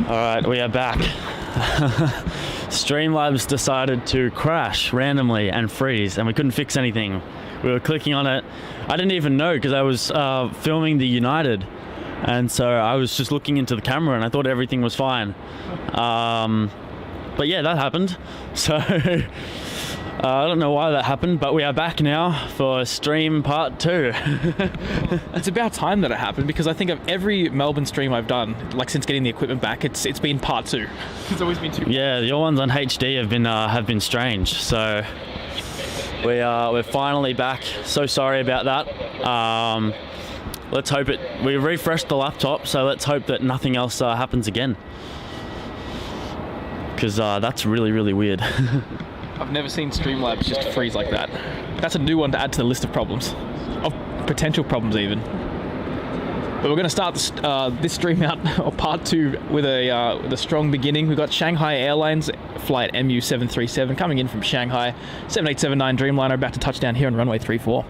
Alright, we are back. Streamlabs decided to crash randomly and freeze, and we couldn't fix anything. We were clicking on it. I didn't even know because I was filming the United, and so I was just looking into the camera and I thought everything was fine. But yeah, that happened. So I don't know why that happened, but we are back now for stream part 2. It's about time that it happened, because I think of every Melbourne stream I've done, like since getting the equipment back, it's been part 2. It's always been 2. Yeah, your ones on HD have been strange. So we're finally back. So sorry about that. Let's hope we refreshed the laptop, so let's hope that nothing else happens again, because that's really, really weird. I've never seen Streamlabs just freeze like that. That's a new one to add to the list of problems, of potential problems even. But we're going to start this stream out, or part 2, with a strong beginning. We've got Shanghai Airlines flight MU737 coming in from Shanghai, 7879 Dreamliner about to touch down here on runway 34.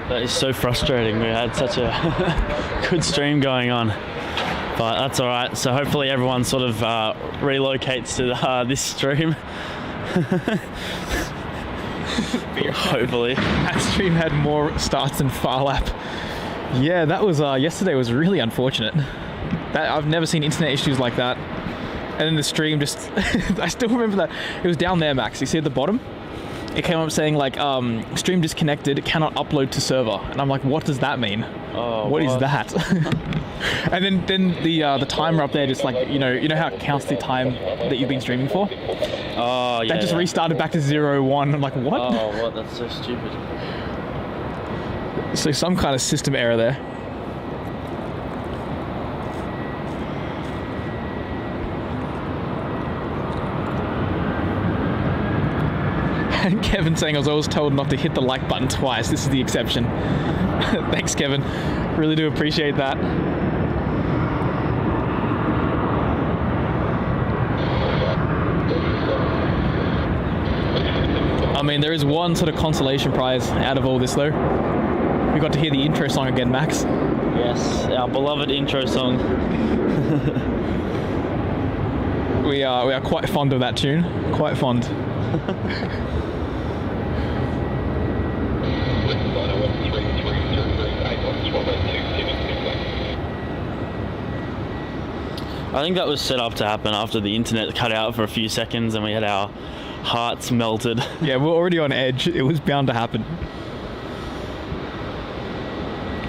That is so frustrating. We had such a good stream going on, but that's all right. So hopefully everyone sort of relocates to this stream. Hopefully. That stream had more starts than Farlap. Yeah, that was yesterday was really unfortunate. I've never seen internet issues like that. And then the stream just I still remember that. It was down there, Max. You see at the bottom? It came up saying like stream disconnected, cannot upload to server, and I'm like, what does that mean? Oh, what is that? And then the timer up there just like you know how it counts the time that you've been streaming for? Oh yeah. That just restarted back to 0:01. I'm like, what? Oh, what? That's so stupid. So some kind of system error there. And Kevin saying, I was always told not to hit the like button twice. This is the exception. Thanks, Kevin. Really do appreciate that. I mean, there is one sort of consolation prize out of all this, though. We got to hear the intro song again, Max. Yes, our beloved intro song. We are quite fond of that tune. Quite fond. I think that was set up to happen after the internet cut out for a few seconds and we had our hearts melted. Yeah, we're already on edge. It was bound to happen.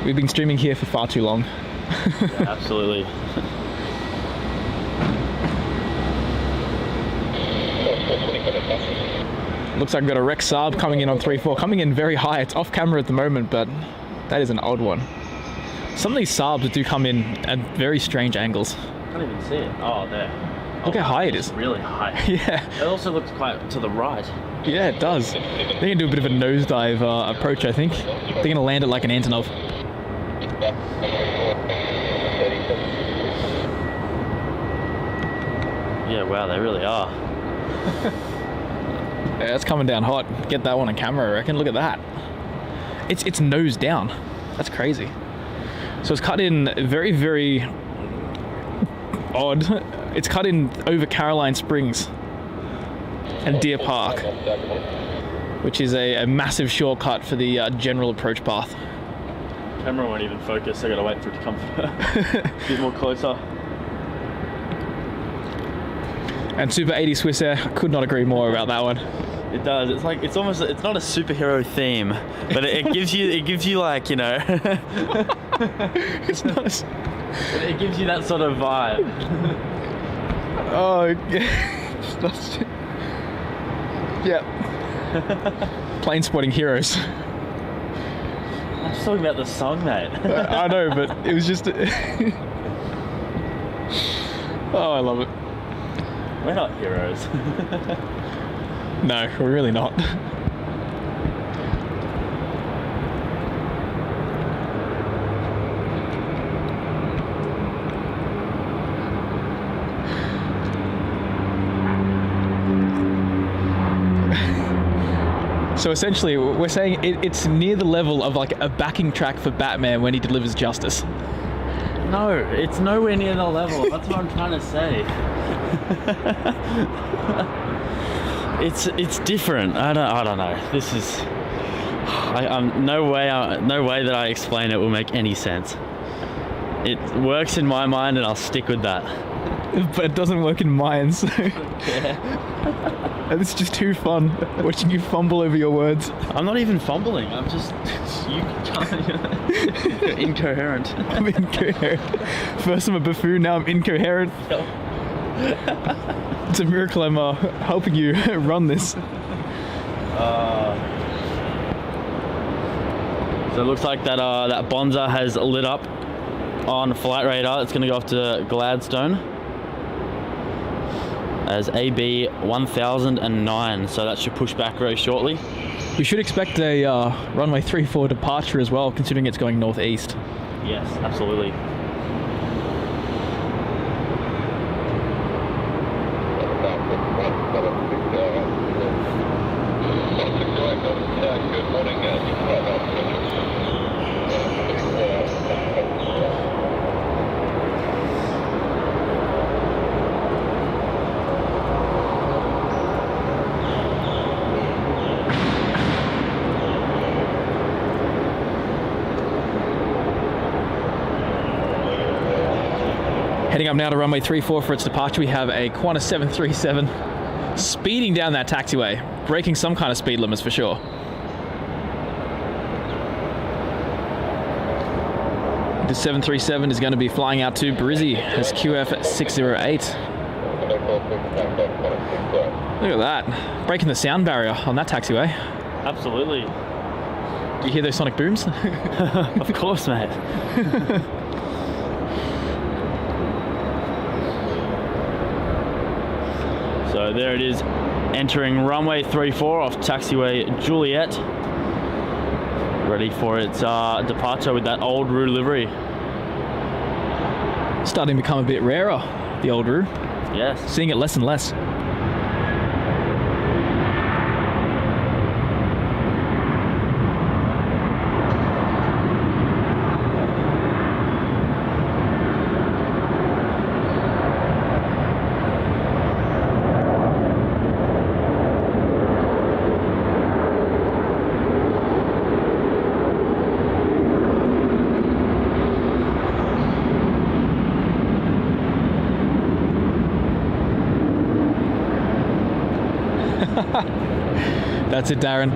We've been streaming here for far too long. Yeah, absolutely. Looks like we've got a wreck Saab coming in on 3-4, coming in very high. It's off camera at the moment, but that is an odd one. Some of these Saabs do come in at very strange angles. I can't even see it. Oh, there. Look how high it is. Really high. Yeah. It also looks quite to the right. Yeah, it does. They're going to do a bit of a nosedive approach, I think. They're going to land it like an Antonov. Yeah, wow, they really are. Yeah, it's coming down hot. Get that one on camera, I reckon. Look at that. It's nose down. That's crazy. So it's cut in very, very odd. It's cut in over Caroline Springs. and Deer Park, which is a massive shortcut for the general approach path. Camera won't even focus, so I gotta wait for it to come a bit more closer. And Super 80 Swiss Air, I could not agree more about that one. It does. It's like, it's almost, it's not a superhero theme, but it gives you like, you know, It's not. it gives you that sort of vibe. Oh, yeah. Plane spotting heroes. I'm just talking about the song, mate. I know, but it was just. Oh, I love it. We're not heroes. No, we're really not. So essentially, we're saying it's near the level of like a backing track for Batman when he delivers justice. No, it's nowhere near the level. That's what I'm trying to say. It's different. I don't know. This is. No way that I explain it will make any sense. It works in my mind, and I'll stick with that. But it doesn't work in mine, so. It's just too fun watching you fumble over your words. I'm not even fumbling. I'm just you're incoherent. I'm incoherent. First I'm a buffoon, now I'm incoherent. It's a miracle I'm helping you run this. So it looks like that Bonza has lit up on flight radar. It's going to go off to Gladstone as AB 1009, so that should push back very shortly. We should expect a runway 34 departure as well, considering it's going northeast. Yes, absolutely. Heading up now to runway 34 for its departure, we have a Qantas 737 speeding down that taxiway, breaking some kind of speed limits for sure. The 737 is going to be flying out to Brizzy as QF 608. Look at that, breaking the sound barrier on that taxiway. Absolutely. Do you hear those sonic booms? Of course, mate. So there it is, entering runway 34 off taxiway Juliet. Ready for its departure with that old Roo livery. Starting to become a bit rarer, the old Roo. Yes. Seeing it less and less. That's it, Darren.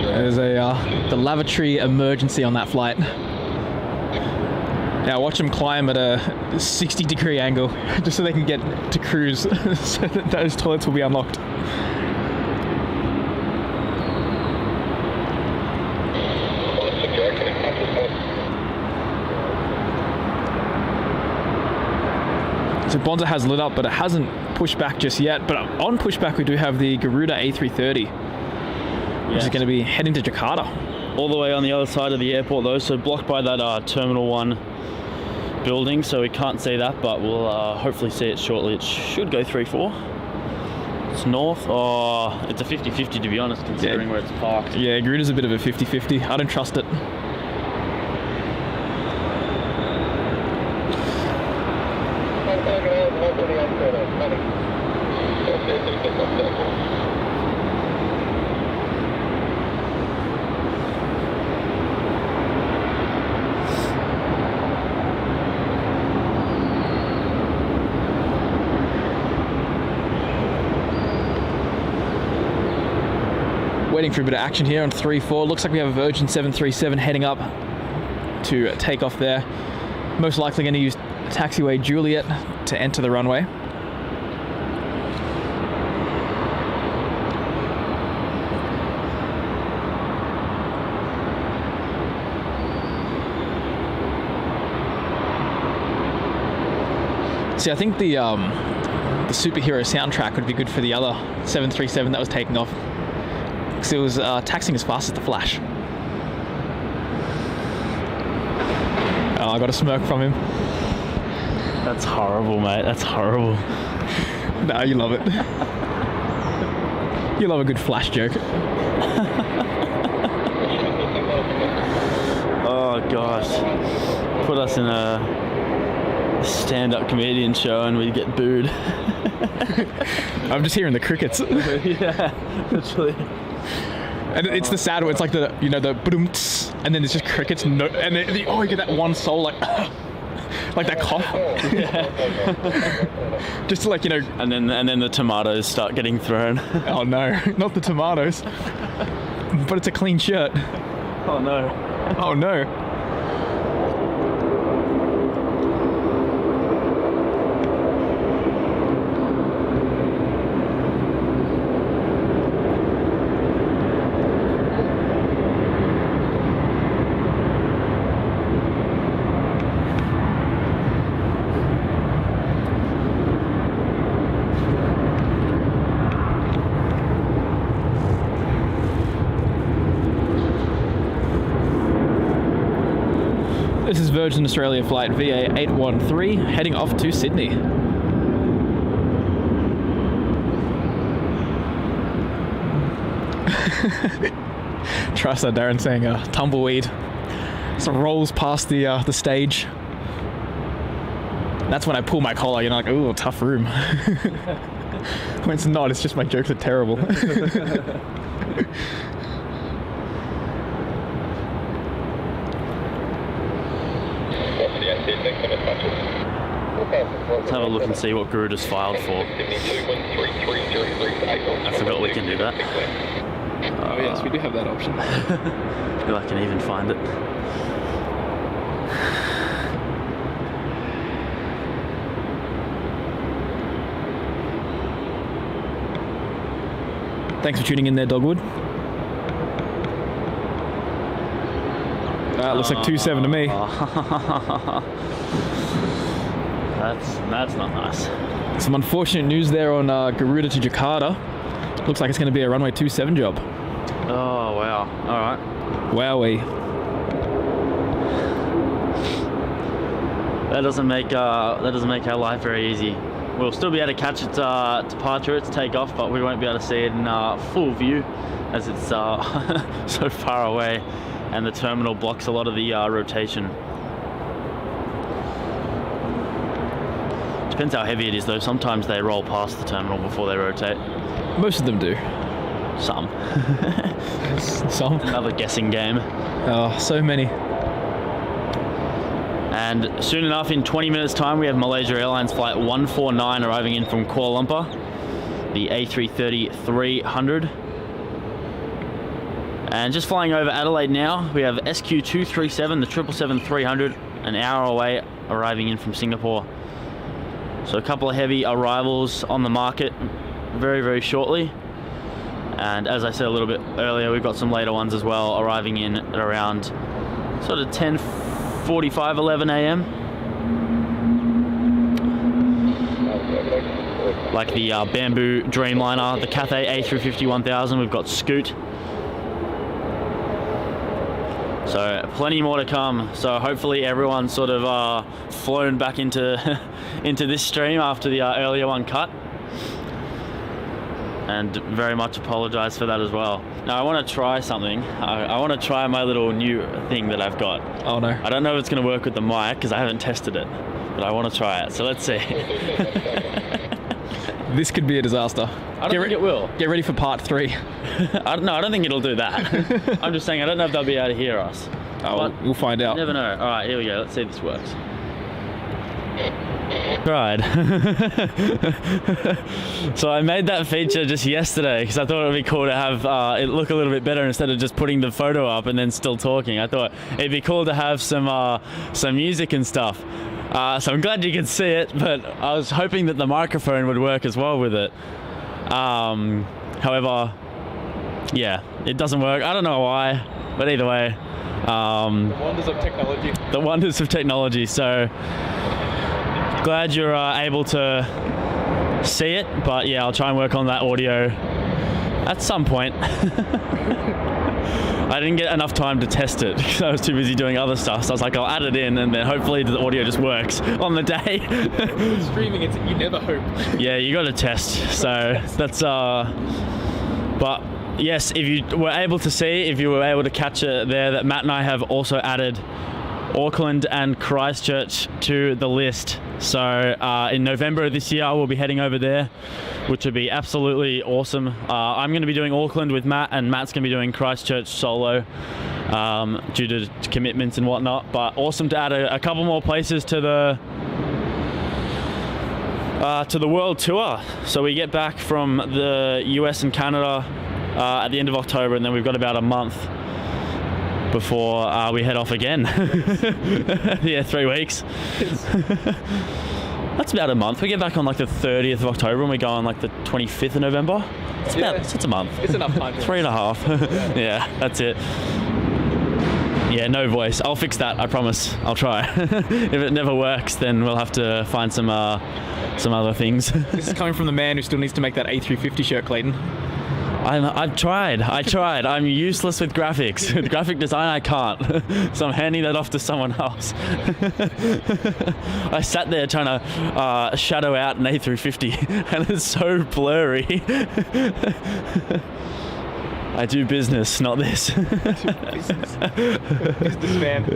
There's the lavatory emergency on that flight. Now watch them climb at a 60-degree angle just so they can get to cruise so that those toilets will be unlocked. So Bonza has lit up, but it hasn't pushed back just yet. But on pushback, we do have the Garuda A330, which is going to be heading to Jakarta. All the way on the other side of the airport, though, so blocked by that Terminal 1 building, so we can't see that, but we'll hopefully see it shortly. It should go 3-4. It's north. Oh, it's a 50-50 to be honest, considering where it's parked. Yeah, Garuda's a bit of a 50-50. I don't trust it. Waiting for a bit of action here on 3-4. Looks like we have a Virgin 737 heading up to take off there. Most likely going to use taxiway Juliet to enter the runway. See, I think the superhero soundtrack would be good for the other 737 that was taking off. Because it was taxiing as fast as the Flash. Oh, I got a smirk from him. That's horrible, mate. That's horrible. No, you love it. You love a good Flash joke. Oh, gosh. Put us in a stand-up comedian show and we'd get booed. I'm just hearing the crickets. Yeah, literally. And it's the sad one. It's like the boom-ts, and then it's just crickets. No, and you get that one soul like that cough. Yeah. Just to And then the tomatoes start getting thrown. Oh no, not the tomatoes. But it's a clean shirt. Oh no. Oh no. This is Virgin Australia flight VA813 heading off to Sydney. Trust that Darren saying tumbleweed. So rolls past the stage. That's when I pull my collar, like, ooh, tough room. When it's not, it's just my jokes are terrible. Let's have a look and see what Garuda's filed for. I forgot we can do that. Oh yes, we do have that option. If I can even find it. Thanks for tuning in there, Dogwood. Looks like 2-7 to me. That's not nice. Some unfortunate news there on Garuda to Jakarta. Looks like it's going to be a runway 27 job. Oh wow! All right. Wowee. That doesn't make our life very easy. We'll still be able to catch its departure, its takeoff, but we won't be able to see it in full view as it's so far away, and the terminal blocks a lot of the rotation. Depends how heavy it is though. Sometimes they roll past the terminal before they rotate. Most of them do. Some. Some. Another guessing game. Oh, so many. And soon enough, in 20 minutes time, we have Malaysia Airlines flight 149 arriving in from Kuala Lumpur, the A330-300. And just flying over Adelaide now, we have SQ237, the 777-300, an hour away, arriving in from Singapore. So a couple of heavy arrivals on the market very, very shortly. And as I said a little bit earlier, we've got some later ones as well, arriving in at around sort of 10:45, 11 a.m. Like the Bamboo Dreamliner, the Cathay A350-1000, we've got Scoot. So plenty more to come. So hopefully everyone's sort of flown back into into this stream after the earlier one cut. And very much apologize for that as well. Now I want to try something. I want to try my little new thing that I've got. Oh no. I don't know if it's going to work with the mic because I haven't tested it, but I want to try it. So let's see. This could be a disaster. I don't think it will. Get ready for part 3. I don't think it'll do that. I'm just saying, I don't know if they'll be able to hear us. Oh, we'll find out. You never know. All right, here we go. Let's see if this works. Right. So I made that feature just yesterday because I thought it would be cool to have it look a little bit better instead of just putting the photo up and then still talking. I thought it'd be cool to have some music and stuff. So I'm glad you can see it, but I was hoping that the microphone would work as well with it. However, yeah, it doesn't work. I don't know why, but either way. The wonders of technology. The wonders of technology. So glad you're able to see it, but yeah, I'll try and work on that audio at some point. I didn't get enough time to test it because I was too busy doing other stuff, so I was like, I'll add it in and then hopefully the audio just works on the day. Streaming, you never hope. Yeah, you got to test, so that's but yes, if you were able to see, if you were able to catch it there, that Matt and I have also added Auckland and Christchurch to the list. So in November of this year, we'll be heading over there, which would be absolutely awesome. I'm going to be doing Auckland with Matt, and Matt's going to be doing Christchurch solo due to commitments and whatnot. But awesome to add a couple more places to the world tour. So we get back from the US and Canada at the end of October, and then we've got about a month before we head off again. Yeah, 3 weeks. That's about a month. We get back on like the 30th of October and we go on like the 25th of November. It's a month. It's enough time. 3.5. Yeah, that's it. Yeah, no voice. I'll fix that, I promise. I'll try. If it never works, then we'll have to find some other things. This is coming from the man who still needs to make that A350 shirt, Clayton. I've tried. I'm useless with graphics. With graphic design, I can't. So I'm handing that off to someone else. I sat there trying to shadow out an A350, and it's so blurry. I do business, not this. Businessman.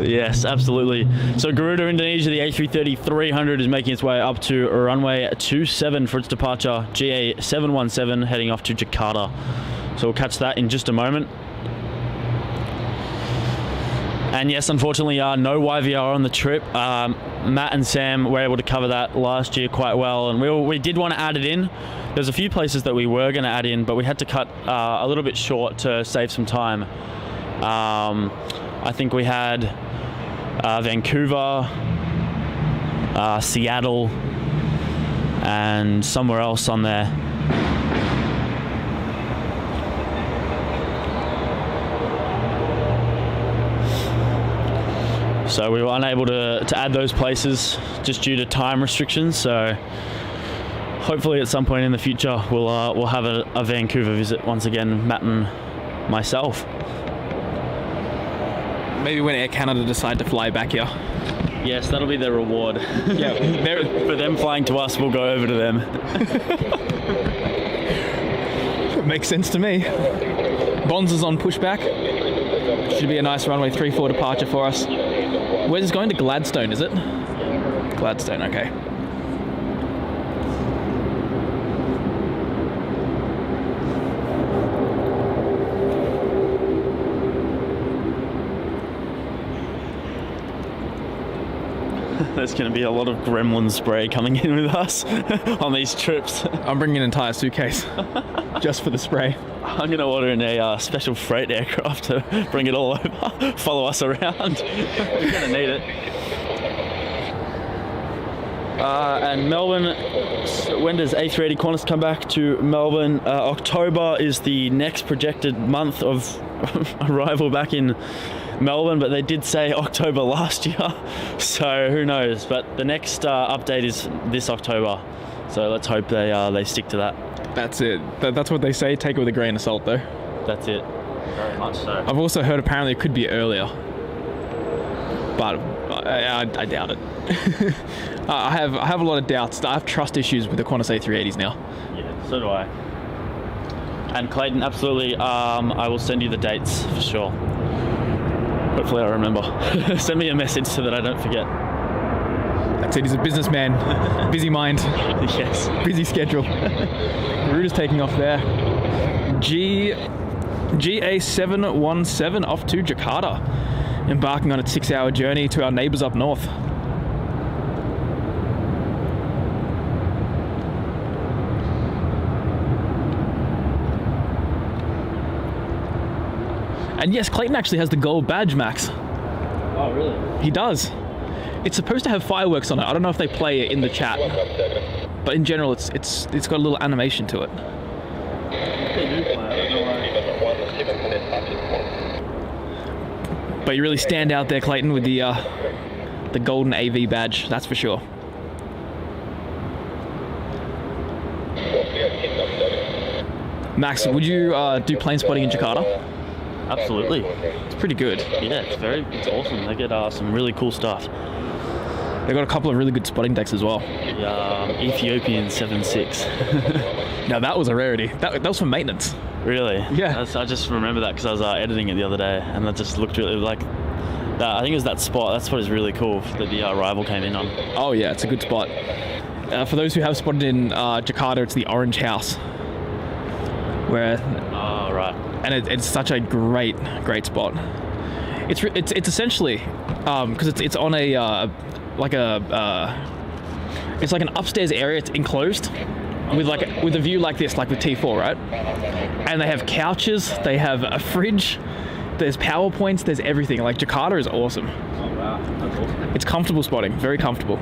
Yes, absolutely. So Garuda, Indonesia, the A330-300 is making its way up to runway 27 for its departure. GA717 heading off to Jakarta. So we'll catch that in just a moment. And yes, unfortunately, no YVR on the trip. Matt and Sam were able to cover that last year quite well, and we did want to add it in. There's a few places that we were going to add in, but we had to cut a little bit short to save some time. I think we had Vancouver, Seattle, and somewhere else on there. So we were unable to add those places just due to time restrictions. So hopefully at some point in the future we'll have a Vancouver visit once again, Matt and myself. Maybe when Air Canada decide to fly back here. Yes, that'll be their reward. Yeah, for them flying to us, we'll go over to them. Makes sense to me. Bonza's on pushback. Should be a nice runway 34 departure for us. Where's it going? To Gladstone, is it? Gladstone, okay. There's going to be a lot of gremlin spray coming in with us on these trips. I'm bringing an entire suitcase just for the spray. I'm going to order in a special freight aircraft to bring it all over, follow us around. We're going to need it. And Melbourne, when does A380 Qantas come back to Melbourne? October is the next projected month of arrival back in Melbourne, but they did say October last year, so who knows. But the next update is this October, so let's hope they stick to that. That's it. That's what they say. Take it with a grain of salt, though. That's it. Very much so. I've also heard apparently it could be earlier, but I doubt it. I have a lot of doubts. I have trust issues with the Qantas A380s now. Yeah, so do I. And Clayton, absolutely. I will send you the dates for sure. Hopefully I remember. Send me a message so that I don't forget. That's it. He's a businessman. Busy mind. Yes. Busy schedule. Garuda's taking off there. GA717 off to Jakarta, embarking on a 6-hour journey to our neighbours up north. And yes, Clayton actually has the gold badge, Max. Oh, really? He does. It's supposed to have fireworks on it. I don't know if they play it in the chat, but in general, it's got a little animation to it. But you really stand out there, Clayton, with the golden AV badge. That's for sure. Max, would you do plane spotting in Jakarta? Absolutely. It's pretty good. Yeah, it's awesome. They get some really cool stuff. They got a couple of really good spotting decks as well. The Ethiopian 7.6. Now that was a rarity. That was for maintenance. Really? Yeah. I just remember that because I was editing it the other day, and that just looked really like. I think it was that spot. That spot is really cool that the rival came in on. Oh yeah, it's a good spot. For those who have spotted in Jakarta, it's the Orange House, where. Oh right. And it's such a great spot. It's essentially because it's on a it's like an upstairs area. It's enclosed with a view like this, like with T4, right? And they have couches, they have a fridge, there's PowerPoints, there's everything. Like Jakarta is awesome. Oh wow, that's awesome. It's comfortable spotting, very comfortable.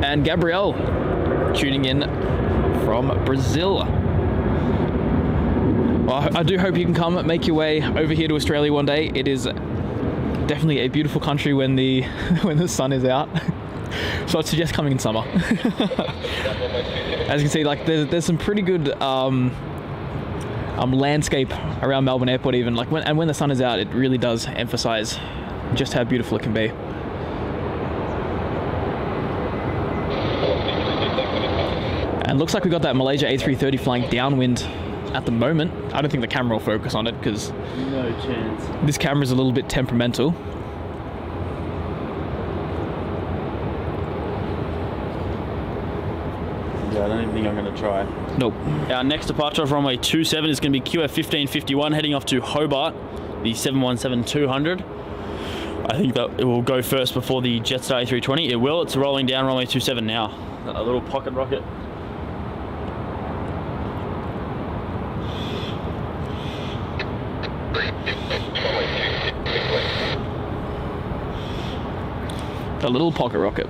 And Gabrielle tuning in from Brazil. Well, I do hope you can come make your way over here to Australia one day. It is definitely a beautiful country when the sun is out. So I'd suggest coming in summer. As you can see, like there's some pretty good landscape around Melbourne Airport even. Like when the sun is out, it really does emphasize just how beautiful it can be. And looks like we got that Malaysia A330 flying downwind at the moment. I don't think the camera will focus on it because no chance. This camera's a little bit temperamental. Yeah, I don't even think I'm going to try. Nope. Our next departure of runway 27 is going to be QF 1551 heading off to Hobart, the 717-200. I think that it will go first before the Jetstar A320. It will. It's rolling down runway 27 now. A little pocket rocket. A little pocket rocket.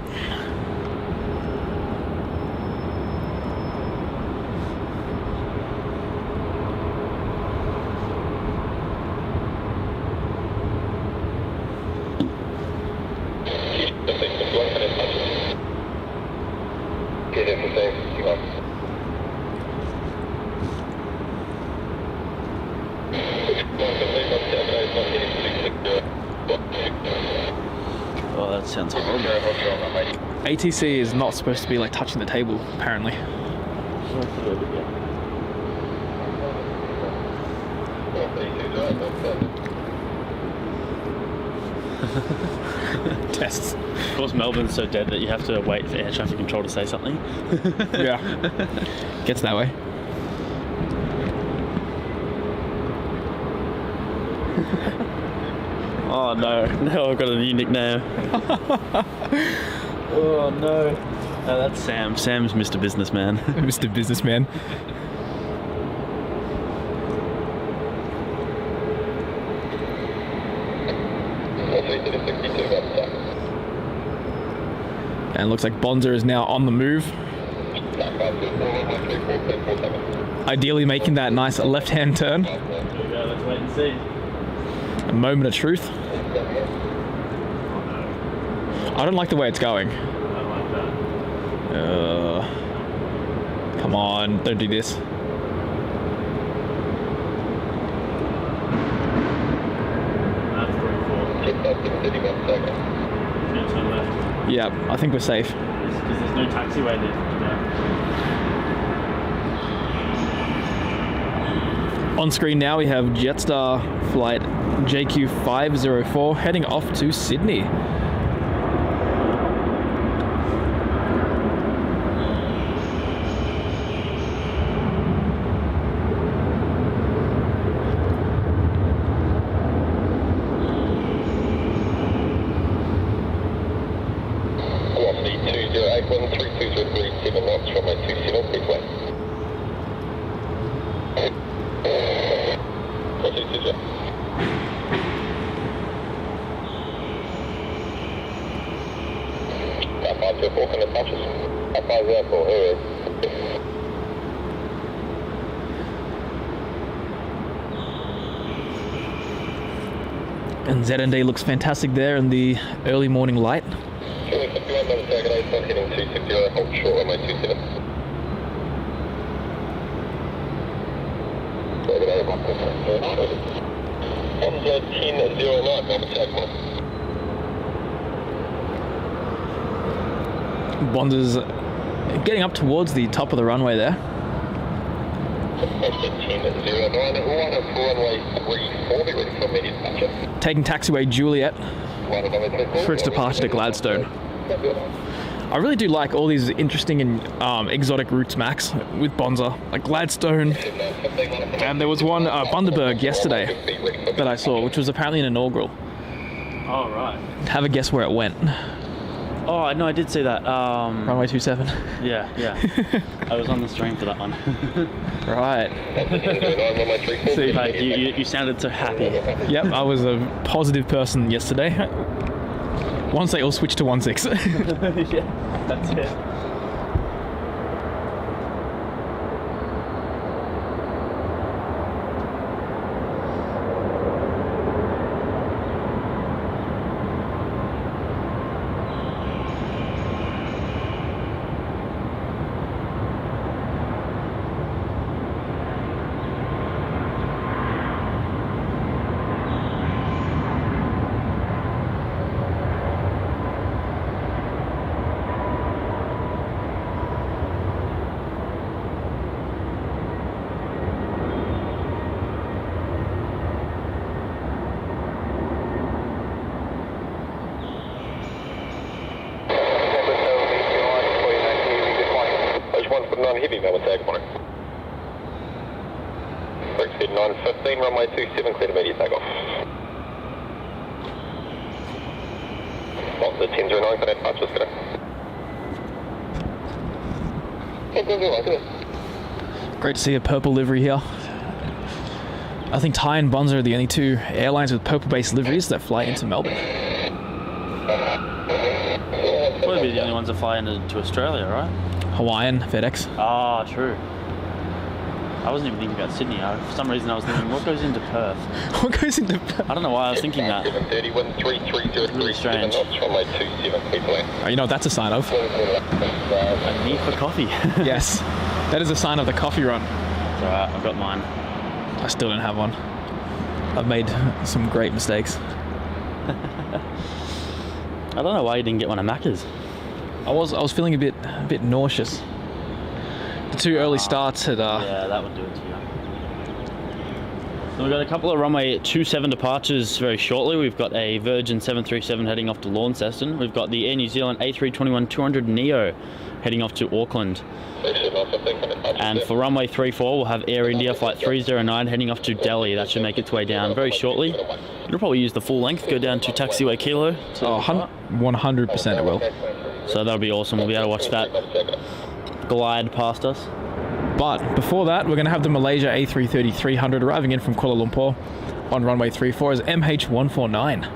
Oh, that sounds horrible. ATC is not supposed to be like touching the table, apparently. Tests. Of course, Melbourne's so dead that you have to wait for air traffic control to say something. Yeah. Gets that way. Oh no, now I've got a new nickname. Oh no. Oh, that's Sam. Sam's Mr. Businessman. Mr. Businessman. And it looks like Bonza is now on the move. Ideally making that nice left-hand turn. There we go, let's wait and see. A moment of truth. I don't like the way it's going. I don't like that. Come on, don't do this. That's pretty cool. Gonna turn left. Yeah, I think we're safe. Because there's no taxiway there. On screen now we have Jetstar flight JQ504 heading off to Sydney. And Z&D looks fantastic there in the early morning light. Bonza's getting up towards the top of the runway there. Taking taxiway Juliet for its departure to Gladstone. I really do like all these interesting and exotic routes, Max, with Bonza, like Gladstone. And there was one, Bundaberg, yesterday that I saw, which was apparently an inaugural. Oh, right. Have a guess where it went. Oh, no, I did see that. Runway 27. Yeah. I was on the stream for that one. Right. See, like, you sounded so happy. Yep, I was a positive person yesterday. Once they all switched to 1.6. Yeah, that's it. Heavy, Melbourne tag morning. Break speed 915, runway 27, clear to immediate takeoff. Bonza 1009, connect departure, let's go. Great to see a purple livery here. I think Thai and Bonza are the only two airlines with purple-based liveries that fly into Melbourne. Probably the only ones that fly into Australia, right? Hawaiian, FedEx. Ah, true. I wasn't even thinking about Sydney. For some reason I was thinking, what goes into Perth? What goes into Perth? I don't know why I was thinking that. 730, Really strange. Runway 27, clear to land. You know what that's a sign of? A need for coffee. Yes, that is a sign of the coffee run. It's alright, I've got mine. I still don't have one. I've made some great mistakes. I don't know why you didn't get one of Macca's. I was feeling a bit nauseous. The two early starts had Yeah, that would do it to you. So we've got a couple of runway 27 departures very shortly. We've got a Virgin 737 heading off to Launceston. We've got the Air New Zealand A321-200 Neo heading off to Auckland. And for runway 34, we'll have Air India flight 309 heading off to Delhi. That should make its way down very shortly. It'll probably use the full length, go down to taxiway Kilo. 100% it will. So that'll be awesome. We'll be able to watch that glide past us. But before that, we're going to have the Malaysia A330-300 arriving in from Kuala Lumpur on runway 34 as MH149. Oh,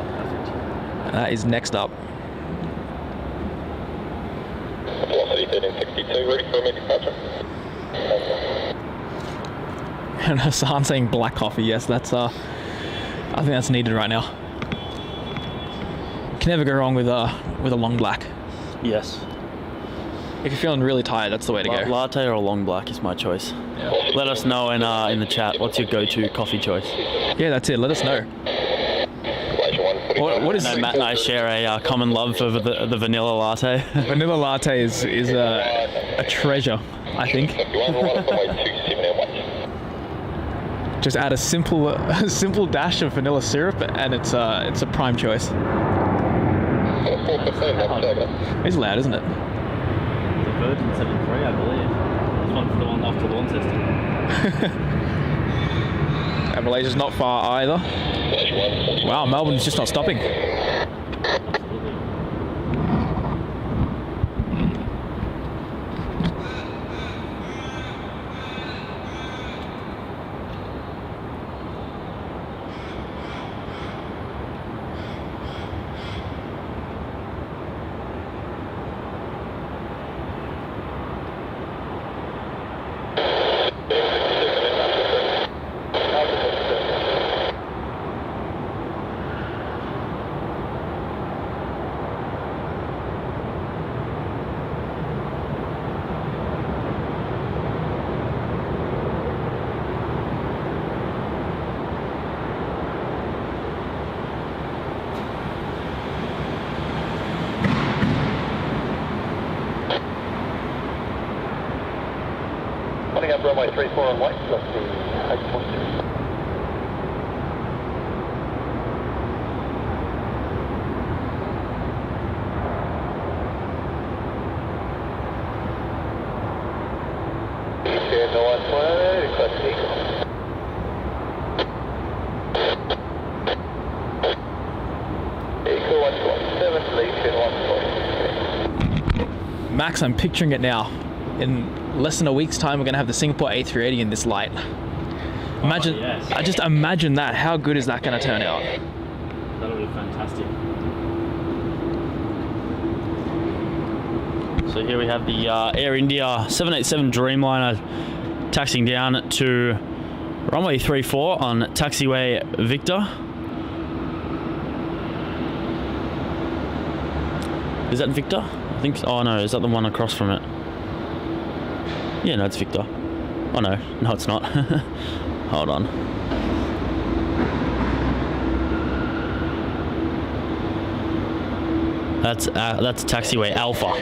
perfect. And that is next up. Velocity 1362, ready for immediate departure. And Hassan saying black coffee. Yes, that's I think that's needed right now. Can never go wrong with a long black. Yes. If you're feeling really tired, that's the way to go. Latte or a long black is my choice. Yeah. Let us know in the chat. What's your go-to coffee choice? Yeah, that's it. Let us know. What is I know Matt and I share a common love for the vanilla latte. Vanilla latte is a treasure, I think. Just add a simple dash of vanilla syrup, and it's a prime choice. 415, It's loud, isn't it? The Virgin 7.3, I believe. This one's the one off the lawn system. And Malaysia's not far either. Wow, Melbourne's just not stopping. Running up runway 34 on white, plus the 8.2. Max, I'm picturing it now. In less than a week's time, we're going to have the Singapore A380 in this light. Imagine, yes. I just imagine that. How good is that going to turn out? That'll be fantastic. So here we have the Air India 787 Dreamliner taxiing down to runway 34 on taxiway Victor. Is that Victor? I think so. Oh no, is that the one across from it? Yeah, no, it's Victor. Oh no, it's not. Hold on. That's taxiway Alpha.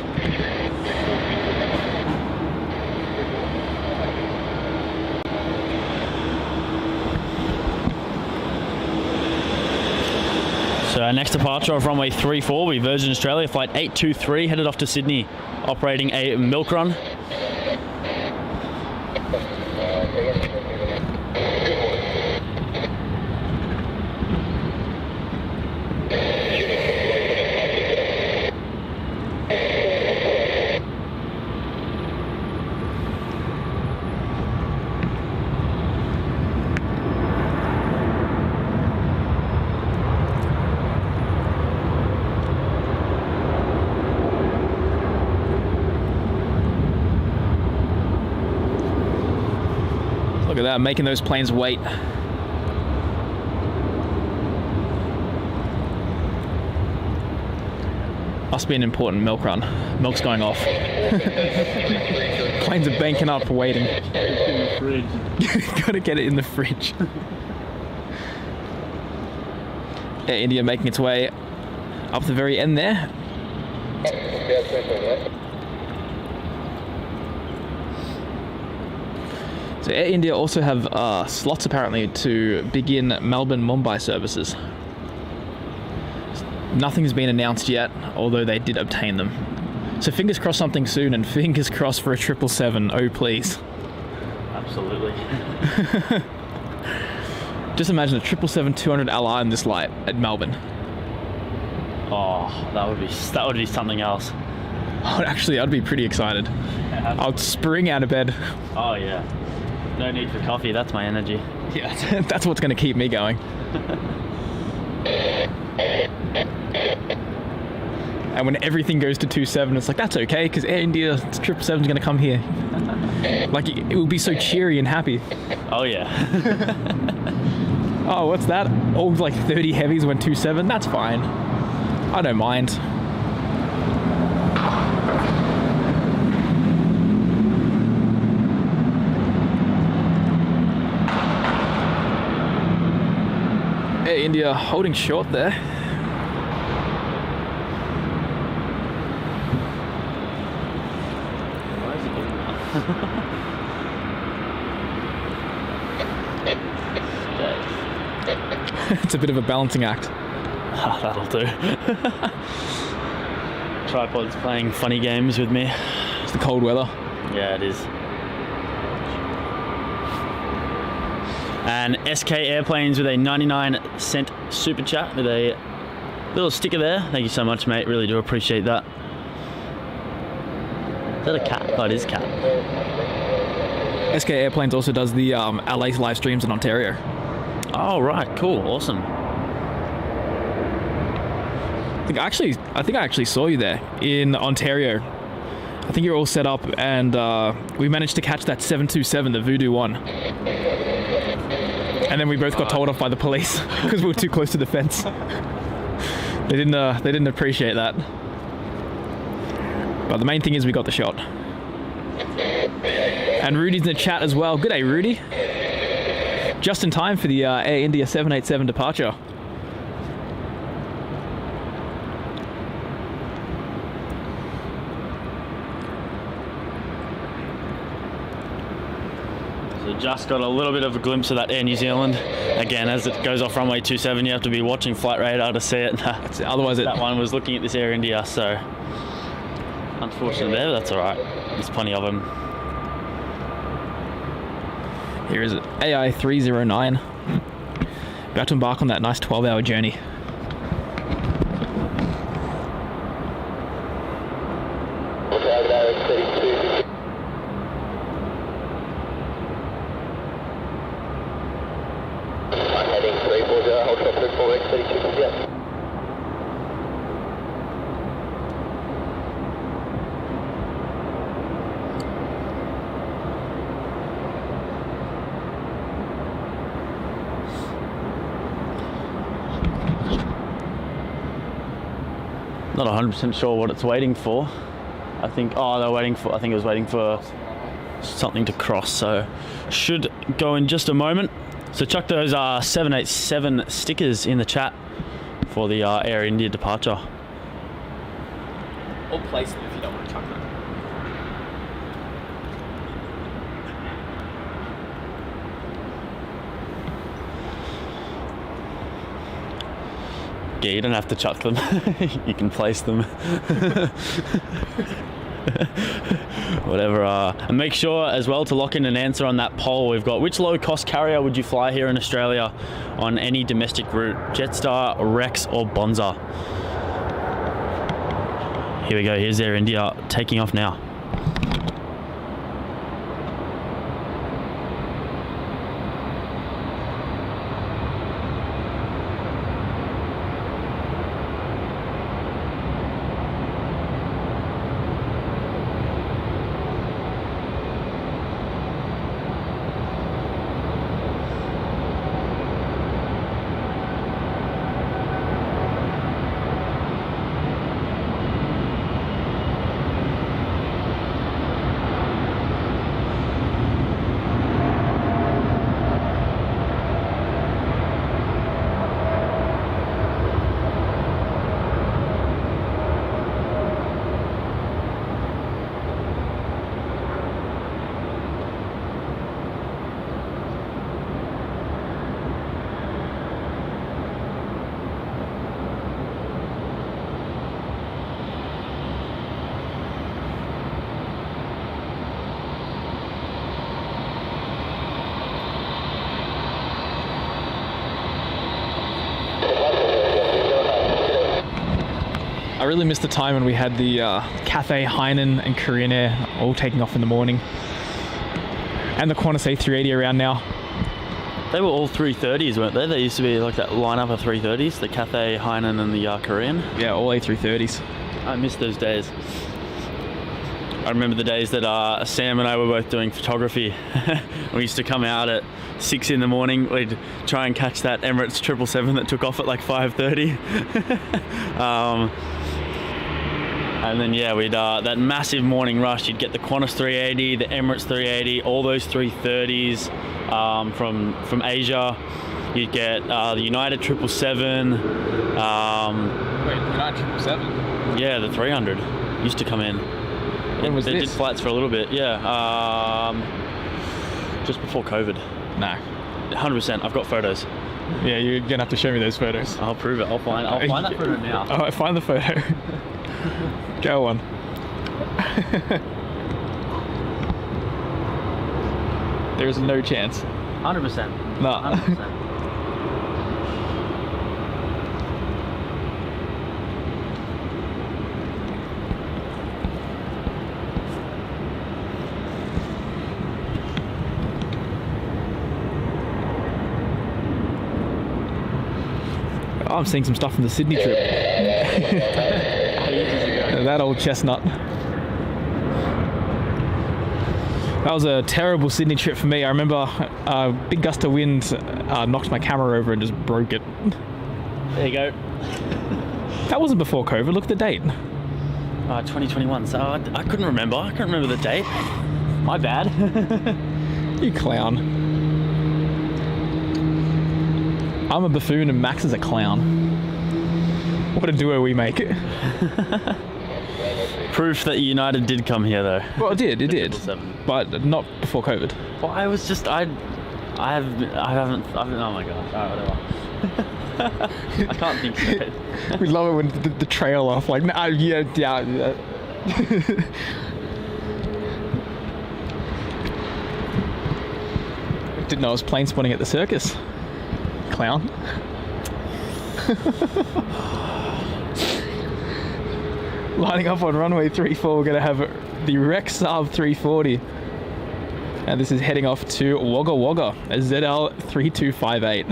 So our next departure of runway 34 will be Virgin Australia flight 823 headed off to Sydney, operating a milk run. Look at that, making those planes wait. Must be an important milk run. Milk's going off. Planes are banking up for waiting. In the fridge. Gotta get it in the fridge. Air India making its way up to the very end there. So Air India also have slots apparently to begin Melbourne-Mumbai services. Nothing's been announced yet, although they did obtain them. So fingers crossed something soon, and fingers crossed for a 777, oh please. Absolutely. Just imagine a 777-200 LR in this light at Melbourne. Oh, that would be something else. Oh, actually, I'd be pretty excited. I'd spring out of bed. Oh yeah. No need for coffee, that's my energy. Yeah, that's what's going to keep me going. And when everything goes to 27, it's like, that's okay, because Air India 777's going to come here. Like, it will be so cheery and happy. Oh yeah. Oh, what's that? All like 30 heavies went 27? That's fine. I don't mind. Air India holding short there. It's a bit of a balancing act. That'll do. Tripod's playing funny games with me. It's the cold weather. Yeah, it is. And SK Airplanes with a 99-cent super chat with a little sticker there. Thank you so much, mate. Really do appreciate that. Is that a cat? Oh, it is a cat. SK Airplanes also does the LA live streams in Ontario. Oh, right. Cool. Awesome. I think I actually saw you there in Ontario. I think you're all set up, and we managed to catch that 727, the Voodoo one. And then we both got told off by the police because we were too close to the fence. They didn't appreciate that. But the main thing is we got the shot. And Rudy's in the chat as well. Good day, Rudy. Just in time for the Air India 787 departure. So just got a little bit of a glimpse of that Air New Zealand. Again, as it goes off runway 27, you have to be watching flight radar to see it. Otherwise, that one was looking at this Air India, so unfortunately there, but that's all right. There's plenty of them. Here is it, AI 309. About to embark on that nice 12-hour journey. Not 100% sure what it's waiting for. I think it was waiting for something to cross, so should go in just a moment. So chuck those 787 stickers in the chat for the Air India departure. Or place them if you don't want to chuck them. Yeah, you don't have to chuck them. You can place them. Whatever. And make sure as well to lock in an answer on that poll we've got. Which low-cost carrier would you fly here in Australia on any domestic route? Jetstar, Rex, or Bonza? Here we go. Here's Air India taking off now. I really missed the time when we had the Cathay, Haydyn, and Korean Air all taking off in the morning. And the Qantas A380 around now. They were all 330s, weren't they? They used to be like that lineup of 330s, the Cathay, Haydyn, and the Korean. Yeah, all A330s. I miss those days. I remember the days that Sam and I were both doing photography. We used to come out at 6 in the morning. We'd try and catch that Emirates 777 that took off at like 5:30. And then yeah, we'd that massive morning rush. You'd get the Qantas 380, the Emirates 380, all those 330s from Asia. You'd get the United 777. Wait, United 777? Yeah, the 300 used to come in. When was they this? did flights for a little bit, yeah. Just before COVID. No. 100%. I've got photos. Yeah, you're gonna have to show me those photos. I'll prove it. I'll find that photo now. All right, find the photo. Go on. There's no chance. 100%. No. 100%. Oh, I'm seeing some stuff from the Sydney trip. That old chestnut. That was a terrible Sydney trip for me. I remember a big gust of wind knocked my camera over and just broke it. There you go. That wasn't before COVID. Look at the date. 2021. So I couldn't remember. I couldn't remember the date. My bad. You clown. I'm a buffoon and Max is a clown. What a duo we make. Proof that United did come here, though. Well, it did. But not before COVID. Well, I was just, I haven't, oh my god, whatever. I can't think straight. We love it when the trail off, like, nah, yeah. Didn't know I was plane spotting at the circus. Clown. Lining up on runway 34, we're going to have the Rex Saab 340. And this is heading off to Wagga Wagga, a ZL 3258.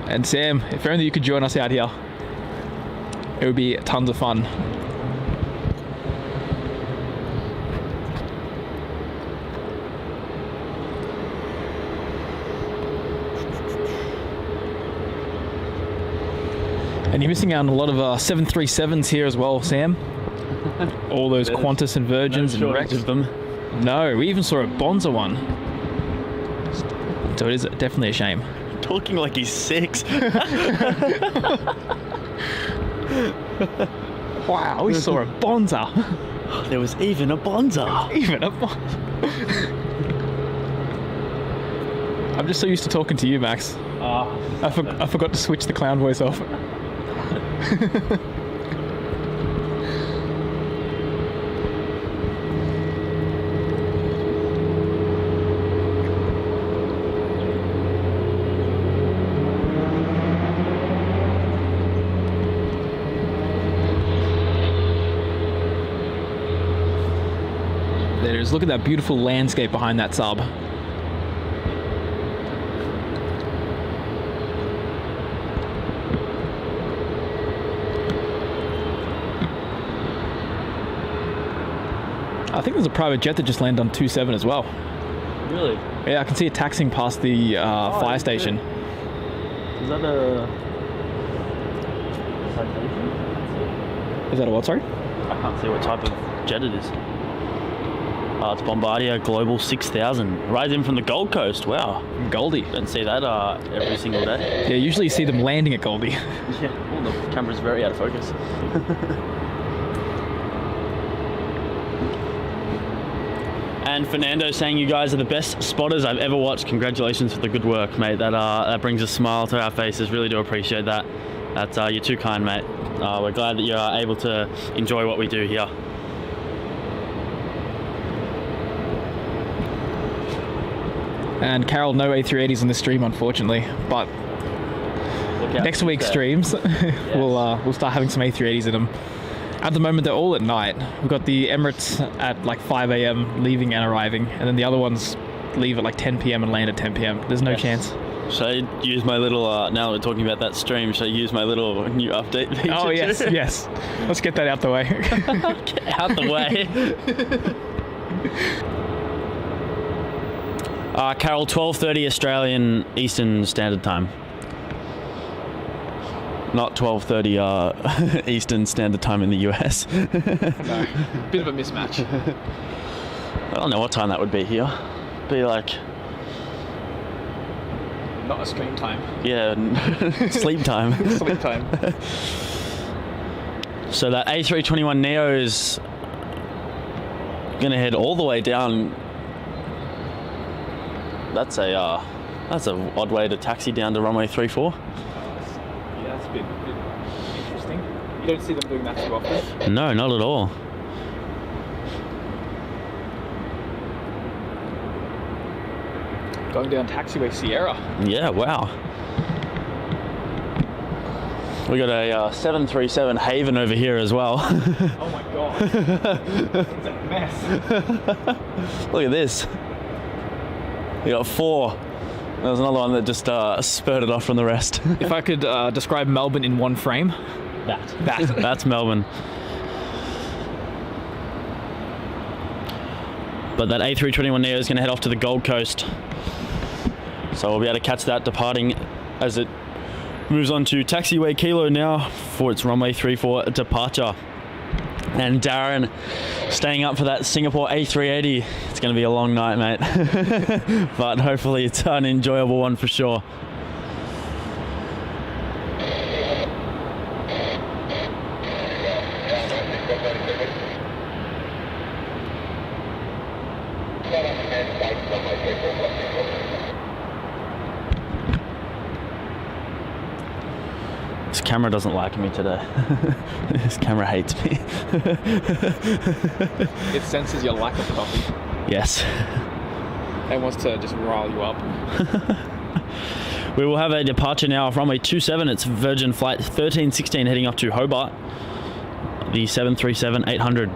And Sam, if only you could join us out here, it would be tons of fun. And you're missing out on a lot of 737s here as well, Sam. All those Qantas and Virgins and Rex of them. No, we even saw a Bonza one. So it is definitely a shame. Talking like he's 6. Wow, we saw a Bonza. There was even a Bonza. Even a Bonza. I'm just so used to talking to you, Max. I forgot to switch the clown voice off. There it is. Look at that beautiful landscape behind that Saab. I think there's a private jet that just landed on 27 as well. Really? Yeah, I can see it taxiing past the fire station. Is that a citation? Is that a what, sorry? I can't see what type of jet it is. It's Bombardier Global 6000. Right in from the Gold Coast. Wow. Goldie. Don't see that every single day. Yeah, usually you see them landing at Goldie. Yeah, well, the camera's very out of focus. And Fernando saying you guys are the best spotters I've ever watched. Congratulations for the good work, mate. That brings a smile to our faces. Really do appreciate that. That's you're too kind, mate. We're glad that you're able to enjoy what we do here. And Carol, no A380s in the stream, unfortunately. But next week's streams, yes. we'll start having some A380s in them. At the moment, they're all at night. We've got the Emirates at like 5 a.m. leaving and arriving, and then the other ones leave at like 10 p.m. and land at 10 p.m. There's no chance. Should I use my little, now that we're talking about that stream, should I use my little new update feature? Oh, yes, yes. Let's get that out the way. Get out the way. Carol, 12:30 Australian Eastern Standard Time. Not 12:30 Eastern Standard Time in the US. No, bit of a mismatch. I don't know what time that would be here. Be like... Not a stream time. Yeah, sleep time. Sleep time. So that A321neo is gonna head all the way down. That's a odd way to taxi down to runway 34. Yeah, that's a bit interesting. You don't see them doing that too often. No, not at all. Going down taxiway Sierra. Yeah, wow. We got a 737 Haydyn over here as well. Oh my god. It's a mess. Look at this. We got 4. There was another one that just spurted off from the rest. If I could describe Melbourne in one frame, That's Melbourne. But that A321neo is going to head off to the Gold Coast. So we'll be able to catch that departing as it moves on to taxiway Kilo now for its runway 34 departure. And Darren staying up for that Singapore A380. It's going to be a long night, mate. But hopefully it's an enjoyable one for sure. This camera doesn't like me today. This camera hates me. it senses your lack of coffee. Yes. It wants to just rile you up. We will have a departure now of runway 27. It's Virgin Flight 1316 heading up to Hobart. The 737-800.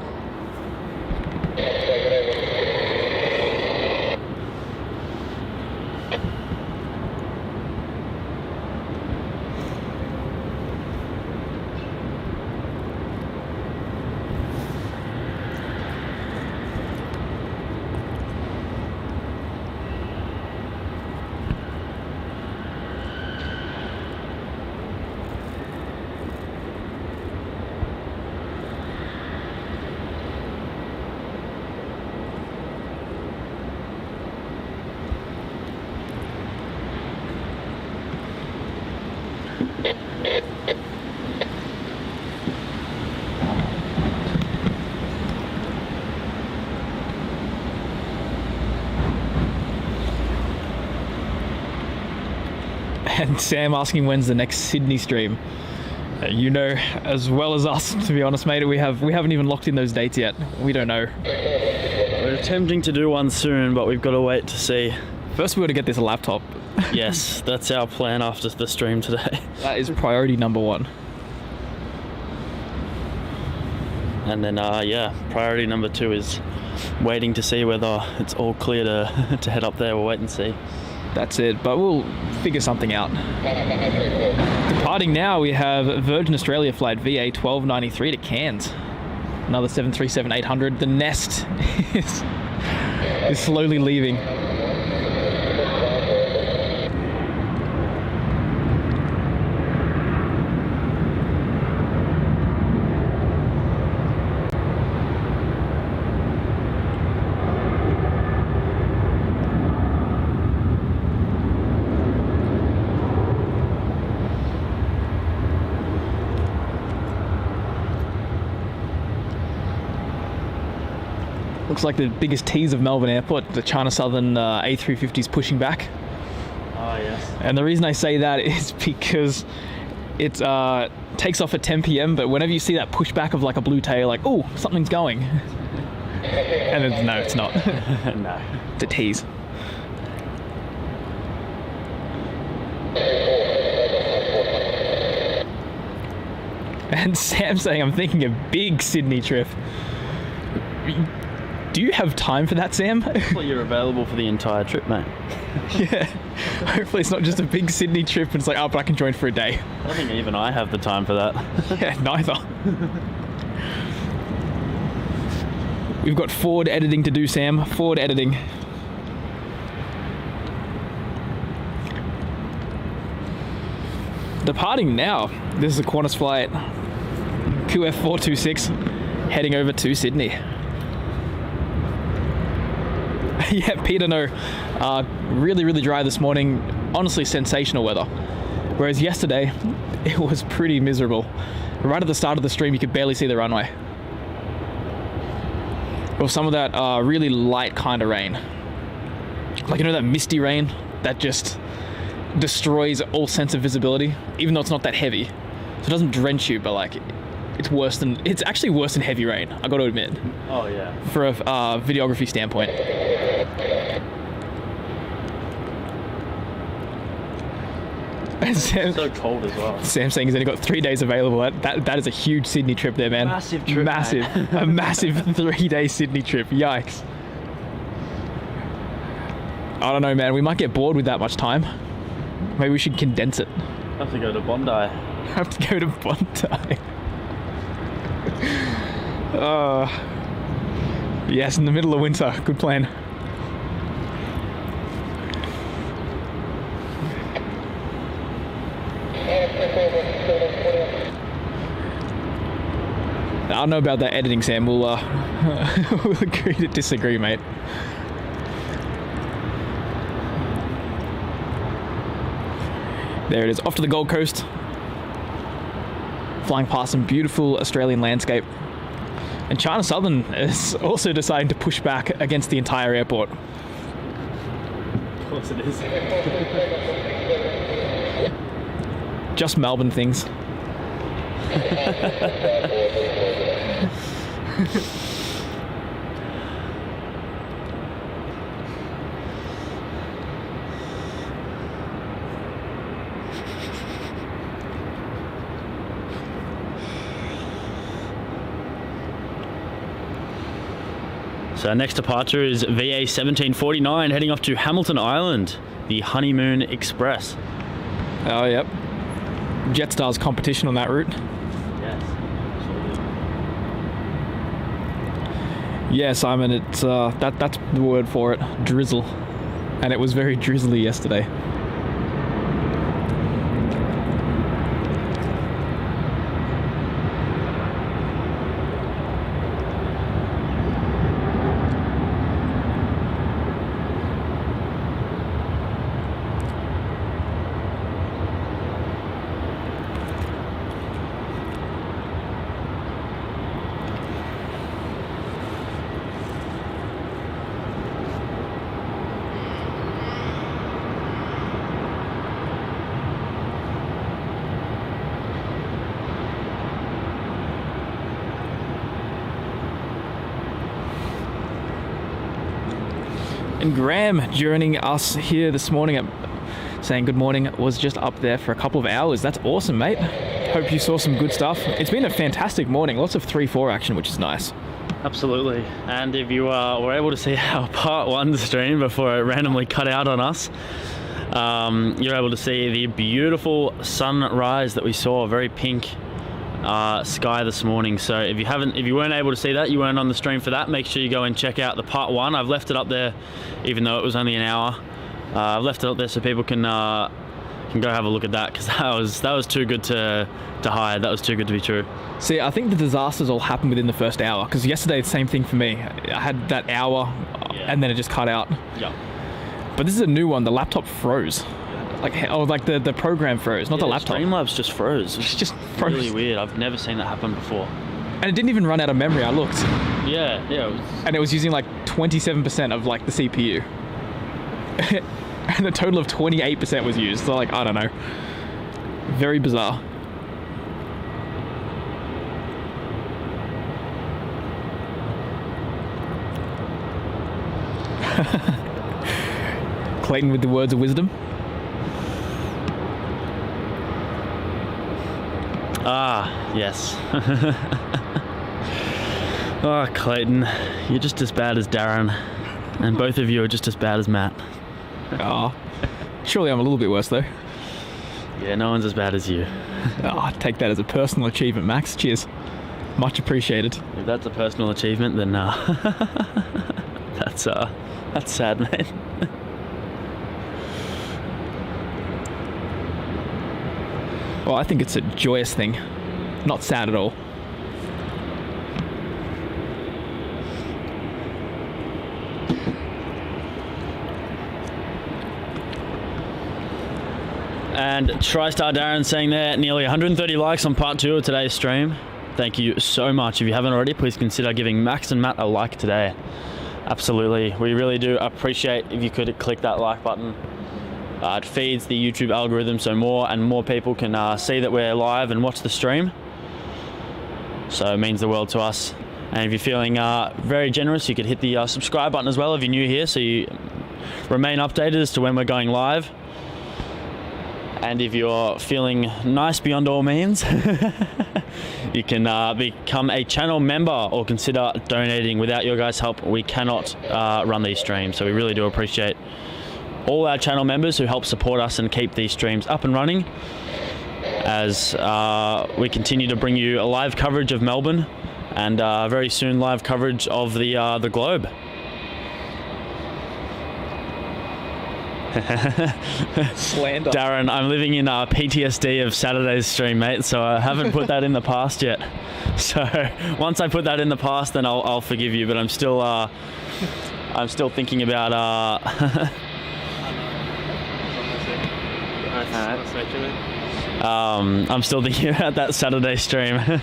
And Sam asking when's the next Sydney stream. You know as well as us, to be honest, mate. We haven't even locked in those dates yet. We don't know. We're attempting to do one soon, but we've got to wait to see. First, we got to get this laptop. Yes, that's our plan after the stream today. That is priority number 1. And then, priority number 2 is waiting to see whether it's all clear to head up there. We'll wait and see. That's it, but we'll figure something out. Departing now, we have Virgin Australia flight VA 1293 to Cairns. Another 737-800. The nest is slowly leaving. Looks like the biggest tease of Melbourne Airport, the China Southern A350 is pushing back. Oh, yes. And the reason I say that is because it takes off at 10 p.m, but whenever you see that pushback of like a blue tail, like, oh, something's going. And then, no, it's not. No. It's a tease. And Sam saying, I'm thinking a big Sydney trip. Do you have time for that, Sam? Hopefully you're available for the entire trip, mate. Yeah. Hopefully it's not just a big Sydney trip and it's like, oh, but I can join for a day. I think even I have the time for that. Yeah, neither. We've got forward editing to do, Sam. Forward editing. Departing now. This is a Qantas flight. QF426 heading over to Sydney. Yeah, Peter, no. Really, really dry this morning. Honestly, sensational weather. Whereas yesterday, it was pretty miserable. right at the start of the stream, you could barely see the runway. Or some of that really light kind of rain. Like, you know, that misty rain that just destroys all sense of visibility, even though it's not that heavy. So it doesn't drench you, but like, it's actually worse than heavy rain, I got to admit. Oh yeah. For a videography standpoint. It's so cold as well. Sam's saying he's only got 3 days available. That is a huge Sydney trip there, man. Massive trip, Massive. A massive 3-day Sydney trip. Yikes. I don't know, man. We might get bored with that much time. Maybe we should condense it. Have to go to Bondi. Have to go to Bondi. Yes, in the middle of winter. Good plan. I don't know about that editing, Sam. We'll we'll agree to disagree, mate. There it is, off to the Gold Coast. Flying past some beautiful Australian landscape. And China Southern is also deciding to push back against the entire airport. Of course it is. Just Melbourne things. So our next departure is VA 1749 heading off to Hamilton Island, the Honeymoon Express. Oh, yep. Jetstar's competition on that route. Yes, absolutely. Yeah, Simon, it's that's the word for it, drizzle. And it was very drizzly yesterday. And Graham joining us here this morning, saying good morning, was just up there for a couple of hours. That's awesome, mate. Hope you saw some good stuff. It's been a fantastic morning. Lots of 3-4 action, which is nice. Absolutely. And if you were able to see our part 1 stream before it randomly cut out on us, you're able to see the beautiful sunrise that we saw, very pink sky this morning. So if you weren't able to see that, you weren't on the stream for that, make sure you go and check out the part 1. I've left it up there, even though it was only an hour. I've left it up there so people can go have a look at that, because that was too good to hide. That was too good to be true. See, I think the disasters all happened within the first hour, because yesterday the same thing for me. I had that hour, and then it just cut out. Yeah. But this is a new one. The laptop froze. Like the program froze, not the laptop. Streamlabs just froze. It's just froze. Really weird. I've never seen that happen before. And it didn't even run out of memory. I looked. Yeah. And it was using like 27% of like the CPU. And a total of 28% was used. So like, I don't know. Very bizarre. Clayton with the words of wisdom. Ah, yes. Oh, Clayton, you're just as bad as Darren, and both of you are just as bad as Matt. Oh, surely I'm a little bit worse though. Yeah, no one's as bad as you. Oh, I take that as a personal achievement, Max. Cheers. Much appreciated. If that's a personal achievement, then that's sad, mate. Well, I think it's a joyous thing, not sad at all. And TriStar Darren saying there, nearly 130 likes on part 2 of today's stream. Thank you so much. If you haven't already, please consider giving Max and Matt a like today. Absolutely. We really do appreciate if you could click that like button. It feeds the YouTube algorithm so more and more people can see that we're live and watch the stream. So it means the world to us. And if you're feeling very generous, you could hit the subscribe button as well if you're new here, so you remain updated as to when we're going live. And if you're feeling nice beyond all means, you can become a channel member or consider donating. Without your guys' help, we cannot run these streams. So we really do appreciate all our channel members who help support us and keep these streams up and running as we continue to bring you a live coverage of Melbourne and very soon live coverage of the globe. Slander. Darren, I'm living in PTSD of Saturday's stream, mate, so I haven't put that in the past yet. So once I put that in the past, then I'll forgive you, but I'm still thinking about I'm still thinking about that Saturday stream.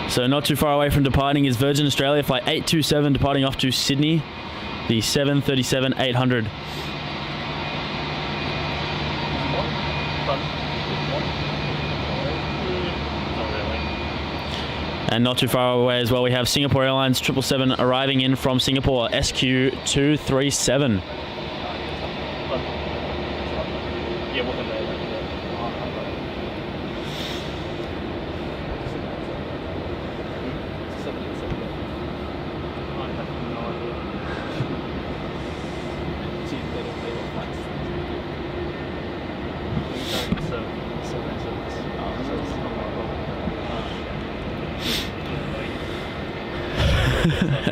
So not too far away from departing is Virgin Australia flight 827 departing off to Sydney, the 737-800. And not too far away as well, we have Singapore Airlines 777 arriving in from Singapore, SQ237.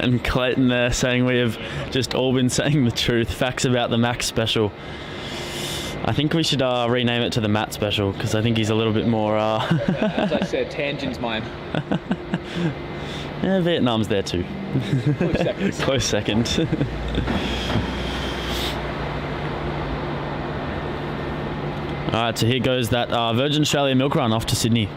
And Clayton there saying we have just all been saying the truth. Facts about the Max special. I think we should rename it to the Matt special because I think he's a little bit more... As I said, Tangent's mine. Yeah, Vietnam's there too. Close second. Close second. Alright, so here goes that Virgin Australia milk run off to Sydney.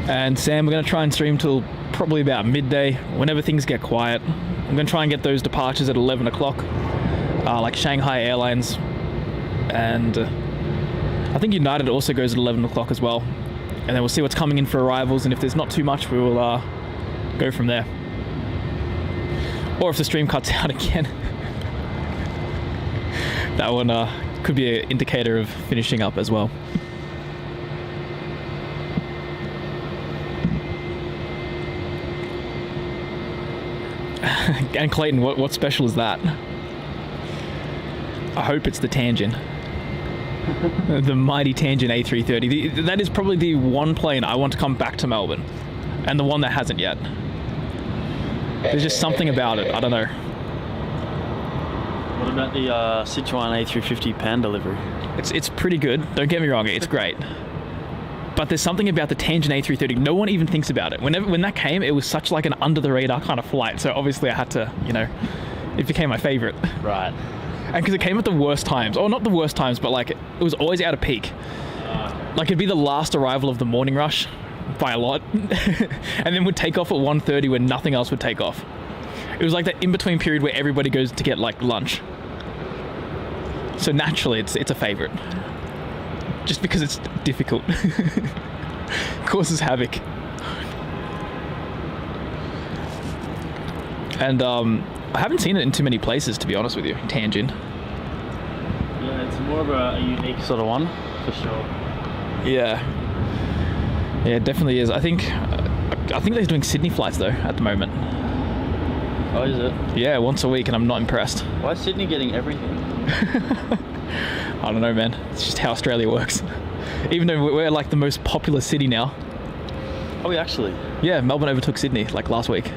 And Sam, we're going to try and stream till probably about midday, whenever things get quiet. I'm going to try and get those departures at 11 o'clock, like Shanghai Airlines. And I think United also goes at 11 o'clock as well. And then we'll see what's coming in for arrivals, and if there's not too much, we will go from there. Or if the stream cuts out again. That one could be an indicator of finishing up as well. And Clayton, what special is that? I hope it's the Tangent. The mighty Tangent A330. That is probably the one plane I want to come back to Melbourne. And the one that hasn't yet. There's just something about it. I don't know. What about the Sichuan A350 pan delivery? It's pretty good. Don't get me wrong. It's great. But there's something about the Tangent A330. No one even thinks about it. When that came, it was such like an under-the-radar kind of flight. So obviously I had to, it became my favorite. Right. And because it came at the worst times. Or not the worst times, but like it was always out of peak. Like it'd be the last arrival of the morning rush by a lot. And then would take off at 1:30 when nothing else would take off. It was like that in-between period where everybody goes to get like lunch. So naturally it's a favorite. Just because it's difficult. Causes havoc. And I haven't seen it in too many places, to be honest with you. Tangent. Yeah, it's more of a unique sort of one, for sure. Yeah. Yeah, it definitely is. I think they're doing Sydney flights though at the moment. Oh, is it? Yeah, once a week, and I'm not impressed. Why is Sydney getting everything? I don't know, man. It's just how Australia works. Even though we're like the most popular city now. Are we actually? Yeah, Melbourne overtook Sydney like last week.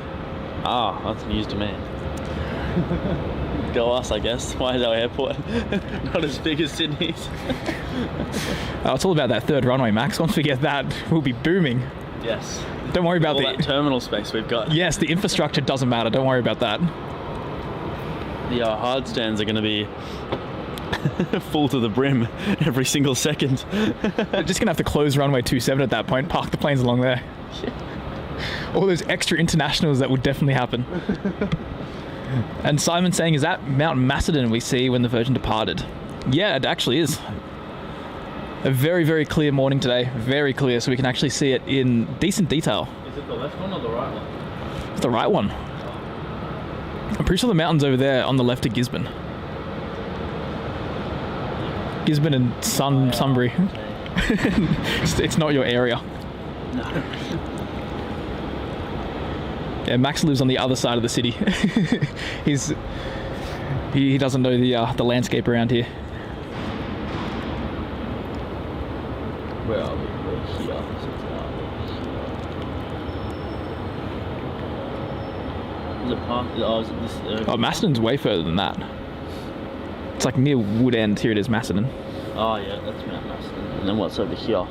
Ah, that's news to me. Go us, I guess. Why is our airport not as big as Sydney's? It's all about that third runway, Max. Once we get that, we'll be booming. Yes. Don't worry about all that terminal space we've got. Yes, the infrastructure doesn't matter. Don't worry about that. The hard stands are going to be full to the brim every single second. We're just going to have to close runway 27 at that point, park the planes along there. All those extra internationals that would definitely happen. And Simon saying, is that Mount Macedon we see when the Virgin departed? Yeah, it actually is. A very, very clear morning today. Very clear, so we can actually see it in decent detail. Is it the left one or the right one? It's the right one. I'm pretty sure the mountain's over there on the left of Gisborne. Gisborne and Sunbury. It's not your area. No. Yeah, Max lives on the other side of the city. He doesn't know the landscape around here. Where are we? We're here. Is it past? Oh, is it this? Oh, Macedon's way further than that. It's like near Wood End. Here it is, Macedon. Oh yeah, that's Mount Macedon. And then what's over here?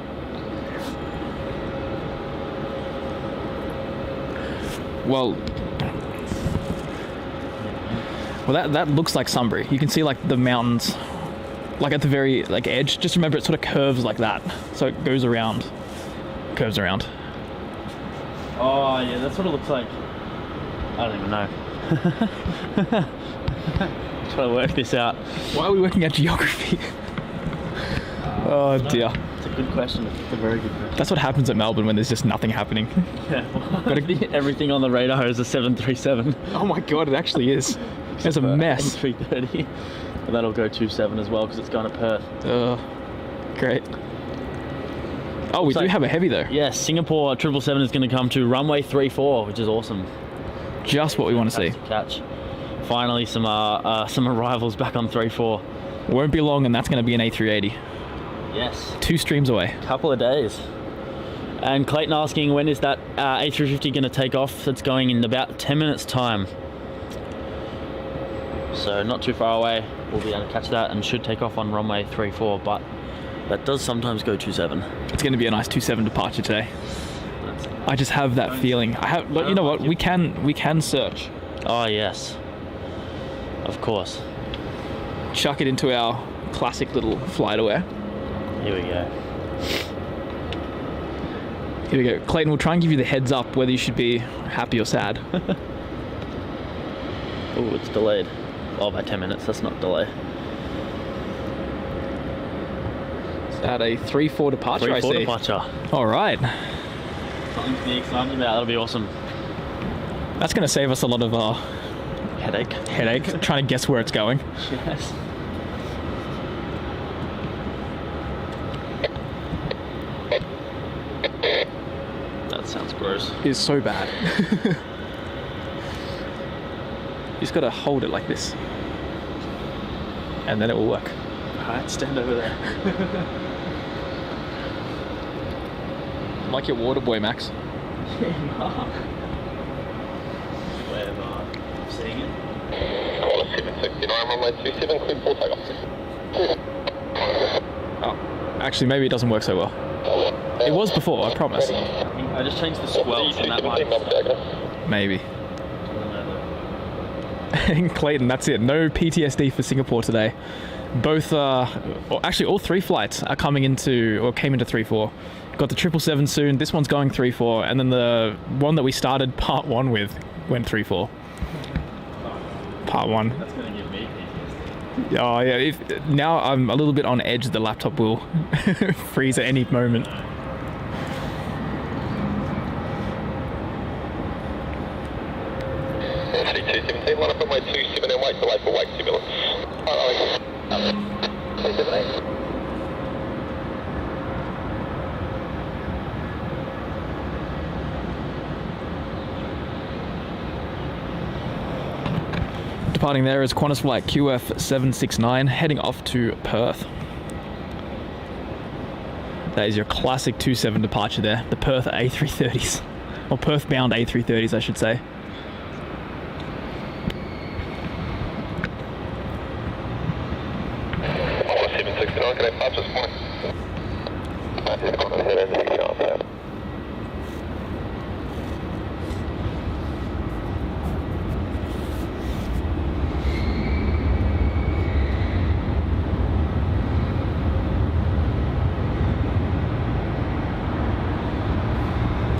Well, that looks like Sunbury. You can see like the mountains, like at the very edge. Just remember, it sort of curves like that, so it goes around, curves around. Oh yeah, that's what it looks like. I don't even know. Trying to work this out. Why are we working at geography? Oh dear. It's a good question. It's a very good question. That's what happens at Melbourne when there's just nothing happening. Yeah. Everything on the radar is a 737. Oh my god, it actually is. It's a mess. 330. And that'll go 27 as well because it's going to Perth. Great. Oh, we do have a heavy though. Yeah, Singapore 777 is going to come to runway 34, which is awesome. Just what we want to see. Catch. Finally, some arrivals back on 34. Won't be long, and that's going to be an A380. Yes. 2 streams away. Couple of days. And Clayton asking, when is that A350 going to take off? That's going in about 10 minutes time. So not too far away. We'll be able to catch that and should take off on runway 34, but that does sometimes go 27. It's going to be a nice 27 departure today. I just have that feeling. You know what? We can search. Oh yes. Of course. Chuck it into our classic little flight aware. Here we go. Here we go. Clayton will try and give you the heads up whether you should be happy or sad. Oh, it's delayed. Oh, by 10 minutes. That's not delay. Is that a 3-4 departure? 3-4 departure. All right. Something to be excited about. That'll be awesome. That's going to save us a lot of headache trying to guess where it's going. Yes. That sounds gross. It's so bad. You just got to hold it like this, and then it will work. Alright, stand over there. I'm like your water boy, Max. I'm seeing it. Qantas 769, runway 27, clear for takeoff. Oh, actually, maybe it doesn't work so well. It was before, I promise. I just changed the squelch and that might. Maybe. Clayton, that's it. No PTSD for Singapore today. Both, actually all 3 flights are came into 3-4. Got the 777 soon. This one's going 3-4, and then the one that we started part 1 with went 3-4. Part 1. That's gonna give me PTSD. Oh yeah. Now I'm a little bit on edge. The laptop will freeze at any moment. Pattie 217, line up runway 27 and wait delay for wake 2 minutes. 278. Departing there is Qantas flight QF769 heading off to Perth. That is your classic 27 departure there. The Perth A330s. Or Perth bound A330s, I should say.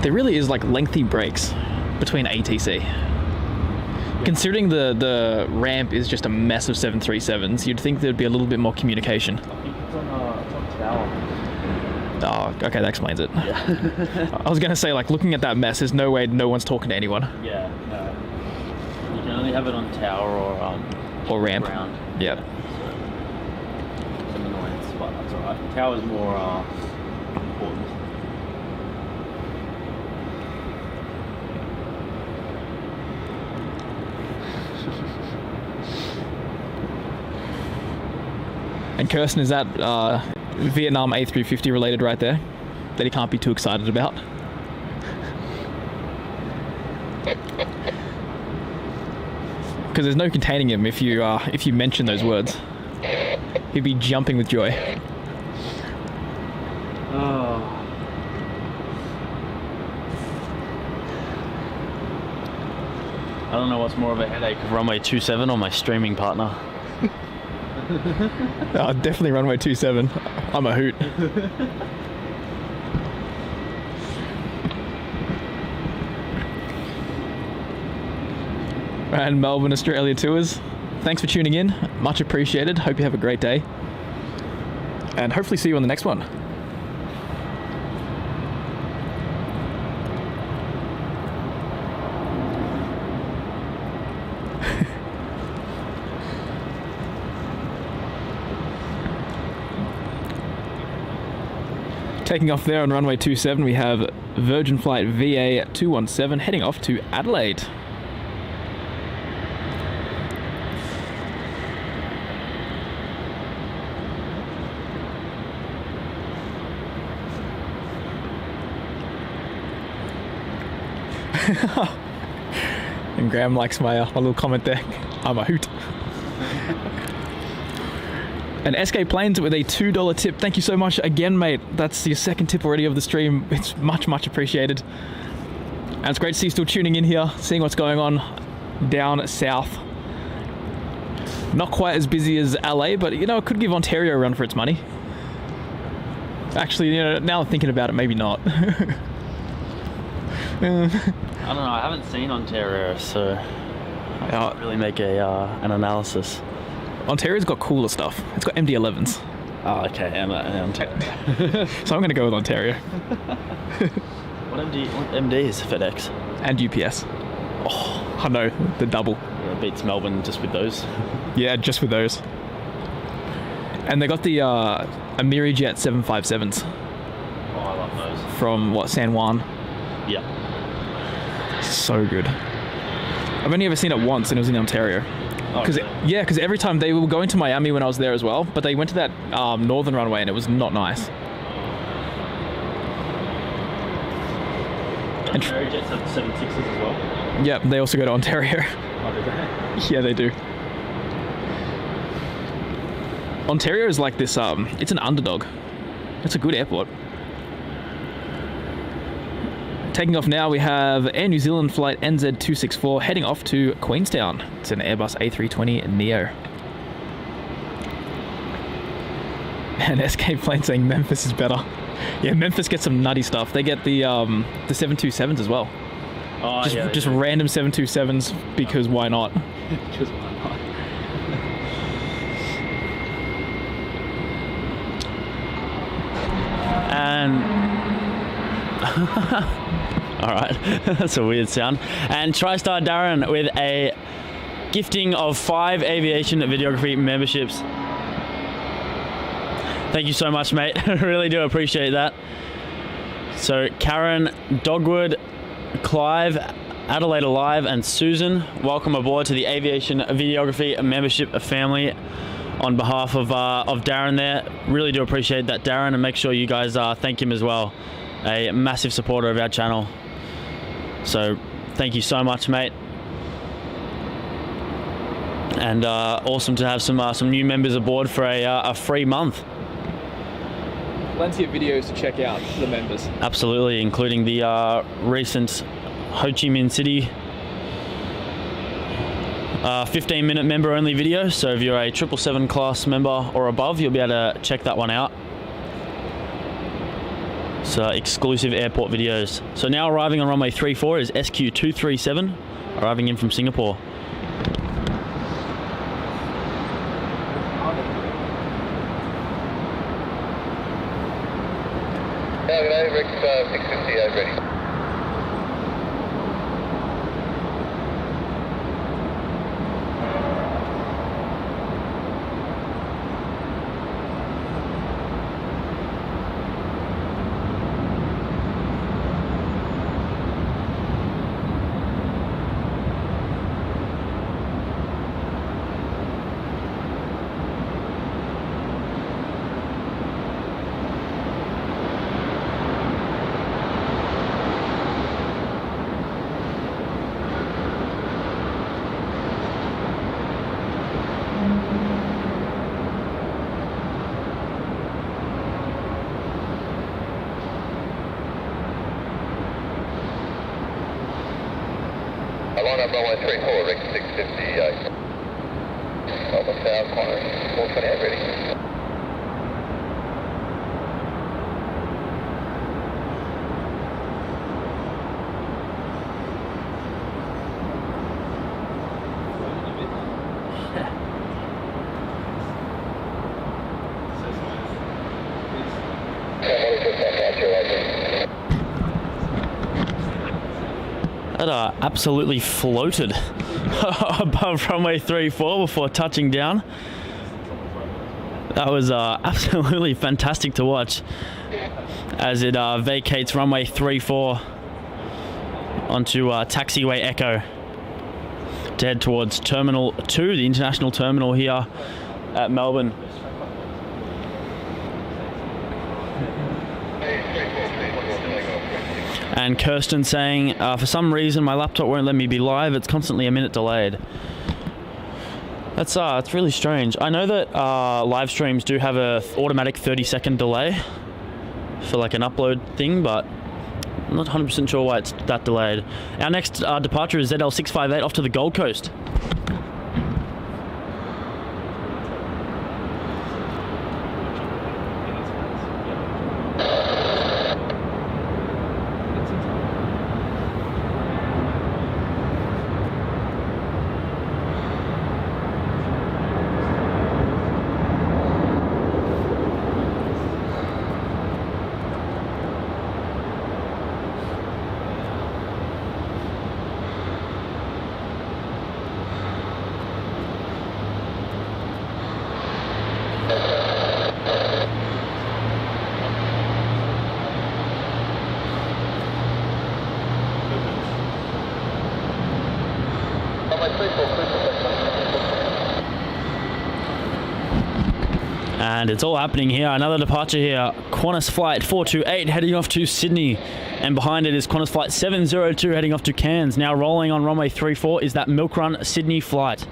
there really is like lengthy breaks between ATC. Considering the ramp is just a mess of 737s, you'd think there'd be a little bit more communication. I think it's on tower. Oh, okay, that explains it. Yeah. I was going to say, like, looking at that mess, there's no way no one's talking to anyone. Yeah, no. You can only have it on tower Or ramp. ground. Yeah. So, it's an annoyance, but that's alright. Tower's more important. And Kirsten, is that Vietnam A350 related right there? That he can't be too excited about? Because there's no containing him if you mention those words. He'd be jumping with joy. Oh. I don't know what's more of a headache, Runway 27 or my streaming partner. Definitely Runway 27. I'm a hoot. And Melbourne, Australia tours. Thanks for tuning in. Much appreciated. Hope you have a great day. And hopefully see you on the next one. Taking off there on runway 27, we have Virgin Flight VA 217 heading off to Adelaide. And Graham likes my little comment there. I'm a hoot. And SK Planes with a $2 tip. Thank you so much again, mate. That's your second tip already of the stream. It's much, much appreciated. And it's great to see you still tuning in here, seeing what's going on down south. Not quite as busy as LA, but it could give Ontario a run for its money. Actually, now I'm thinking about it, maybe not. I don't know, I haven't seen Ontario, so I can't really make an analysis. Ontario's got cooler stuff. It's got MD-11s. Oh, okay, and Ontario. So I'm going to go with Ontario. What MD is FedEx? And UPS. Oh, I know, the double. Yeah, it beats Melbourne just with those. Yeah, just with those. And they got the Amirijet 757s. Oh, I love those. From, San Juan? Yeah. So good. I've only ever seen it once, and it was in Ontario. Because because every time they were going to Miami when I was there as well, but they went to that northern runway and it was not nice. And Jets have 76s as well. Yeah, they also go to Ontario. Oh, do they? Yeah, they do. Ontario is like this. It's an underdog. It's a good airport. Taking off now, we have Air New Zealand flight NZ264 heading off to Queenstown. It's an Airbus A320 Neo. And SK Plane saying Memphis is better. Yeah, Memphis gets some nutty stuff. They get the 727s as well. Oh, just random 727s because why not? Because why not? And all right, that's a weird sound. And TriStar Darren with a gifting of 5 aviation videography memberships. Thank you so much, mate. I really do appreciate that. So Karen, Dogwood, Clive, Adelaide Alive, and Susan, welcome aboard to the aviation videography membership family. On behalf of Darren there, really do appreciate that, Darren, and make sure you guys thank him as well. A massive supporter of our channel. So thank you so much, mate. And awesome to have some new members aboard for a free month. Plenty of videos to check out for the members. Absolutely, including the recent Ho Chi Minh City 15-minute member-only video. So if you're a 777 class member or above, you'll be able to check that one out. So exclusive airport videos. So now arriving on runway 34 is SQ237, arriving in from Singapore. G'day, Rick, 658 ready. Line up runway 34, Rick 658. Alpha South, Qantas 428 ready. That absolutely floated above runway 34 before touching down. That was absolutely fantastic to watch as it vacates runway 34 onto taxiway Echo to head towards Terminal 2, the international terminal here at Melbourne. And Kirsten saying, for some reason my laptop won't let me be live, it's constantly a minute delayed. That's it's really strange. I know that live streams do have a automatic 30-second delay for like an upload thing, but I'm not 100% sure why it's that delayed. Our next departure is ZL658 off to the Gold Coast. And it's all happening here. Another departure here. Qantas flight 428 heading off to Sydney. And behind it is Qantas flight 702 heading off to Cairns. Now rolling on runway 34 is that Milk Run Sydney flight.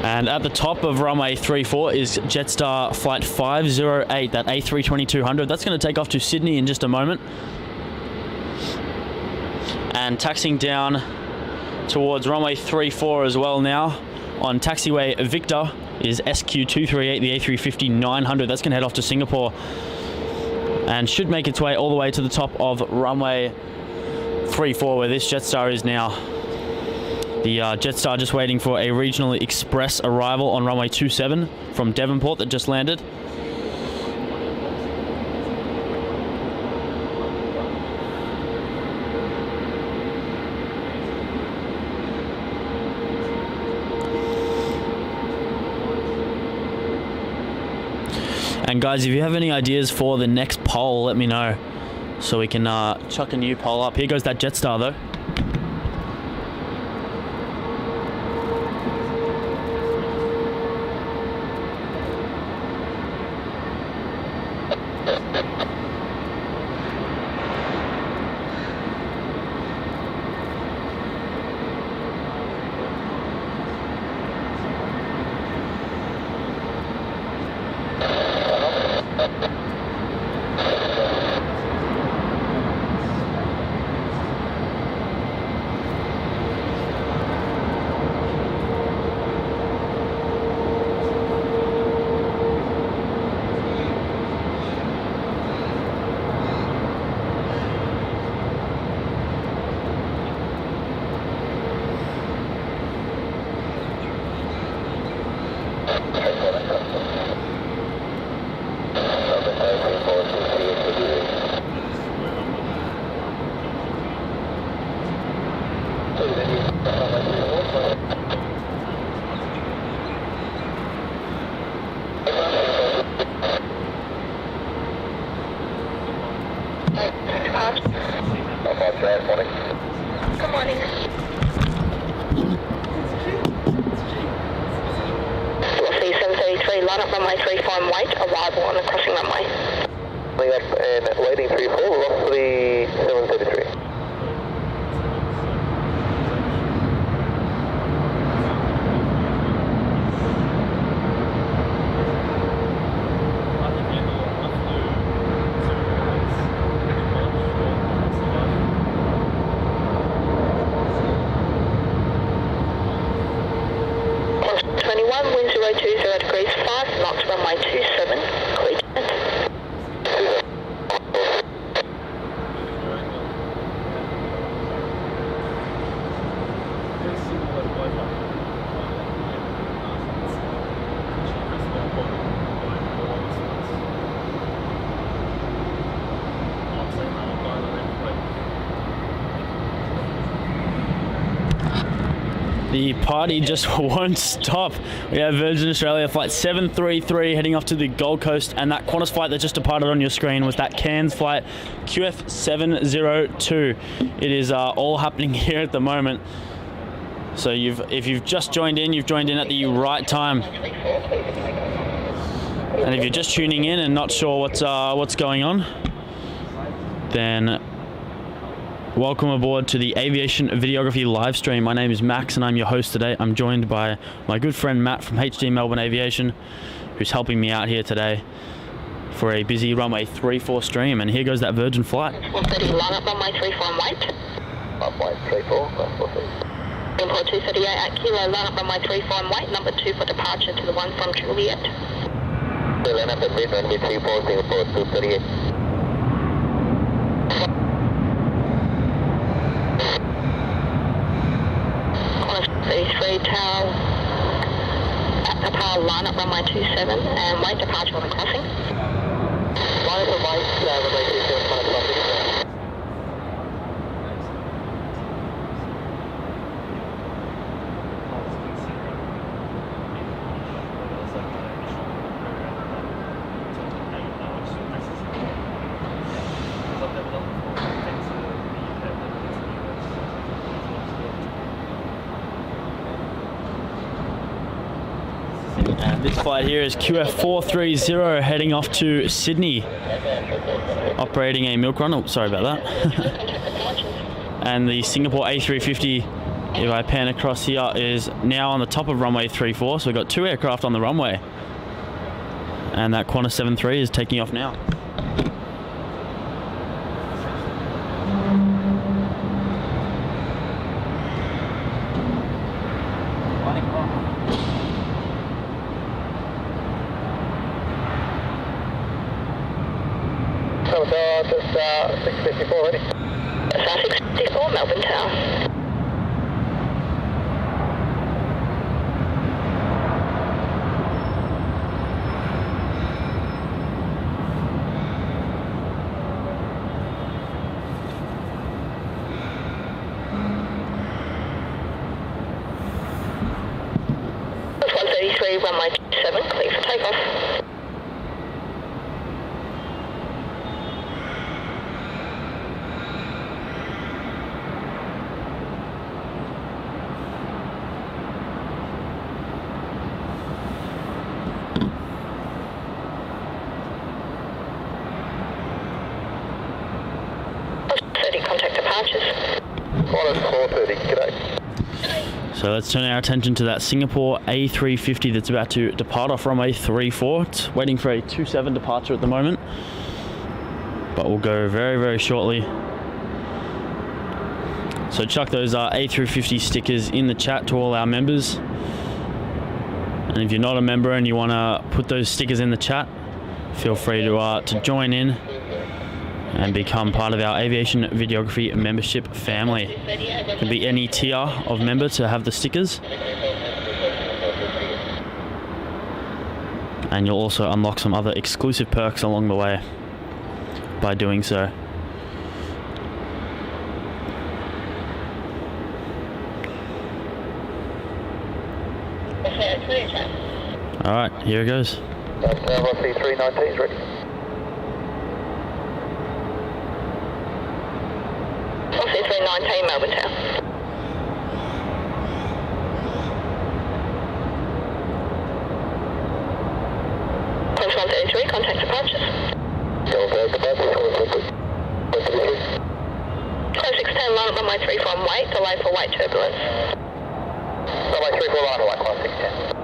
And at the top of runway 34 is Jetstar flight 508, that A320-200. That's going to take off to Sydney in just a moment. And taxiing down towards runway 34 as well now on taxiway Victor is SQ238, the A350-900. That's going to head off to Singapore and should make its way all the way to the top of runway 34 where this Jetstar is now. The Jetstar just waiting for a regional express arrival on runway 27 from Devonport that just landed. And guys, if you have any ideas for the next poll, let me know so we can chuck a new poll up. Here goes that Jetstar though. Good morning. LuxFay 733, line up runway 35 wait, arrival on the crossing runway. Coming up and waiting 34, LuxFay 733. Wind 020 degrees 5 knots, runway 27, Clayton. The party just won't stop. We have Virgin Australia flight 733 heading off to the Gold Coast, and that Qantas flight that just departed on your screen was that Cairns flight QF 702. It is all happening here at the moment. So if you've just joined in, you've joined in at the right time. And if you're just tuning in and not sure what's going on, then welcome aboard to the Aviation Videography live stream. My name is Max and I'm your host today. I'm joined by my good friend Matt from HD Melbourne Aviation, who's helping me out here today for a busy runway 34 stream. And here goes that Virgin flight. 130, line up runway 34 and wait. Runway 34, Import 238 at kilo, line up runway 34 and wait. Number 2 for departure to the one from Juliet. Line up at runway 34, Singapore 238. Tower at the power, line up runway 27 and wait departure on the crossing. Line up runway 27 on the crossing. This flight here is QF 430 heading off to Sydney, operating a milk run. Oh, sorry about that. And the Singapore A350, if I pan across here, is now on the top of runway 34. So we've got two aircraft on the runway. And that Qantas 73 is taking off now. Just 654 ready. 654 Melbourne Tower. contact departures. Qantas 430, g'day. So let's turn our attention to that Singapore A350 that's about to depart off runway 34. It's waiting for a 27 departure at the moment, but we'll go very, very shortly. So chuck those A350 stickers in the chat to all our members. And if you're not a member and you want to put those stickers in the chat, feel free to join in and become part of our aviation videography membership family. It can be any tier of member to have the stickers. And you'll also unlock some other exclusive perks along the way by doing so. Alright, here it goes. Velocity 319 is ready. Velocity 319, Melbourne Tower. Close 133, contact departures. Delta, departure, Close 610, line up runway 34 wait, delay for weight turbulence. Runway 34 line away, 1610.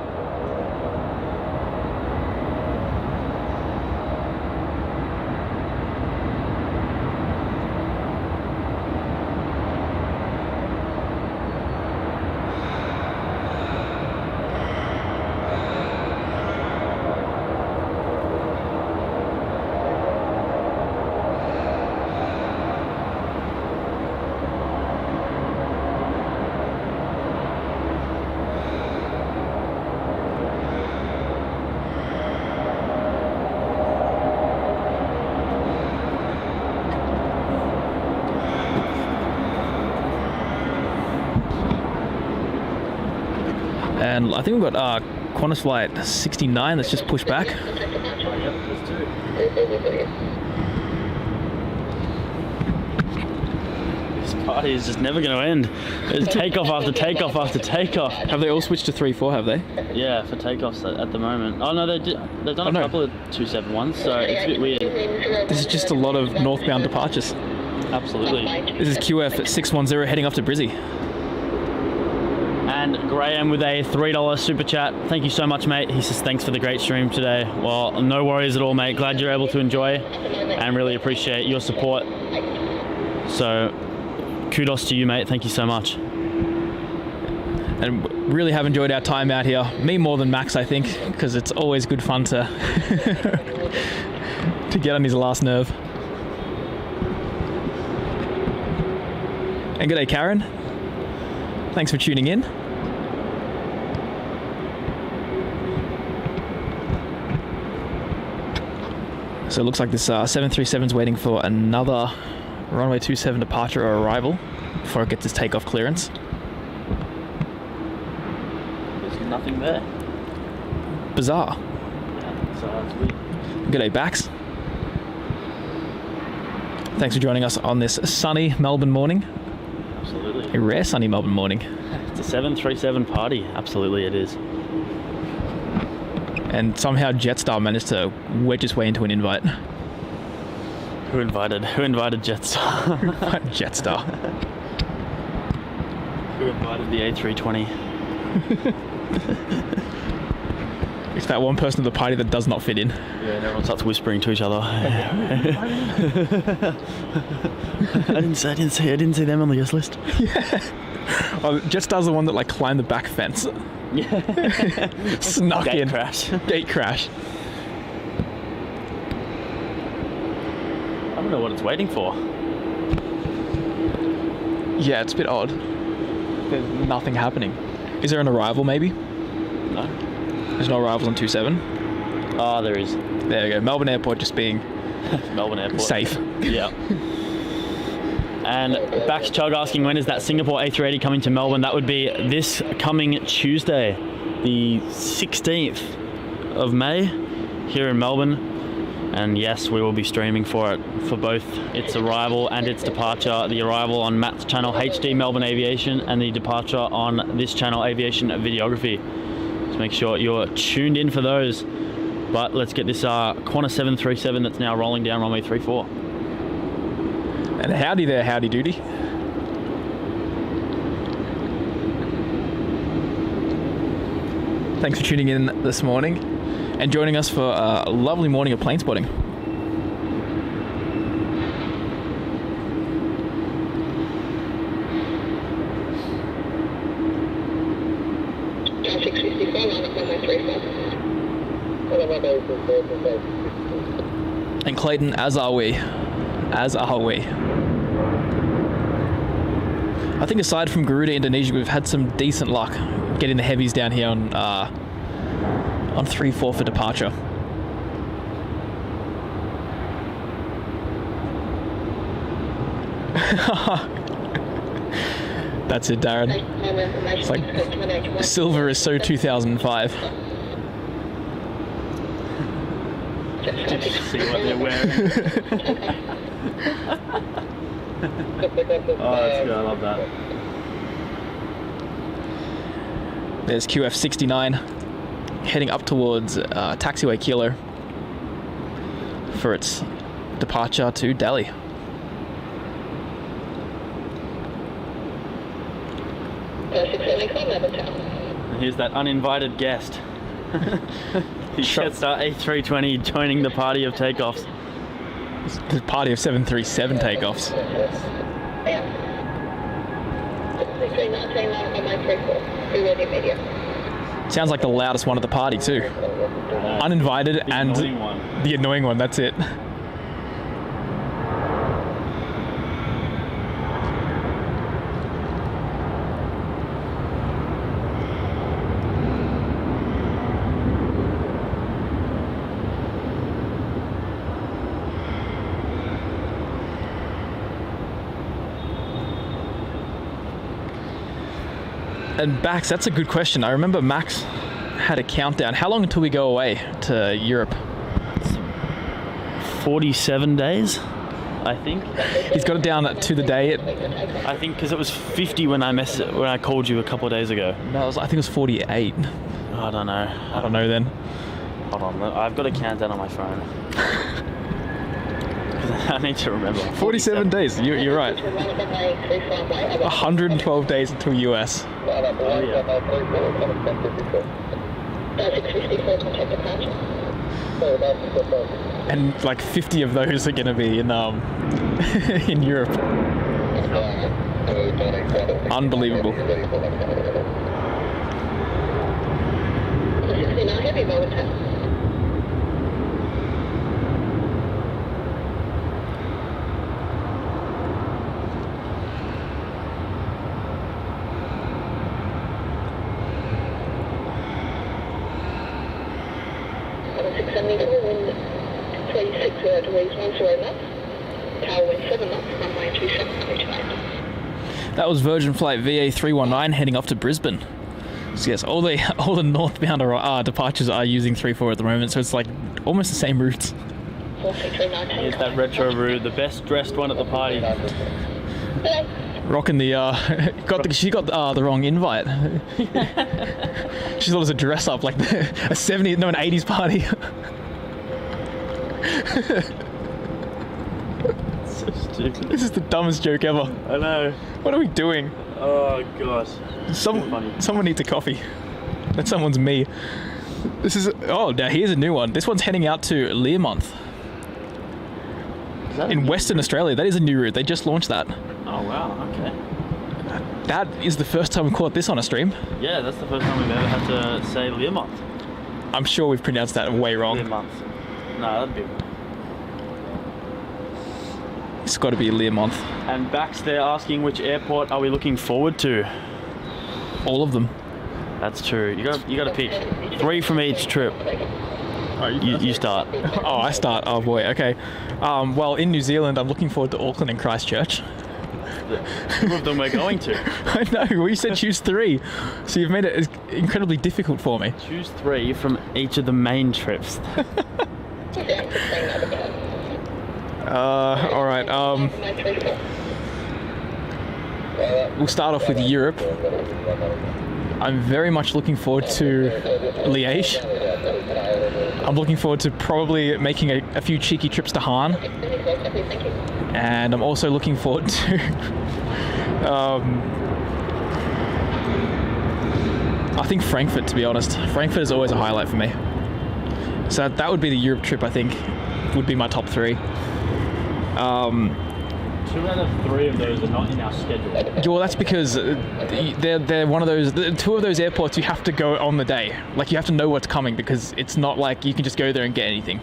And I think we've got Qantas flight 69 that's just pushed back. This party is just never going to end. There's takeoff after takeoff after takeoff. Have they all switched to 3-4, have they? Yeah, for takeoffs at the moment. Oh no, they've done a couple of 271s, so it's a bit weird. This is just a lot of northbound departures. Absolutely. This is QF at 610 heading up to Brizzy. And Graham with a $3 super chat. Thank you so much, mate. He says thanks for the great stream today. Well, no worries at all, mate. Glad you're able to enjoy and really appreciate your support. So kudos to you, mate. Thank you so much. And really have enjoyed our time out here. Me more than Max, I think, because it's always good fun to to get on his last nerve. And g'day, Karen. Thanks for tuning in. So it looks like this 737's waiting for another runway 27 departure or arrival before it gets its takeoff clearance. There's nothing there. Bizarre. Yeah, so that's weird. G'day, Bax. Thanks for joining us on this sunny Melbourne morning. Absolutely. A rare sunny Melbourne morning. It's a 737 party. Absolutely it is. And somehow Jetstar managed to wedge its way into an invite. Who invited Jetstar? Jetstar. Who invited the A320? It's that one person at the party that does not fit in. Yeah, and everyone starts whispering to each other. I didn't see them on the guest list. Yeah. Oh, Jetstar's the one that climbed the back fence. Yeah. Snuck Gate in. crash. Gate crash. I don't know what it's waiting for. Yeah, it's a bit odd. There's nothing happening. Is there an arrival maybe? No. There's no arrivals on 27. Oh, there is. There we go. Melbourne Airport just being Melbourne Airport. safe. Yeah. And back to Chugg asking, when is that Singapore A380 coming to Melbourne? That would be this coming Tuesday, the 16th of May, here in Melbourne. And yes, we will be streaming for it, for both its arrival and its departure. The arrival on Matt's channel, HD Melbourne Aviation, and the departure on this channel, Aviation Videography. So make sure you're tuned in for those. But let's get this Qantas 737 that's now rolling down runway 34. And howdy there, howdy doody. Thanks for tuning in this morning and joining us for a lovely morning of plane spotting. And Clayton, as are we. As are we. I think aside from Garuda, Indonesia, we've had some decent luck getting the heavies down here on 3-4 for departure. That's it, Darren. It's like silver is so 2005. Did you see what they're wearing? Oh, that's good. I love that. There's QF69 heading up towards taxiway Kilo for its departure to Delhi. And here's that uninvited guest. He gets our A320 joining the party of takeoffs. The party of 737 takeoffs. Sounds like the loudest one at the party too. Uninvited and the annoying one, that's it. And Bax, that's a good question. I remember Max had a countdown. How long until we go away to Europe? 47 days, I think. He's got it down to the day. I think because it was 50 when I called you a couple of days ago. No, I think it was 48. I don't know. I don't know then. Hold on, I've got a countdown on my phone. I need to remember. 47 days, you're right. 112 days until US. Oh, yeah. And like 50 of those are going to be in in Europe. Unbelievable. That was Virgin Flight VA319 heading off to Brisbane. So yes, all the northbound departures are using 3-4 at the moment, so it's like almost the same routes. Here's that retro route, the best dressed one at the party. Rocking the she got the wrong invite. She thought it was a dress up like an 80s party. So stupid. This is the dumbest joke ever. I know. What are we doing? Oh gosh. Someone needs a coffee. That someone's me. This is now here's a new one. This one's heading out to Learmonth in Western Australia. That is a new route. They just launched that. Oh wow. Okay. That is the first time we caught this on a stream. Yeah, that's the first time we've ever had to say Learmonth. I'm sure we've pronounced that way wrong. Learmonth. No, that'd be. It's got to be Learmonth. And Bax, they're asking which airport are we looking forward to? All of them. That's true. You got to pick 3 from each trip. Oh, you start. Oh, I start. Oh boy. Okay. Well, in New Zealand, I'm looking forward to Auckland and Christchurch. 2 of them we're going to. I know. Well, you said choose 3, so you've made it incredibly difficult for me. Choose 3 from each of the main trips. All right. We'll start off with Europe. I'm very much looking forward to Liège. I'm looking forward to probably making a few cheeky trips to Hahn. And I'm also looking forward to I think Frankfurt, to be honest. Frankfurt is always a highlight for me. So that would be the Europe trip, I think, would be my top 3. 2 out of 3 of those are not in our schedule. Well, that's because they're one of those. 2 of those airports you have to go on the day. Like, you have to know what's coming, because it's not like you can just go there and get anything.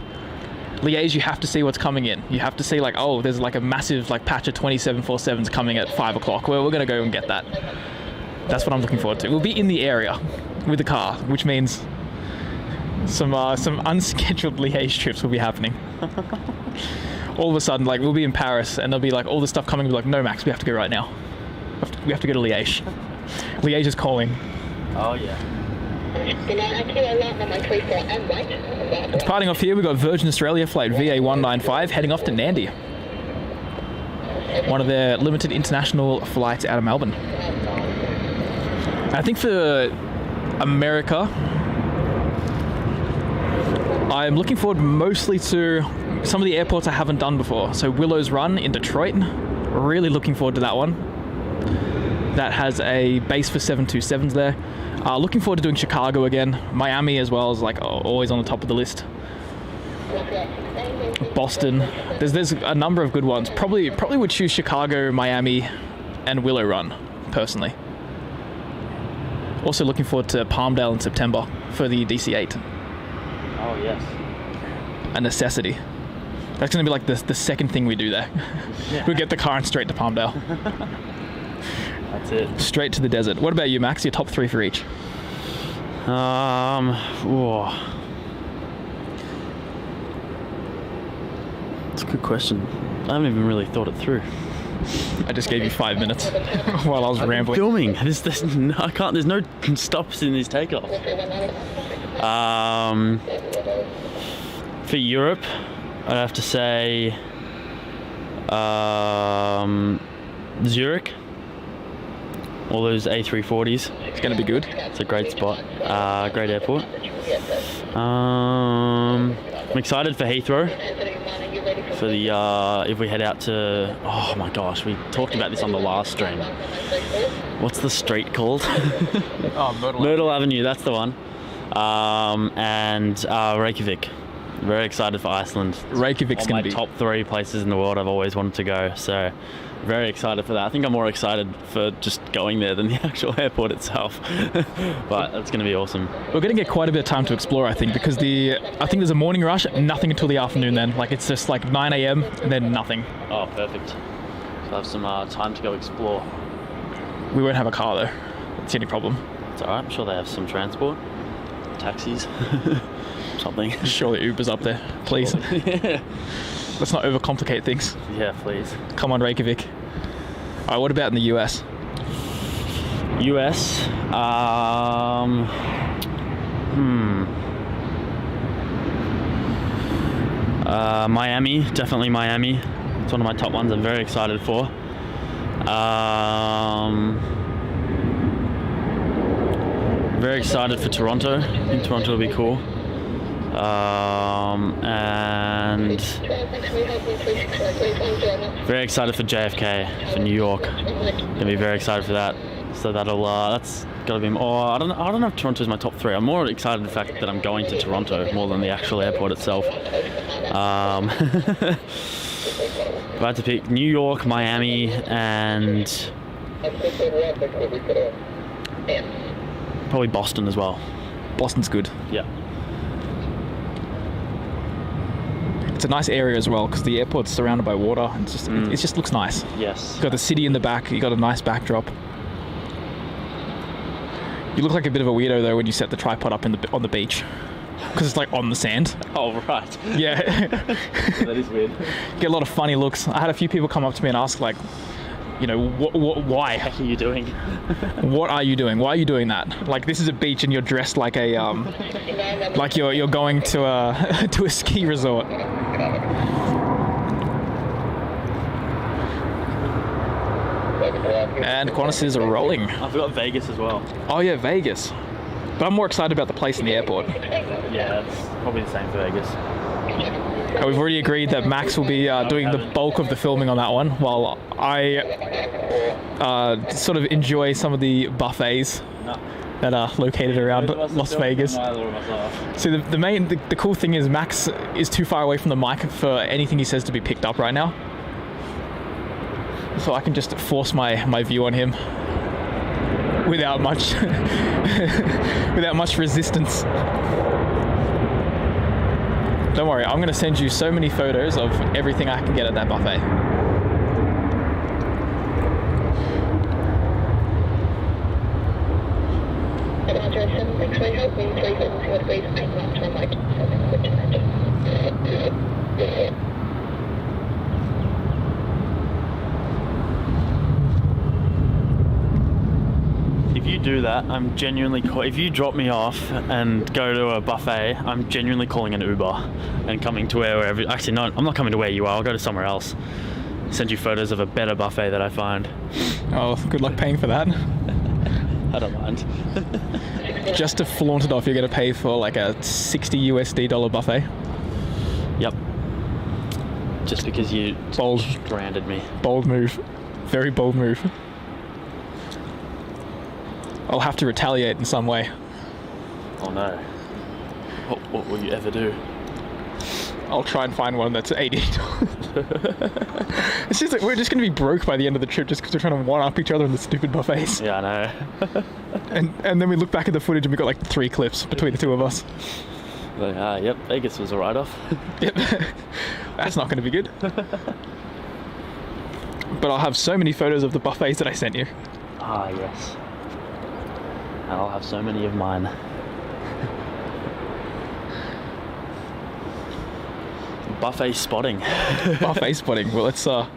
Liège, you have to see what's coming in. You have to see, like, oh, there's like a massive like patch of 2747s coming at 5 o'clock. Well, we're gonna go and get that. That's what I'm looking forward to. We'll be in the area with the car, which means some unscheduled Liège trips will be happening. All of a sudden, like, we'll be in Paris and there'll be like all this stuff coming. We'll be like, no, Max, we have to go right now. We have to go to Liège. Liège is calling. Oh yeah. Departing off here, we've got Virgin Australia flight VA195 heading off to Nandi. One of their limited international flights out of Melbourne. I think for America, I'm looking forward mostly to some of the airports I haven't done before. So Willows Run in Detroit, really looking forward to that one. That has a base for 727s there. Looking forward to doing Chicago again. Miami as well is like always on the top of the list. Boston. There's a number of good ones. Probably would choose Chicago, Miami, and Willow Run personally. Also looking forward to Palmdale in September for the DC-8. Oh yes. A necessity. That's going to be like the second thing we do there. Yeah. We get the car and straight to Palmdale. That's it. Straight to the desert. What about you, Max? Your top 3 for each? Whoa. That's a good question. I haven't even really thought it through. I just gave you 5 minutes while I was rambling. Filming. There's no stops in this takeoff. For Europe, I'd have to say Zurich. All those A340s. It's going to be good. It's a great spot. Great airport. I'm excited for Heathrow. For the if we head out to, oh my gosh, we talked about this on the last stream. What's the street called? Myrtle Avenue, that's the one. And Reykjavik. Very excited for Iceland. Reykjavik's going to be top 3 places in the world I've always wanted to go. So very excited for that. I think I'm more excited for just going there than the actual airport itself. But it's going to be awesome. We're going to get quite a bit of time to explore, I think, because I think there's a morning rush, nothing until the afternoon then. Like, it's just like 9 a.m. and then nothing. Oh, perfect. So I have some time to go explore. We won't have a car though. That's the only problem. It's alright, I'm sure they have some transport. Taxis. Something. Surely Uber's up there. Please. Yeah. Let's not overcomplicate things. Yeah, please. Come on, Reykjavik. Alright, what about in the US? US, Miami, definitely Miami. It's one of my top ones I'm very excited for. Very excited for Toronto. I think Toronto will be cool. And very excited for JFK, for New York. Gonna be very excited for that. So that's gotta be more. I don't know if Toronto's my top 3. I'm more excited the fact that I'm going to Toronto more than the actual airport itself. If I had to pick New York, Miami, and probably Boston as well. Boston's good. Yeah. It's a nice area as well because the airport's surrounded by water. And it just looks nice. Yes. You've got the city in the back. You got a nice backdrop. You look like a bit of a weirdo though when you set the tripod up on the beach because it's like on the sand. Oh right. Yeah. That is weird. Get a lot of funny looks. I had a few people come up to me and ask like, you know, why? What are you doing? What are you doing? Why are you doing that? Like, this is a beach and you're dressed like a like you're going to a to a ski resort. And Qantas is rolling. I forgot Vegas as well. Oh yeah, Vegas. But I'm more excited about the place in the airport. Yeah, it's probably the same for Vegas. We've already agreed that Max will be doing the bulk of the filming on that one, while I sort of enjoy some of the buffets that are located around Las Vegas. See, the cool thing is Max is too far away from the mic for anything he says to be picked up right now. So I can just force my view on him without much without much resistance. Don't worry, I'm going to send you so many photos of everything I can get at that buffet. Thanks for your help. 340 degrees, 8 knots, runway 27, Winchell. If you do that, I'm genuinely if you drop me off and go to a buffet, I'm genuinely calling an Uber and coming to wherever. Actually, no, I'm not coming to where you are. I'll go to somewhere else. Send you photos of a better buffet that I find. Oh, good luck paying for that. I don't mind. Just to flaunt it off, you're going to pay for like a $60 USD buffet. Yep. Just because you branded me. Bold move. Very bold move. I'll have to retaliate in some way. Oh no. What will you ever do? I'll try and find one that's $80. It's just like we're just going to be broke by the end of the trip just because we're trying to one-up each other in the stupid buffets. Yeah, I know. and then we look back at the footage and we got like 3 clips between the two of us. Like, yep, Vegas was a write-off. Yep. That's not going to be good. But I'll have so many photos of the buffets that I sent you. Ah, yes. And I'll have so many of mine. Buffet spotting. Buffet spotting. Well, let's we'll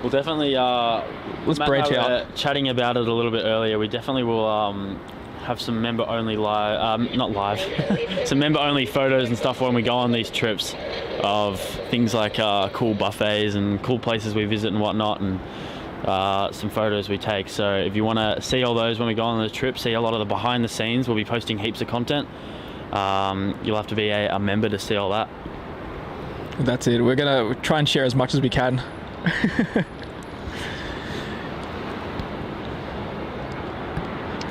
definitely let's branch out. Chatting about it a little bit earlier. We definitely will have some member only some member only photos and stuff when we go on these trips of things like cool buffets and cool places we visit and whatnot, and some photos we take. So if you want to see all those when we go on the trip, see a lot of the behind the scenes, we'll be posting heaps of content. You'll have to be a member to see all that. That's it. We're gonna try and share as much as we can.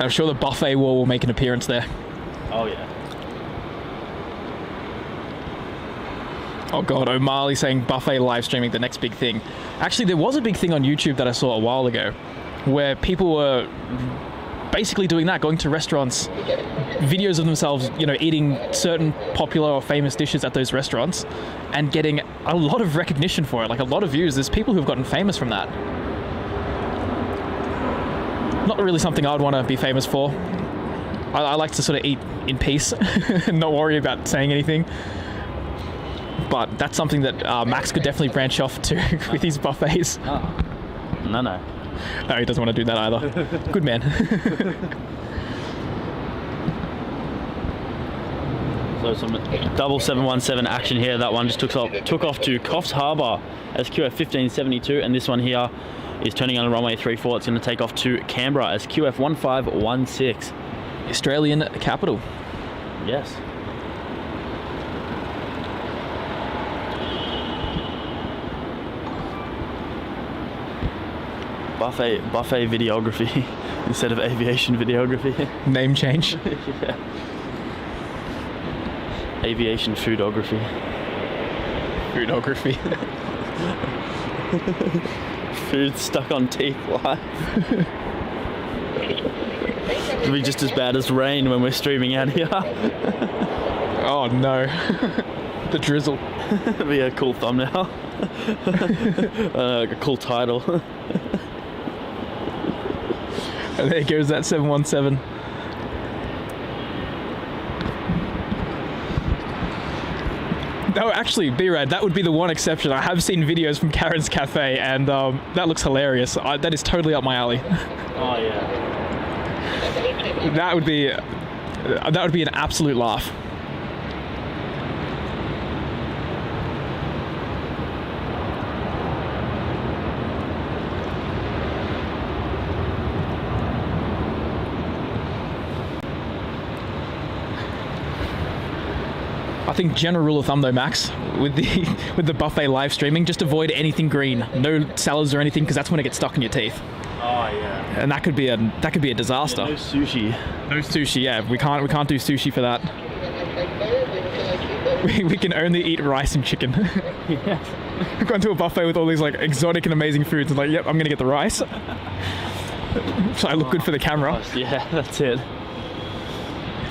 I'm sure the buffet wall will make an appearance there. Oh yeah. Oh god, O'Malley saying buffet live streaming, the next big thing. Actually, there was a big thing on YouTube that I saw a while ago where people were basically doing that, going to restaurants, videos of themselves, you know, eating certain popular or famous dishes at those restaurants and getting a lot of recognition for it, like a lot of views. There's people who've gotten famous from that. Not really something I'd want to be famous for. I like to sort of eat in peace and not worry about saying anything. But that's something that Max could definitely branch off to with his buffets. Oh. No. No, he doesn't want to do that either. Good man. So some double 717 action here. That one just took off to Coffs Harbour, SQF 1572, and this one here is turning on runway 34. It's going to take off to Canberra as QF 1516. Australian capital. Yes. Buffet videography instead of aviation videography. Name change. Yeah. Aviation foodography. Foodography. Food stuck on teeth live. It'll be just as bad as rain when we're streaming out here. Oh no. The drizzle. It'll be a cool thumbnail. A cool title. And there goes that 717. No, actually, B-Rad, that would be the one exception. I have seen videos from Karen's Cafe, and that looks hilarious. That is totally up my alley. Oh yeah. That would be an absolute laugh. I think general rule of thumb though, Max, with the buffet live streaming, just avoid anything green. No salads or anything, because that's when it gets stuck in your teeth. Oh yeah. And that could be a disaster. Yeah, no sushi. No sushi. Yeah, we can't do sushi for that. We can only eat rice and chicken. Yeah. We've gone to a buffet with all these like exotic and amazing foods, and like, yep, I'm gonna get the rice. So I look good for the camera. Yeah, that's it.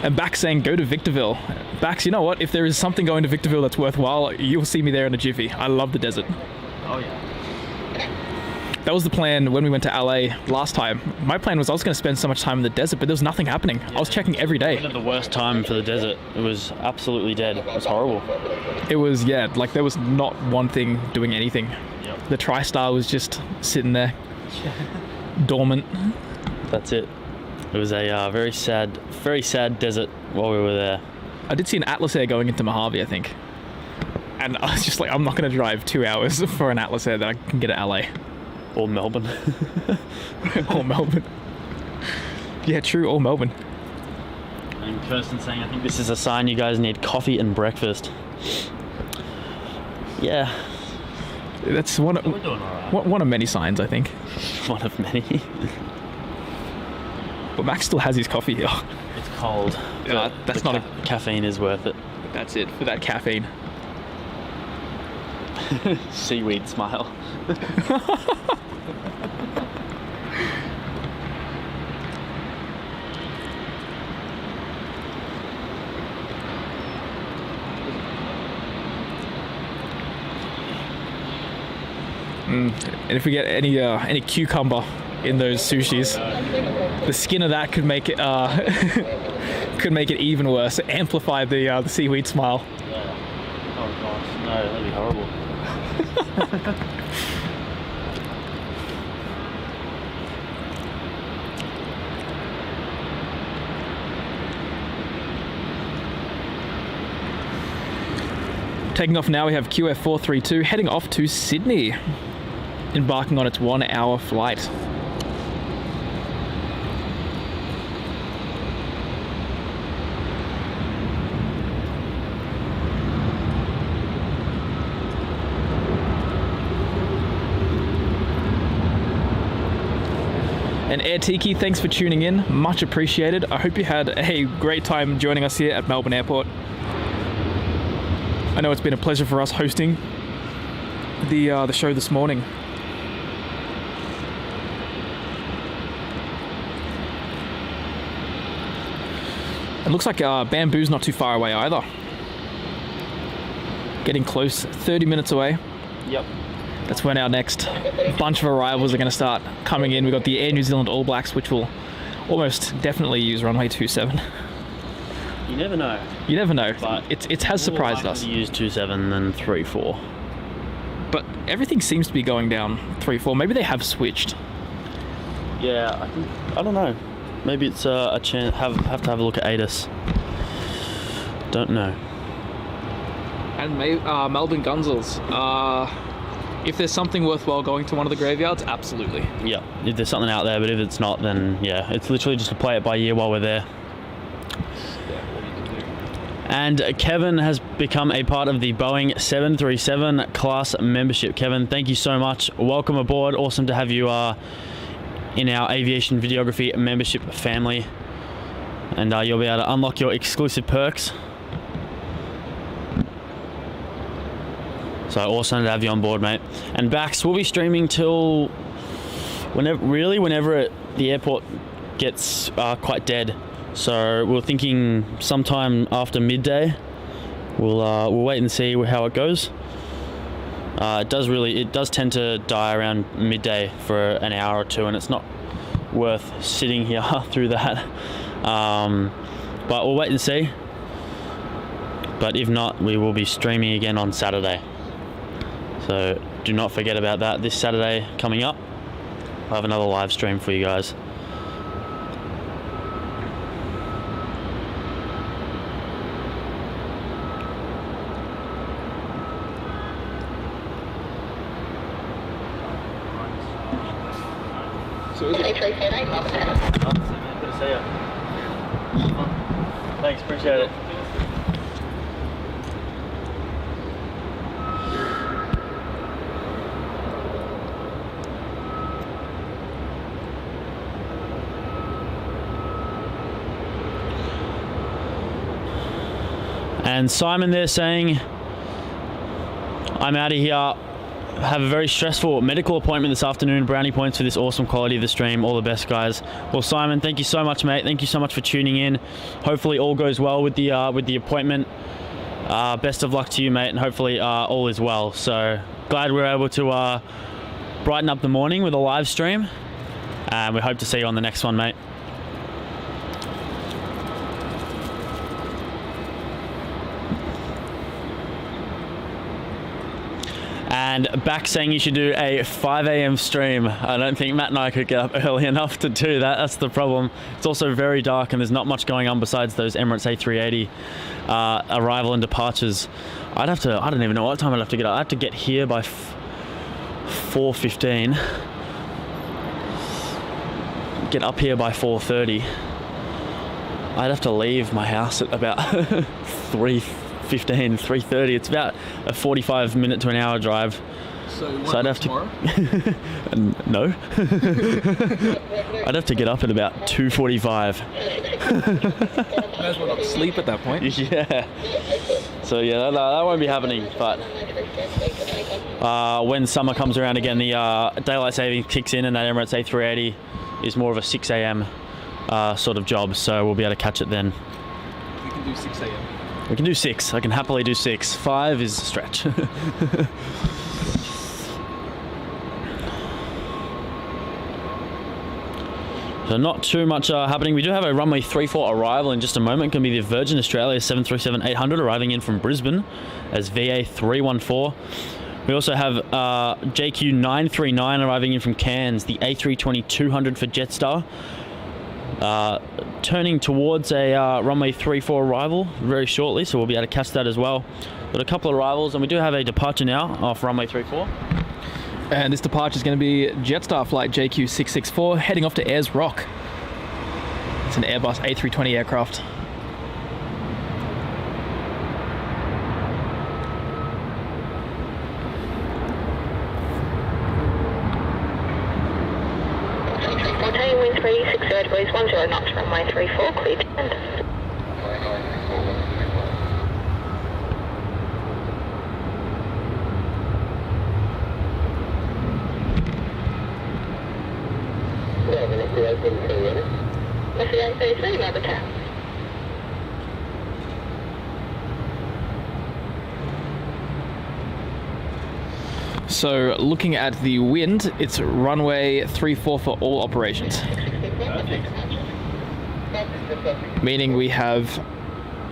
And Bax saying go to Victorville. Bax, you know what? If there is something going to Victorville that's worthwhile, you'll see me there in a jiffy. I love the desert. Oh yeah. That was the plan when we went to LA last time. My plan was I was going to spend so much time in the desert, but there was nothing happening. I was checking every day. It was the worst time for the desert. It was absolutely dead. It was horrible. It was, yeah, like there was not one thing doing anything. Yep. The TriStar was just sitting there, dormant. That's it. It was a very sad desert while we were there. I did see an Atlas Air going into Mojave, I think. And I was just like, I'm not going to drive 2 hours for an Atlas Air that I can get to LA. Or Melbourne. Or Melbourne. Yeah, true, or Melbourne. And Kirsten saying, I think this is a sign you guys need coffee and breakfast. Yeah. That's one We're doing all right. of many signs, I think. One of many. But Max still has his coffee here. It's cold. Yeah, that's not caffeine is worth it. That's it for that caffeine. Seaweed smile. And if we get any cucumber in those sushis, the skin of that could make it could make it even worse. Amplify the seaweed smile. Yeah. Oh gosh, no, that'd be horrible. Taking off now, we have QF432 heading off to Sydney, embarking on its 1 hour flight. And Air Tiki, thanks for tuning in, much appreciated. I hope you had a great time joining us here at Melbourne Airport. I know it's been a pleasure for us hosting the show this morning. It looks like Bamboo's not too far away either. Getting close, 30 minutes away. Yep. That's when our next bunch of arrivals are going to start coming in. We've got the Air New Zealand All Blacks, which will almost definitely use runway 27. You never know. You never know. But it has surprised us. Use 27 than 34. But everything seems to be going down 34. Maybe they have switched. Yeah, I don't know. Maybe it's a chance. Have to have a look at ATIS. Don't know. And Melbourne Gunzels. If there's something worthwhile going to one of the graveyards, absolutely. Yeah, if there's something out there, but if it's not, then yeah, it's literally just to play it by ear while we're there. And Kevin has become a part of the Boeing 737 class membership. Kevin, thank you so much. Welcome aboard. Awesome to have you in our aviation videography membership family. And you'll be able to unlock your exclusive perks. So awesome to have you on board, mate. And Bax, we'll be streaming till whenever the airport gets quite dead. So we're thinking sometime after midday. We'll wait and see how it goes. It does tend to die around midday for an hour or two, and it's not worth sitting here through that. But we'll wait and see. But if not, we will be streaming again on Saturday. So do not forget about that. This Saturday coming up, I'll have another live stream for you guys. Good to see you. Thanks, appreciate it. And Simon there saying, I'm out of here. Have a very stressful medical appointment this afternoon. Brownie points for this awesome quality of the stream. All the best, guys. Well, Simon, thank you so much, mate. Thank you so much for tuning in. Hopefully all goes well with the appointment. Best of luck to you, mate, and hopefully all is well. So glad we're able to brighten up the morning with a live stream, and we hope to see you on the next one, mate. And back saying you should do a 5 a.m. stream. I don't think Matt and I could get up early enough to do that. That's the problem. It's also very dark and there's not much going on besides those Emirates A380 arrival and departures. I don't even know what time I'd have to get up. I have to get here by 4:15. Get up here by 4:30. I'd have to leave my house at about 3:15, 3:30. It's about a 45-minute to an hour drive. So I'd have tomorrow? No. I'd have to get up at about 2:45. Might as well not sleep at that point. Yeah. So yeah, that won't be happening. But when summer comes around again, the daylight saving kicks in, and that Emirates A380 is more of a 6 a.m. Sort of job. So we'll be able to catch it then. We can do 6 a.m. We can do 6. I can happily do 6. 5 is a stretch. So not too much happening. We do have a runway 34 arrival in just a moment. It can be the Virgin Australia 737-800 arriving in from Brisbane as VA314. We also have JQ939 arriving in from Cairns, the A320-200 for Jetstar. Turning towards a runway 34 arrival very shortly, so we'll be able to catch that as well. Got a couple of arrivals, and we do have a departure now off runway 34. And this departure is going to be Jetstar flight JQ664 heading off to Ayers Rock. It's an Airbus A320 aircraft. Wind 360 degrees 10 knots, runway 34, clear to land. So looking at the wind, it's runway 34 for all operations. Meaning we have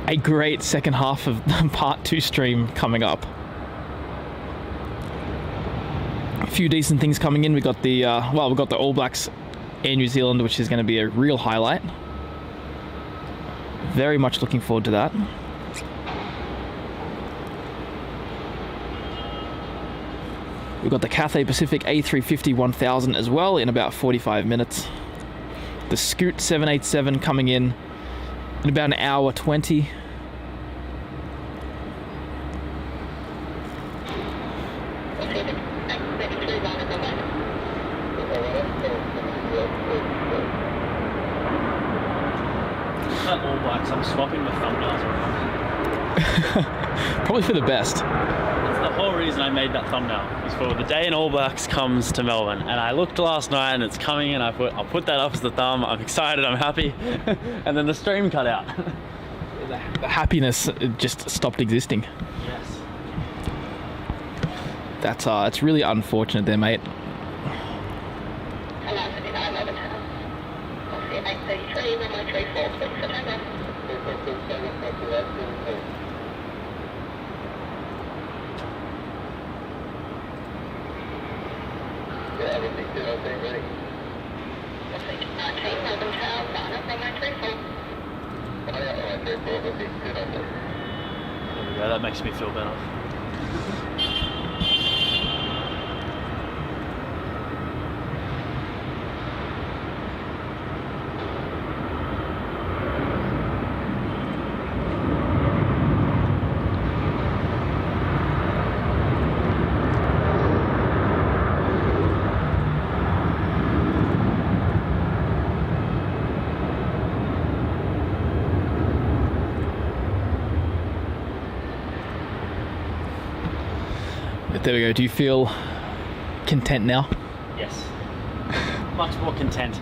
a great second half of the part 2 stream coming up. A few decent things coming in. We got the we've got the All Blacks Air New Zealand, which is going to be a real highlight. Very much looking forward to that. We've got the Cathay Pacific A350-1000 as well in about 45 minutes. The Scoot 787 coming in about an hour 20. Not All Blacks, I'm swapping the thumbnails around. Probably for the best. The whole reason I made that thumbnail is for the day an All Blacks comes to Melbourne, and I looked last night and it's coming, and I'll put that up as the thumb. I'm excited, I'm happy, and then the stream cut out. The happiness just stopped existing. Yes. That's really unfortunate there, mate. Yeah, that makes me feel better. There we go. Do you feel content now? Yes. Much more content.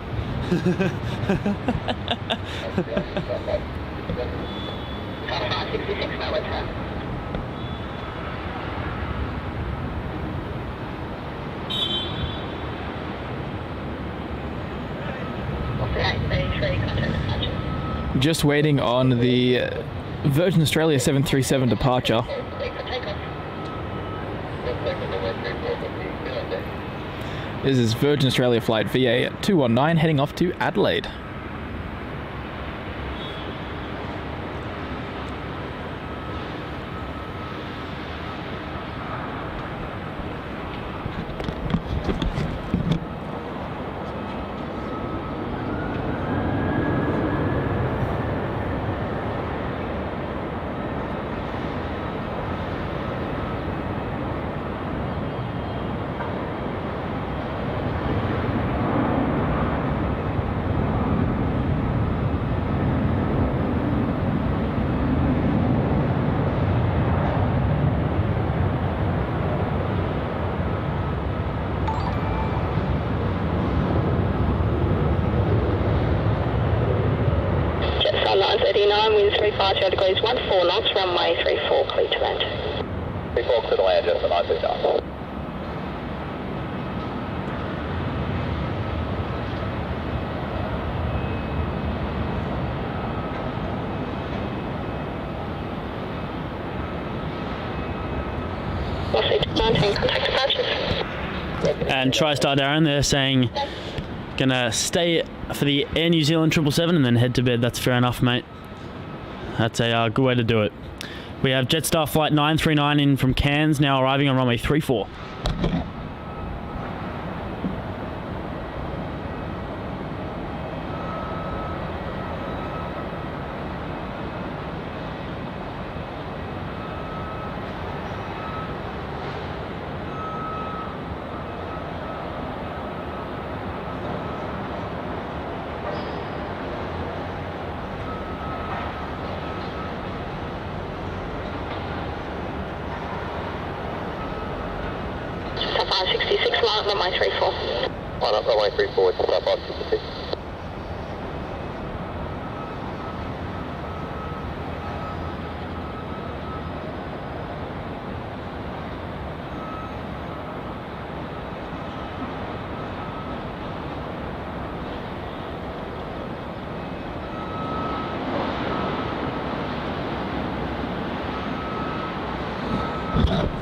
Just waiting on the Virgin Australia 737 departure. This is Virgin Australia flight VA 219 heading off to Adelaide. Wind 35 degrees 14 knots, runway 34, clear to land. 34 clear to land, just a 939. Contact departures. And TriStar Darren, they're saying gonna stay for the Air New Zealand 777 and then head to bed. That's fair enough, mate. That's a good way to do it. We have Jetstar flight 939 in from Cairns, now arriving on runway 34. Top 66, line up runway 34. Line up runway 34, it's top 566.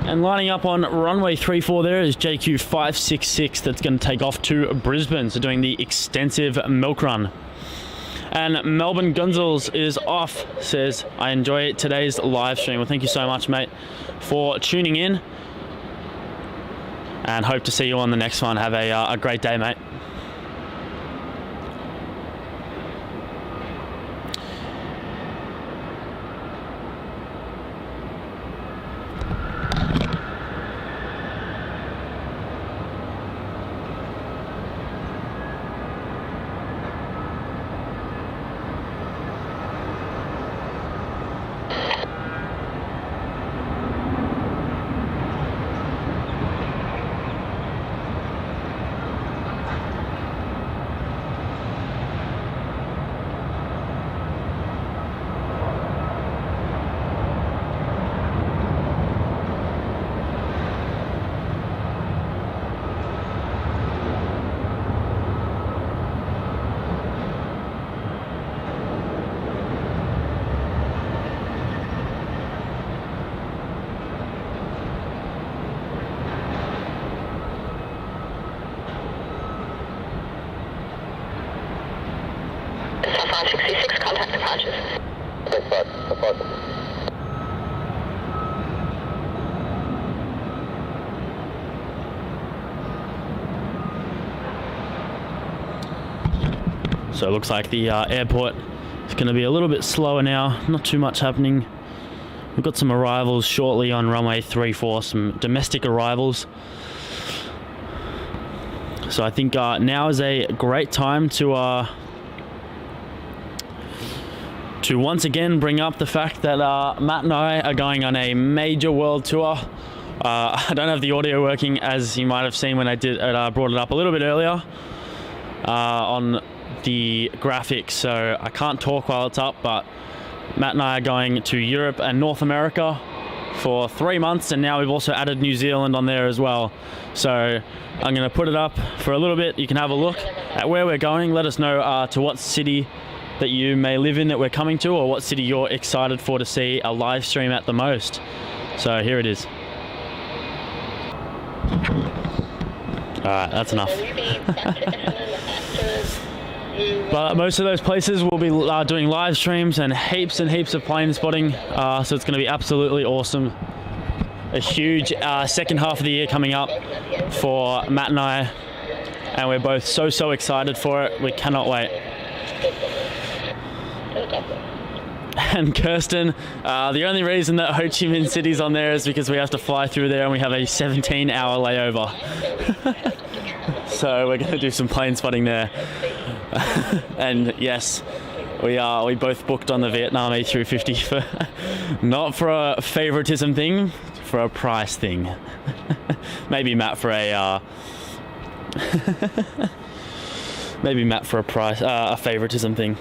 And lining up on runway 34 there is JQ 566 that's going to take off to Brisbane, so doing the extensive milk run. And Melbourne Gunzels is off, says, I enjoy today's live stream. Well, thank you so much, mate, for tuning in. And hope to see you on the next one. Have a great day, mate. Top 566, contact departures. Thanks, bud. Top 5. So it looks like the airport is going to be a little bit slower now. Not too much happening. We've got some arrivals shortly on runway 34, some domestic arrivals. So I think now is a great time to once again bring up the fact that Matt and I are going on a major world tour I don't have the audio working, as you might have seen when I brought it up a little bit earlier on the graphics, so I can't talk while it's up, but Matt and I are going to Europe and North America for 3 months, and now we've also added New Zealand on there as well. So I'm going to put it up for a little bit. You can have a look at where we're going. Let us know to what city that you may live in that we're coming to, or what city you're excited for to see a live stream at the most. So here it is. Alright, that's enough. But most of those places will be doing live streams and heaps of plane spotting, so it's going to be absolutely awesome. A huge second half of the year coming up for Matt and I, and we're both so excited for it. We cannot wait. And Kirsten, the only reason that Ho Chi Minh City's on there is because we have to fly through there and we have a 17-hour layover. So we're going to do some plane spotting there. And yes, we both booked on the Vietnam A350 for not for a favoritism thing, for a price thing. Maybe Matt for a maybe Matt for a price, a favoritism thing.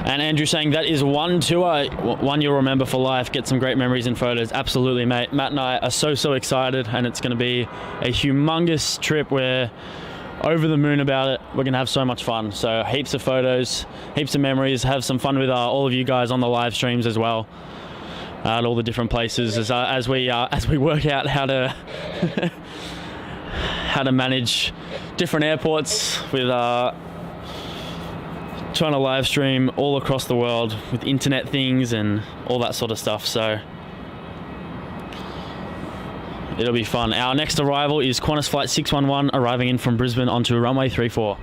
And Andrew saying that is one tour, one you'll remember for life. Get some great memories and photos. Absolutely, mate. Matt and I are so excited, and it's going to be a humongous trip. We're over the moon about it. We're going to have so much fun. So heaps of photos, heaps of memories. Have some fun with all of you guys on the live streams as well, at all the different places as we work out how to how to manage different airports with trying to live stream all across the world with internet things and all that sort of stuff. So it'll be fun. Our next arrival is Qantas Flight 611 arriving in from Brisbane onto runway 34.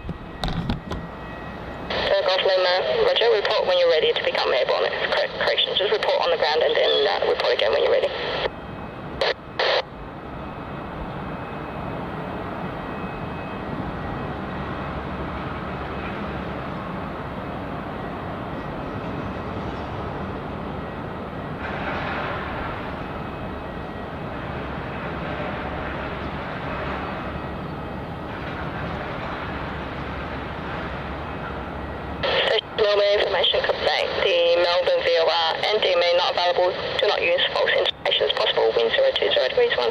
Takeoff Lima, Roger. Report when you're ready to become airborne. Correction. Just report on the ground and then report again when you're ready. Melbourne information Cathay. The Melbourne VOR and DMA not available. Do not use false information as possible. Wind 020 degrees 15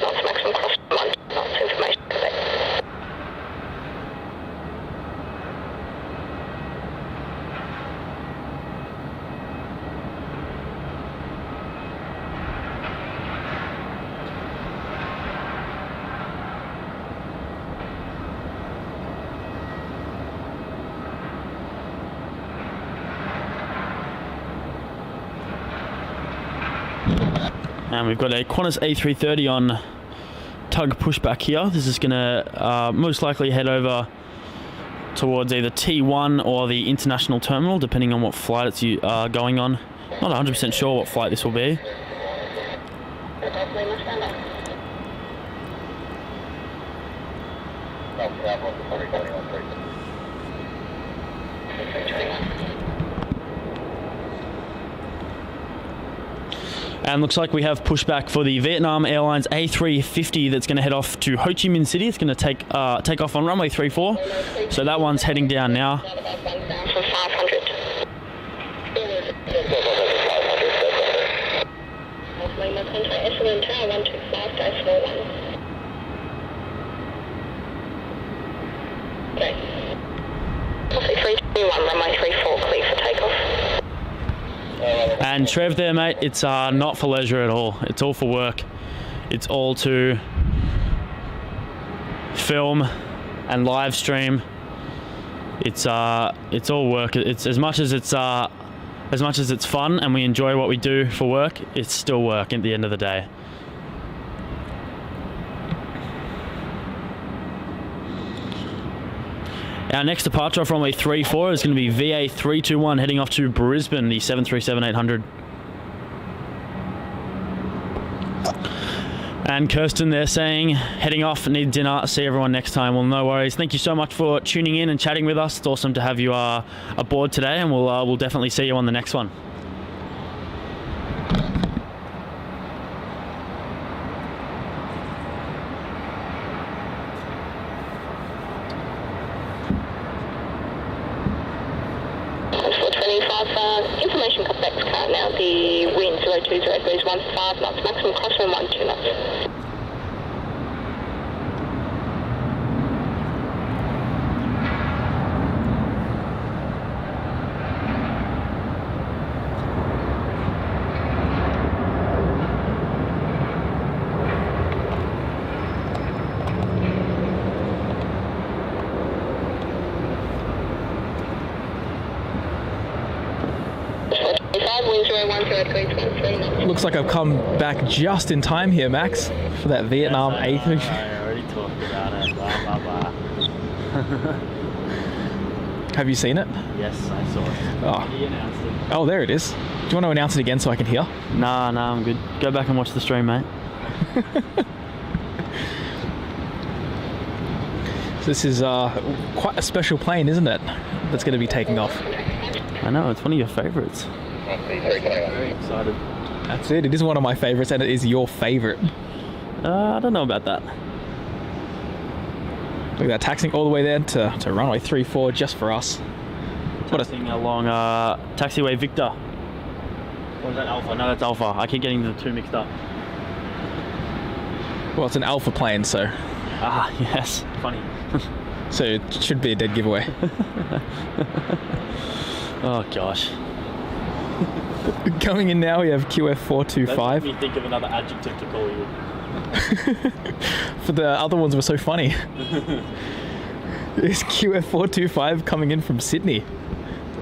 knots, maximum cross 1 knots. Information Cathay. And we've got a Qantas A330 on tug pushback here. This is going to most likely head over towards either T1 or the international terminal, depending on what flight it's going on. Not 100% sure what flight this will be. And looks like we have pushback for the Vietnam Airlines A350 that's going to head off to Ho Chi Minh City. It's going to take off on runway 34. So that one's heading down now. For 500. Okay. 321, runway 34, clear for takeoff. And Trev there, mate, it's not for leisure at all. It's all for work. It's all to film and live stream. It's all work. It's as much as it's fun and we enjoy what we do for work, it's still work at the end of the day. Our next departure off runway 34 is going to be VA 321 heading off to Brisbane, the 737-800. And Kirsten, they're saying, heading off, need dinner, see everyone next time. Well, no worries. Thank you so much for tuning in and chatting with us. It's awesome to have you aboard today, and we'll definitely see you on the next one. Information complex car now, the wind 020 degrees 15 knots, maximum crosswind 12 knots. Looks like I've come back just in time here, Max, for that Vietnam A3. I already talked about it. Blah, blah, blah. Have you seen it? Yes, I saw it. Oh. He announced it. Oh, there it is. Do you want to announce it again so I can hear? Nah, I'm good. Go back and watch the stream, mate. So this is quite a special plane, isn't it? That's going to be taking off. I know, it's one of your favourites. Very excited. That's it. It is one of my favourites, and it is your favourite. I don't know about that. Look at that, taxiing all the way there to runway 34 just for us. Taxiing along taxiway Victor. Or is that Alpha? No, that's Alpha. I keep getting the two mixed up. Well, it's an Alpha plane, so. Ah, yes. Funny. So it should be a dead giveaway. Oh gosh. Coming in now, we have QF425. That made me think of another adjective to call you. For the other ones were so funny. It's QF425 coming in from Sydney.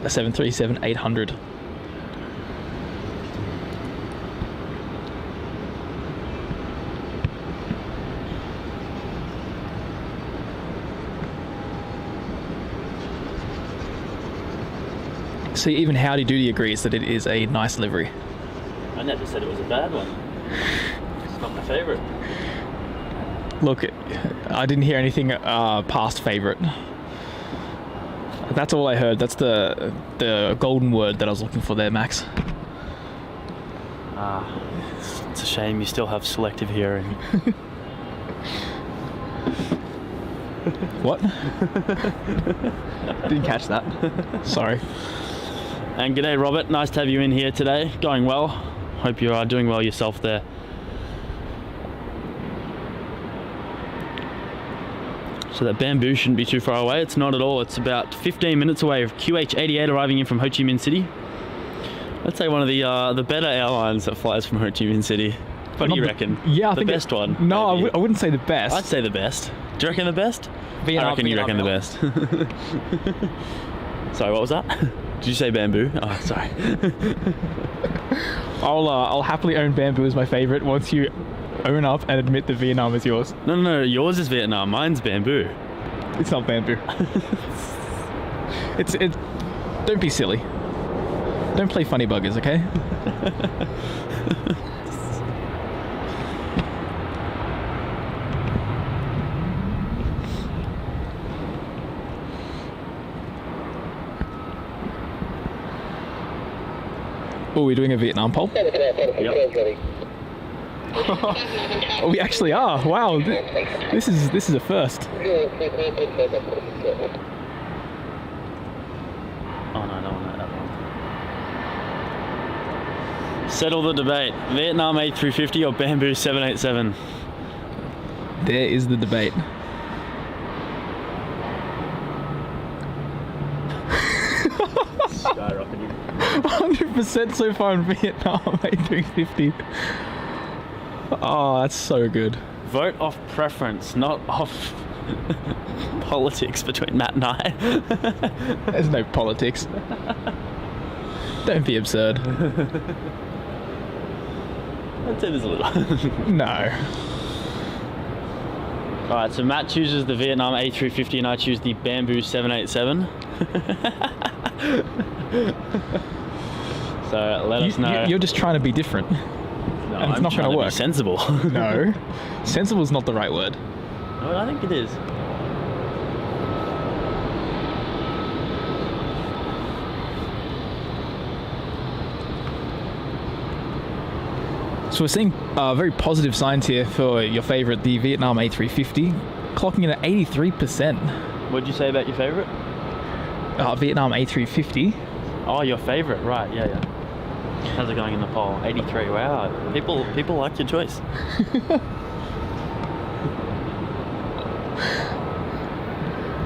A 737-800. See, even Howdy Doody agrees that it is a nice livery. I never said it was a bad one. It's not my favourite. Look, I didn't hear anything past favourite. That's all I heard. That's the golden word that I was looking for there, Max. It's a shame you still have selective hearing. What? Didn't catch that. Sorry. And g'day Robert, nice to have you in here today. Going well. Hope you are doing well yourself there. So that Bamboo shouldn't be too far away. It's not at all. It's about 15 minutes away of QH88 arriving in from Ho Chi Minh City. Let's say one of the better airlines that flies from Ho Chi Minh City. What do you reckon? Yeah, I the think best one. No, I wouldn't say the best. I'd say the best. Do you reckon the best? I reckon you reckon the best. Sorry, what was that? Did you say Bamboo? Oh, sorry. I'll happily own Bamboo as my favourite once you own up and admit that Vietnam is yours. No, yours is Vietnam. Mine's Bamboo. It's not Bamboo. It's Don't be silly. Don't play funny buggers, okay? Oh, we're doing a Vietnam poll? Yep. We actually are. Wow, this is a first. Oh no, I don't want that one. Settle the debate. Vietnam A350 or Bamboo 787? There is the debate. Skyrocketing. 100% so far in Vietnam A350. Oh, that's so good. Vote off preference, not off politics between Matt and I. There's no politics. Don't be absurd. I'd say there's a little. No. Alright, so Matt chooses the Vietnam A350 and I choose the Bamboo 787. So let us know. You're just trying to be different. and it's not going to work. Sensible. No, sensible is not the right word. No, I think it is. So we're seeing very positive signs here for your favourite, the Vietnam A350, clocking in at 83%. What'd you say about your favourite? Vietnam A350. Oh, your favourite, right? Yeah. How's it going in the poll? 83. Wow, people like your choice.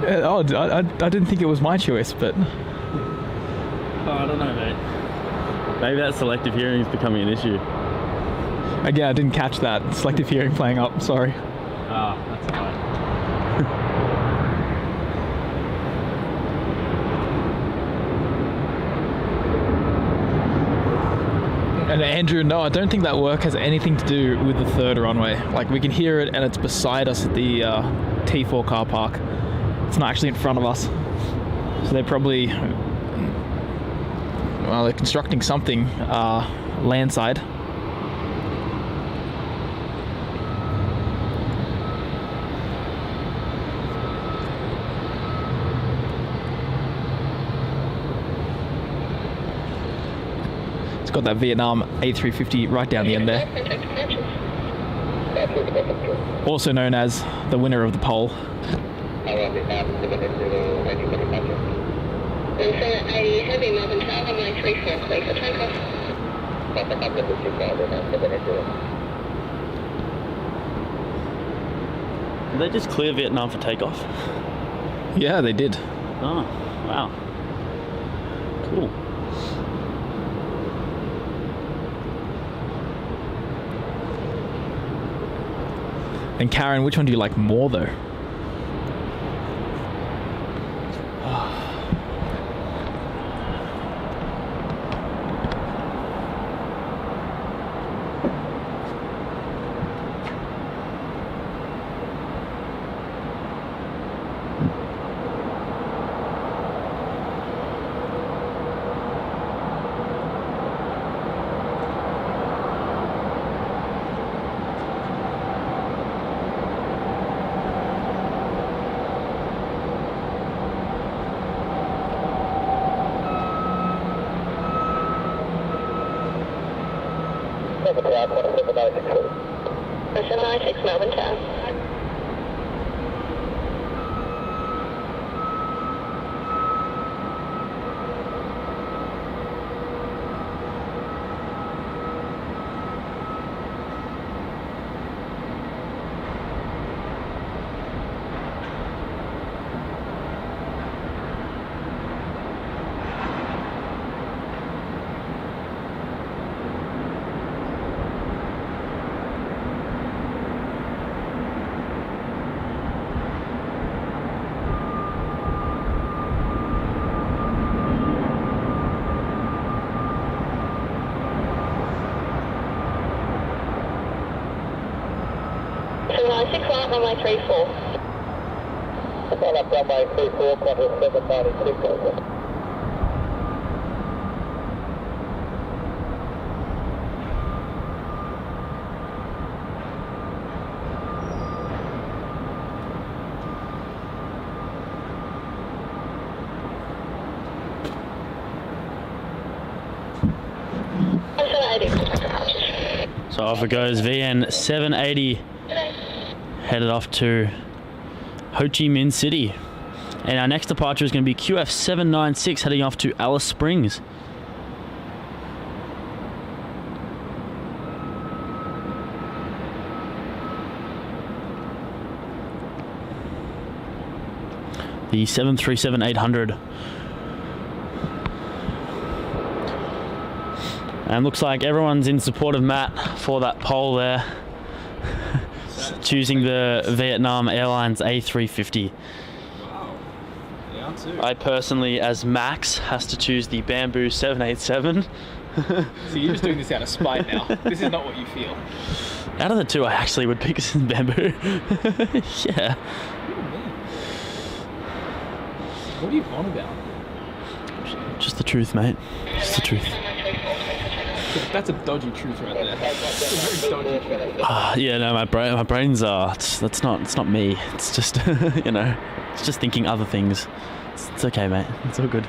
I didn't think it was my choice, but I don't know, mate. Maybe that selective hearing is becoming an issue. again, I didn't catch that. Selective hearing playing up. Sorry. Ah, that's alright. And Andrew, no, I don't think that work has anything to do with the third runway. Like, we can hear it and it's beside us at the T4 car park. It's not actually in front of us. So they're probably, well, they're constructing something landside. It's got that Vietnam A350 right down the end there. Also known as the winner of the poll. Heavy Melbourne Tower, runway 34, clear for takeoff. Did they just clear Vietnam for takeoff? Yeah, they did. Oh, wow. Cool. And Karen, which one do you like more though? That's a 96 Melbourne Tower. Runway 34. Call up runway 34, Qantas 796. So off it goes, VN 780 headed off to Ho Chi Minh City. And our next departure is going to be QF 796 heading off to Alice Springs. The 737-800. And looks like everyone's in support of Matt for that poll there. Choosing the Vietnam Airlines A350. Wow. Yeah, too. I personally, as Max, has to choose the Bamboo 787. So you're just doing this out of spite now. This is not what you feel. Out of the two, I actually would pick Bamboo. Yeah. What are you on about? Just the truth, mate. Just the truth. That's a dodgy truth right there. That's a very dodgy truth. Yeah, no, my brain's it's not me. It's just you know, it's just thinking other things. It's okay, mate. It's all good.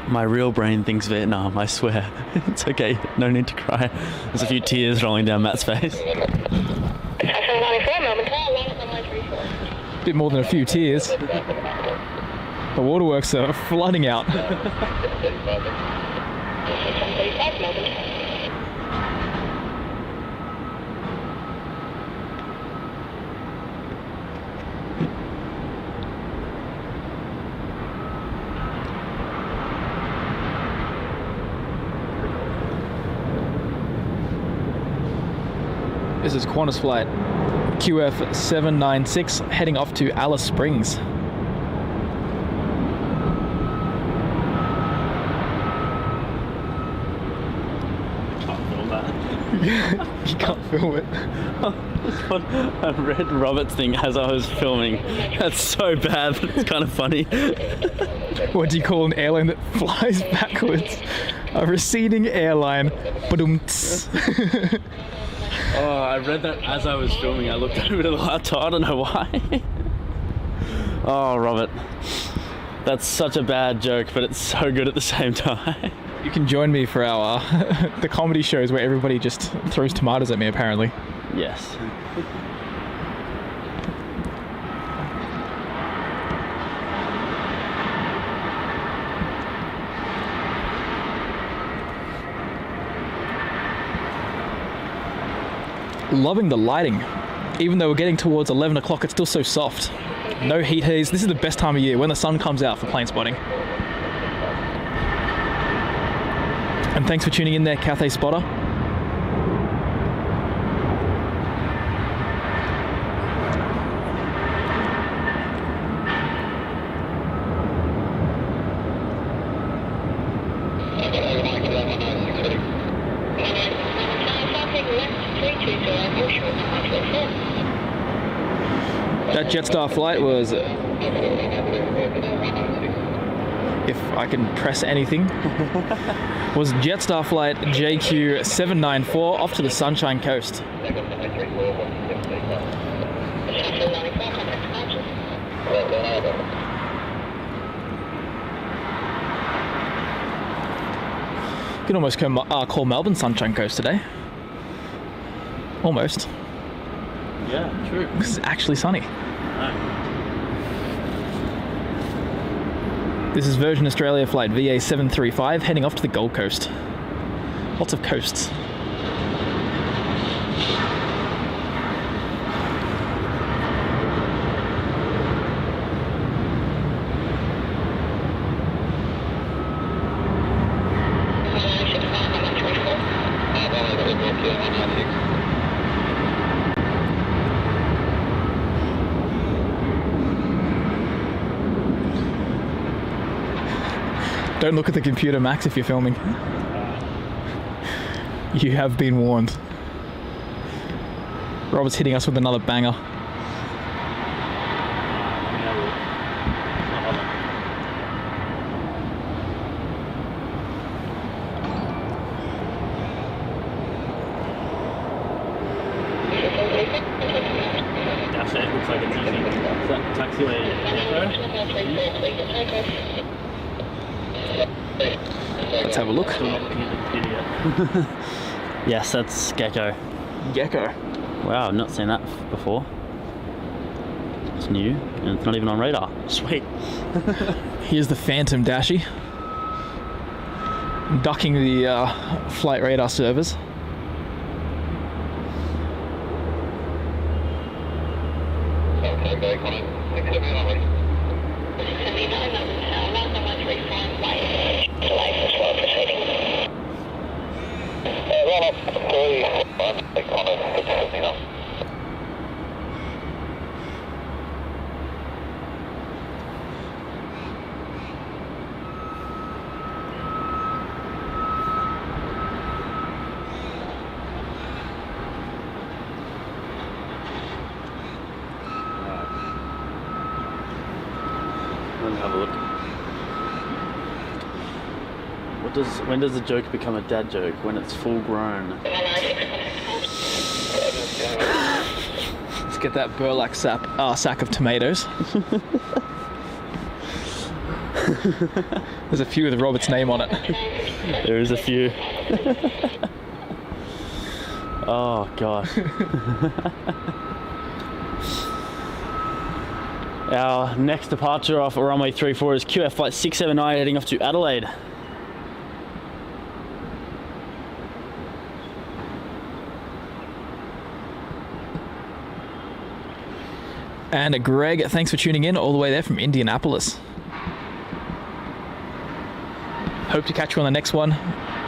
My real brain thinks Vietnam, I swear. It's okay, no need to cry. There's a few tears rolling down Matt's face. Bit more than a few tears. The waterworks are flooding out. This is Qantas flight QF796 heading off to Alice Springs. You can't film it. I read Robert's thing as I was filming. That's so bad, but it's kind of funny. What do you call an airline that flies backwards? A receding airline. Ba-dum-ts. Oh, I read that as I was filming. I looked over to the laptop. I don't know why. Oh, Robert. That's such a bad joke, but it's so good at the same time. You can join me for our the comedy shows where everybody just throws tomatoes at me, apparently. Yes. Loving the lighting. Even though we're getting towards 11 o'clock, it's still so soft. No heat haze. This is the best time of year, when the sun comes out for plane spotting. And thanks for tuning in there, Cathay spotter. That Jetstar flight was, if I can press anything, was Jetstar flight JQ794 off to the Sunshine Coast. You can almost call Melbourne Sunshine Coast today. Almost. Yeah, true. It's actually sunny. This is Virgin Australia flight VA735 heading off to the Gold Coast. Lots of coasts. Don't look at the computer, Max, if you're filming. You have been warned. Robert's hitting us with another banger. That's it, looks like it's easy. Is that taxiway? Let's have a look. Yes, that's Gecko. Gecko. Wow, I've not seen that before. It's new, and it's not even on radar. Sweet. Here's the Phantom Dashi. Ducking the flight radar servers. When does a joke become a dad joke? When it's full grown. Let's get that burlap sack of tomatoes. There's a few with Robert's name on it. There is a few. Oh god. Our next departure off runway 34 is QF flight 679 heading off to Adelaide. And Greg, thanks for tuning in all the way there from Indianapolis. Hope to catch you on the next one.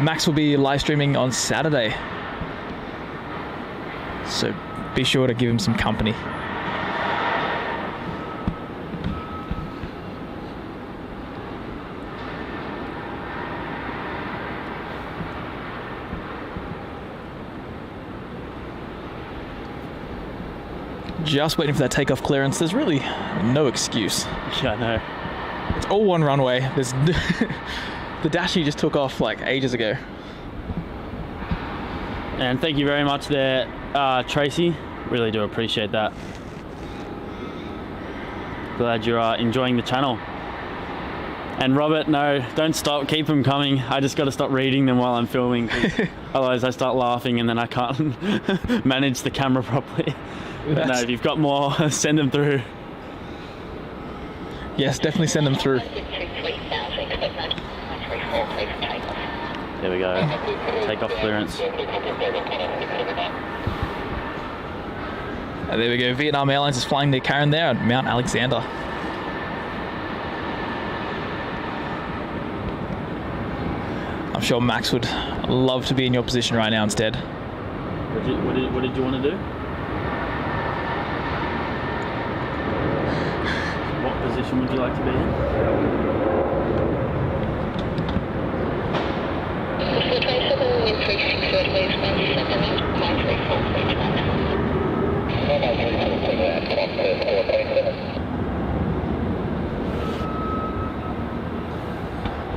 Max will be live streaming on Saturday, so be sure to give him some company. Just waiting for that takeoff clearance. There's really no excuse. Yeah, I know. It's all one runway. There's the Dashi just took off like ages ago. And thank you very much there, Tracy. Really do appreciate that. Glad you're enjoying the channel. And Robert, no, don't stop. Keep them coming. I just got to stop reading them while I'm filming. Otherwise I start laughing and then I can't manage the camera properly. But no, if you've got more, send them through. Yes, definitely send them through. There we go. Takeoff clearance. There we go. Vietnam Airlines is flying their Karen there at Mount Alexander. I'm sure Max would love to be in your position right now instead. What did you want to do? What position would you like to be in?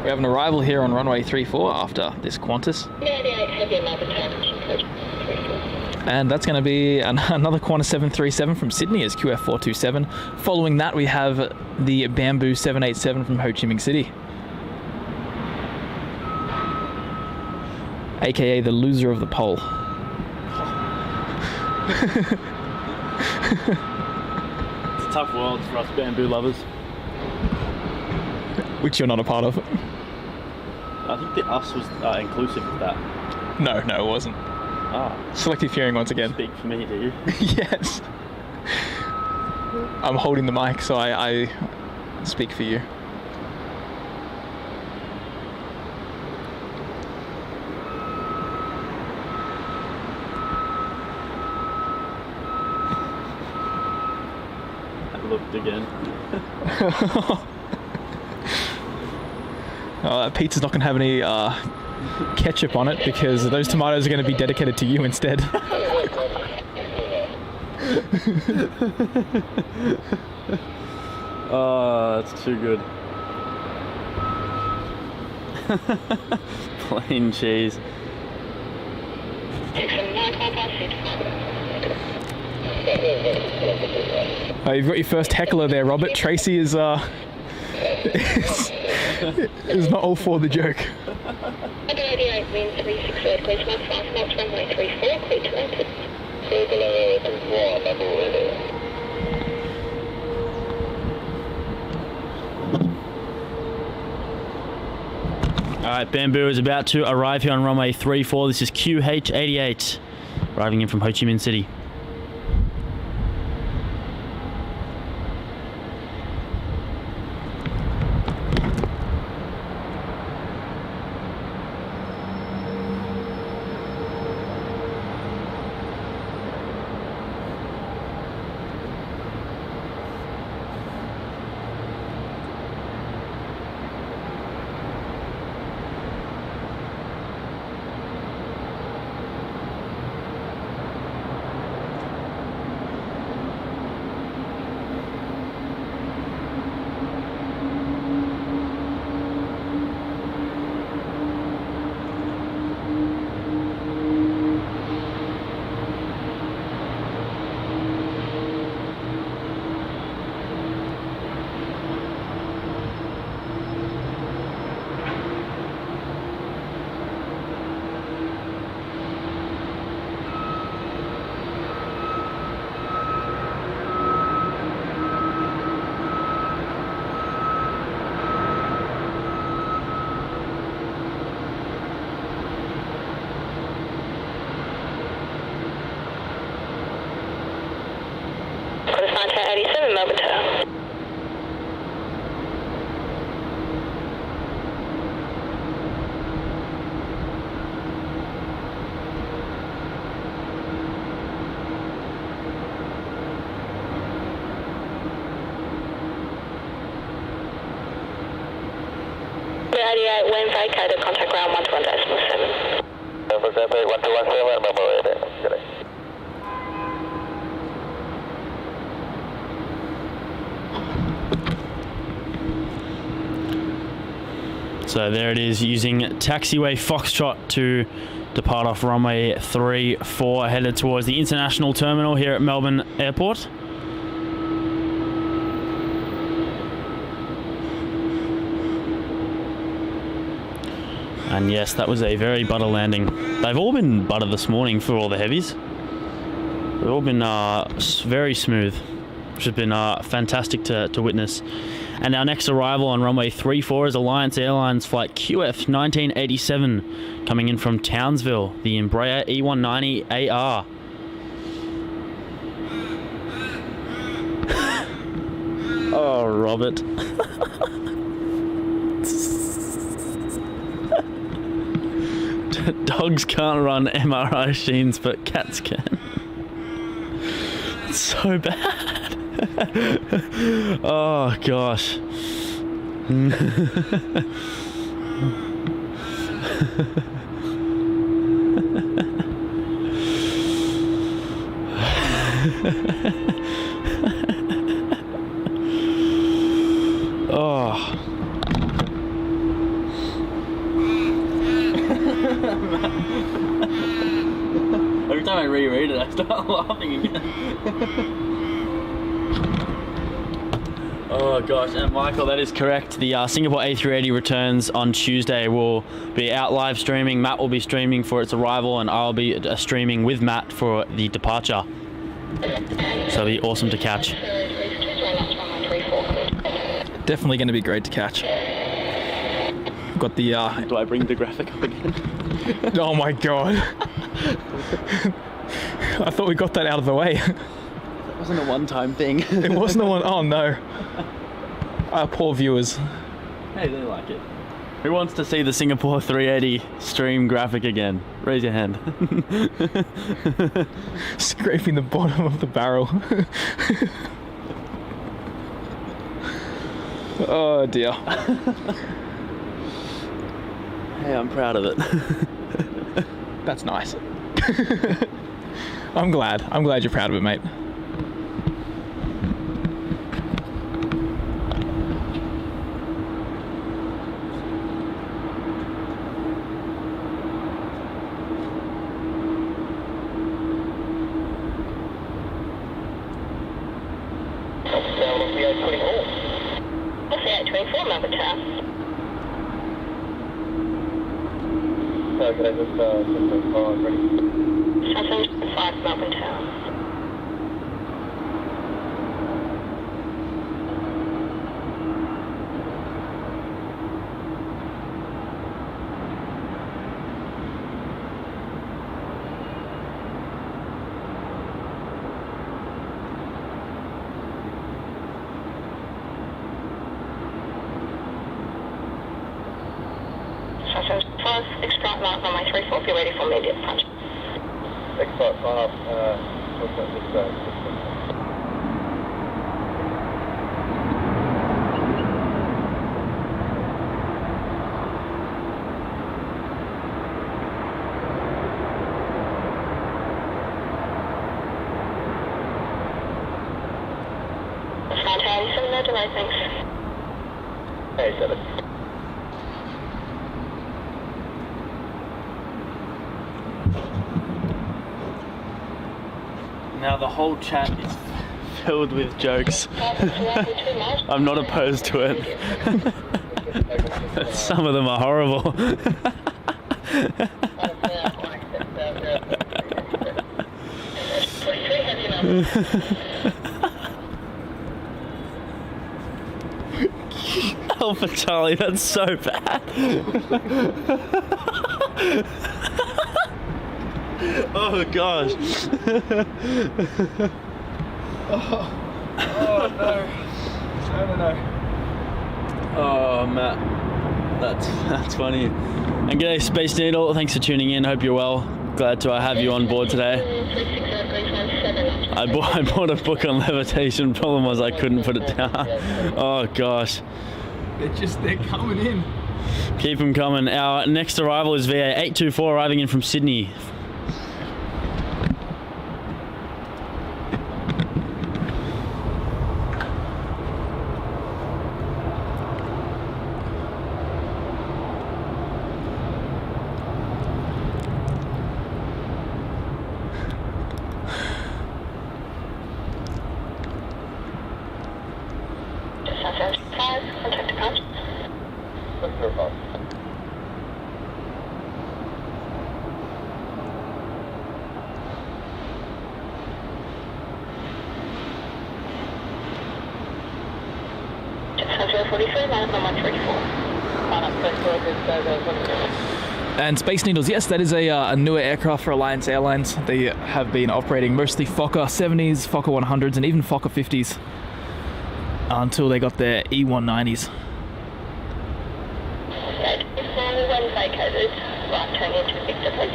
We have an arrival here on runway 34 after this Qantas. And that's going to be another Qantas 737 from Sydney as QF427. Following that, we have the Bamboo 787 from Ho Chi Minh City, aka the loser of the poll. It's a tough world for us Bamboo lovers. Which you're not a part of. I think the us was inclusive of that. No, it wasn't. Ah. Selective hearing once again. Speak for me, do you? Yes. I'm holding the mic, so I speak for you. I looked again. That pizza's not going to have any ketchup on it because those tomatoes are going to be dedicated to you instead. Oh, that's too good. Plain cheese. You've got your first heckler there, Robert. Tracy is not all for the joke. Alright, Bamboo is about to arrive here on runway 34. This is QH88, arriving in from Ho Chi Minh City. Cathay 87, Melbourne Tower. BrenAviation, when vacated, contact ground 121.7. For Cathay 121.7, Melbourne. So there it is, using taxiway Foxtrot to depart off runway 34, headed towards the international terminal here at Melbourne Airport. And yes, that was a very butter landing. They've all been butter this morning for all the heavies. They've all been very smooth, which has been fantastic to witness. And our next arrival on runway 34 is Alliance Airlines flight QF 1987, coming in from Townsville, the Embraer E190AR. Oh, Robert. Dogs can't run MRI machines, but cats can. It's so bad. Oh gosh. Oh. Every time I reread it, I start laughing again. Oh gosh, and Michael, that is correct. The Singapore A380 returns on Tuesday. We'll be out live streaming. Matt will be streaming for its arrival, and I'll be streaming with Matt for the departure. So it'll be awesome to catch. Definitely going to be great to catch. Got the Do I bring the graphic up again? oh my god. I thought we got that out of the way. That wasn't a one-time thing. It wasn't a one. Oh no. Our poor viewers. Hey, they like it. Who wants to see the Singapore 380 stream graphic again? Raise your hand. Scraping the bottom of the barrel. Oh dear. Hey, I'm proud of it. That's nice. I'm glad you're proud of it, mate. Can I just call ready? 5 Melbourne Tower. Extract mark on my 34, be ready for immediate punch. Extract mark, Front 87, no delay, thanks. 87. Now the whole chat is filled with jokes. I'm not opposed to it. Some of them are horrible. Alpha Charlie, that's so bad. Oh gosh. Oh. don't know. Oh, Matt. That's funny. And g'day, Space Needle. Thanks for tuning in. Hope you're well. Glad to have you on board today. I bought a book on levitation. Problem was I couldn't put it down. Oh, gosh. They're coming in. Keep them coming. Our next arrival is VA 824 arriving in from Sydney. Contact departure. And Space Needles, yes, that is a newer aircraft for Alliance Airlines. They have been operating mostly Fokker 70s, Fokker 100s, and even Fokker 50s until they got their E190s. When vacated, right turn into Victor, please.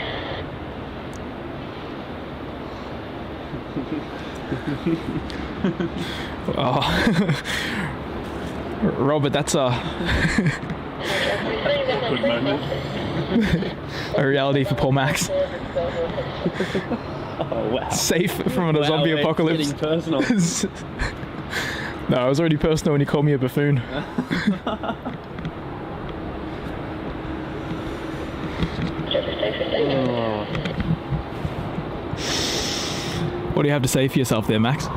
Oh. Robert, that's a reality for Paul Max. Oh, wow. Safe from a zombie apocalypse. Getting personal. No, it was already personal when you called me a buffoon. What do you have to say for yourself there, Max?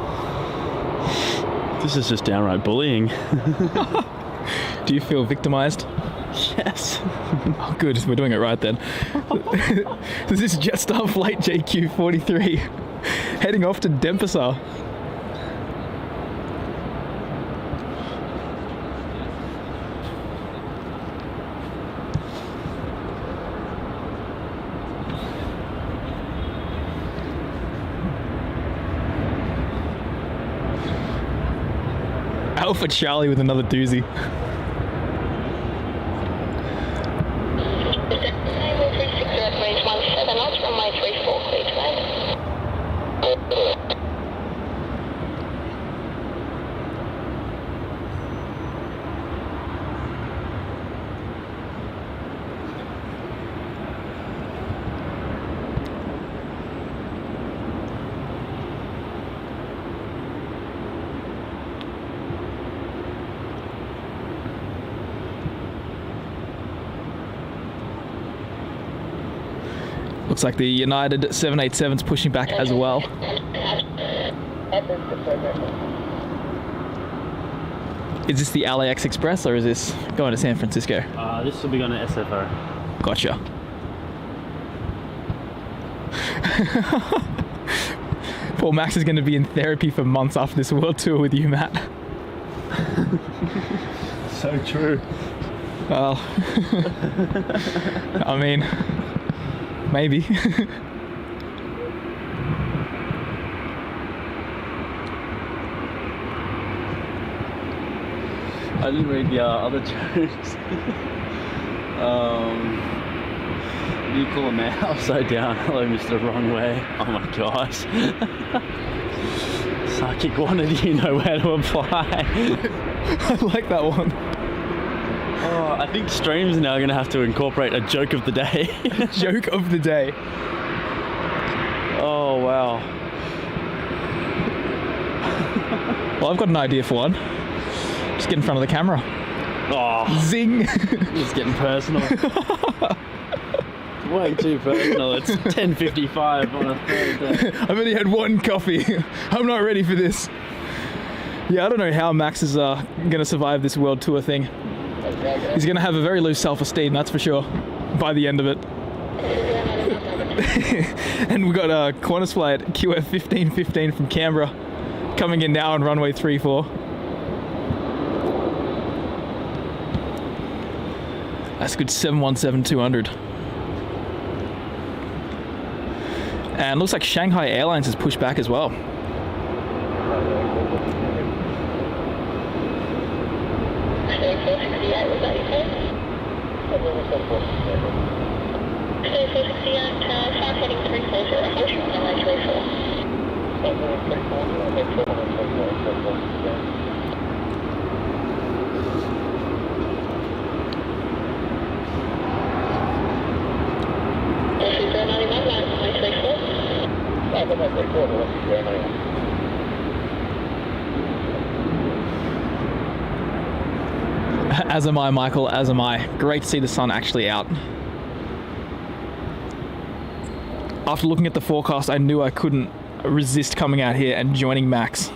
This is just downright bullying. Do you feel victimized? Yes. Oh, good. We're doing it right then. This is Jetstar Flight JQ43 heading off to Denpasar. Alpha Charlie with another doozy. Looks like the United 787's pushing back as well. Is this the LAX Express or is this going to San Francisco? This will be going to SFO. Gotcha. Poor Max is going to be in therapy for months after this world tour with you, Matt. So true. Well, I mean, maybe. I didn't read the other jokes. What do you call a man upside down? Hello, Mr. Runway. Oh my gosh. Psychic wonder, do you know where to apply? I like that one. Oh, I think streams now are going to have to incorporate a joke of the day. Joke of the day. Oh, wow. Well, I've got an idea for one. Just get in front of the camera. Oh, Zing! it's getting personal. Way too personal. It's 10:55 on a Thursday. I've only had one coffee. I'm not ready for this. Yeah, I don't know how Max is going to survive this world tour thing. He's going to have a very low self-esteem, that's for sure, by the end of it. And we've got a Qantas flight QF 1515 from Canberra coming in now on runway 34. That's good 717-200. And looks like Shanghai Airlines has pushed back as well. Stay 468, 5 heading 340, hold short runway 34. As am I, Michael, as am I. Great to see the sun actually out. After looking at the forecast, I knew I couldn't resist coming out here and joining Max.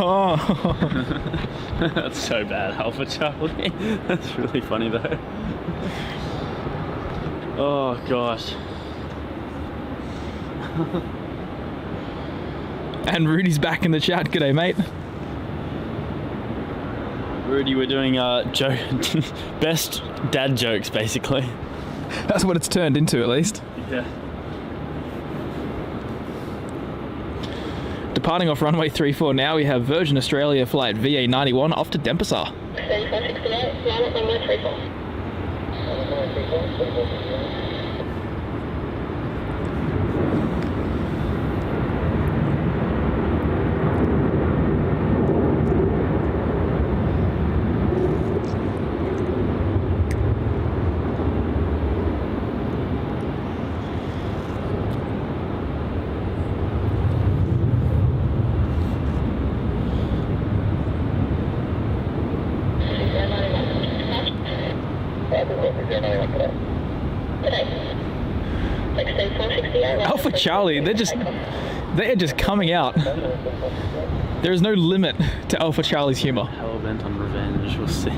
Oh, that's so bad, Alpha Charlie. That's really funny though. Oh gosh. And Rudy's back in the chat. G'day, mate. Rudy, we're doing best dad jokes, basically. That's what it's turned into, at least. Yeah. Departing off runway 34 now, we have Virgin Australia flight VA91 off to Denpasar. 3468, line up runway 34. Alpha Charlie, they are just coming out. There is no limit to Alpha Charlie's humour. Hell bent on revenge, we'll see.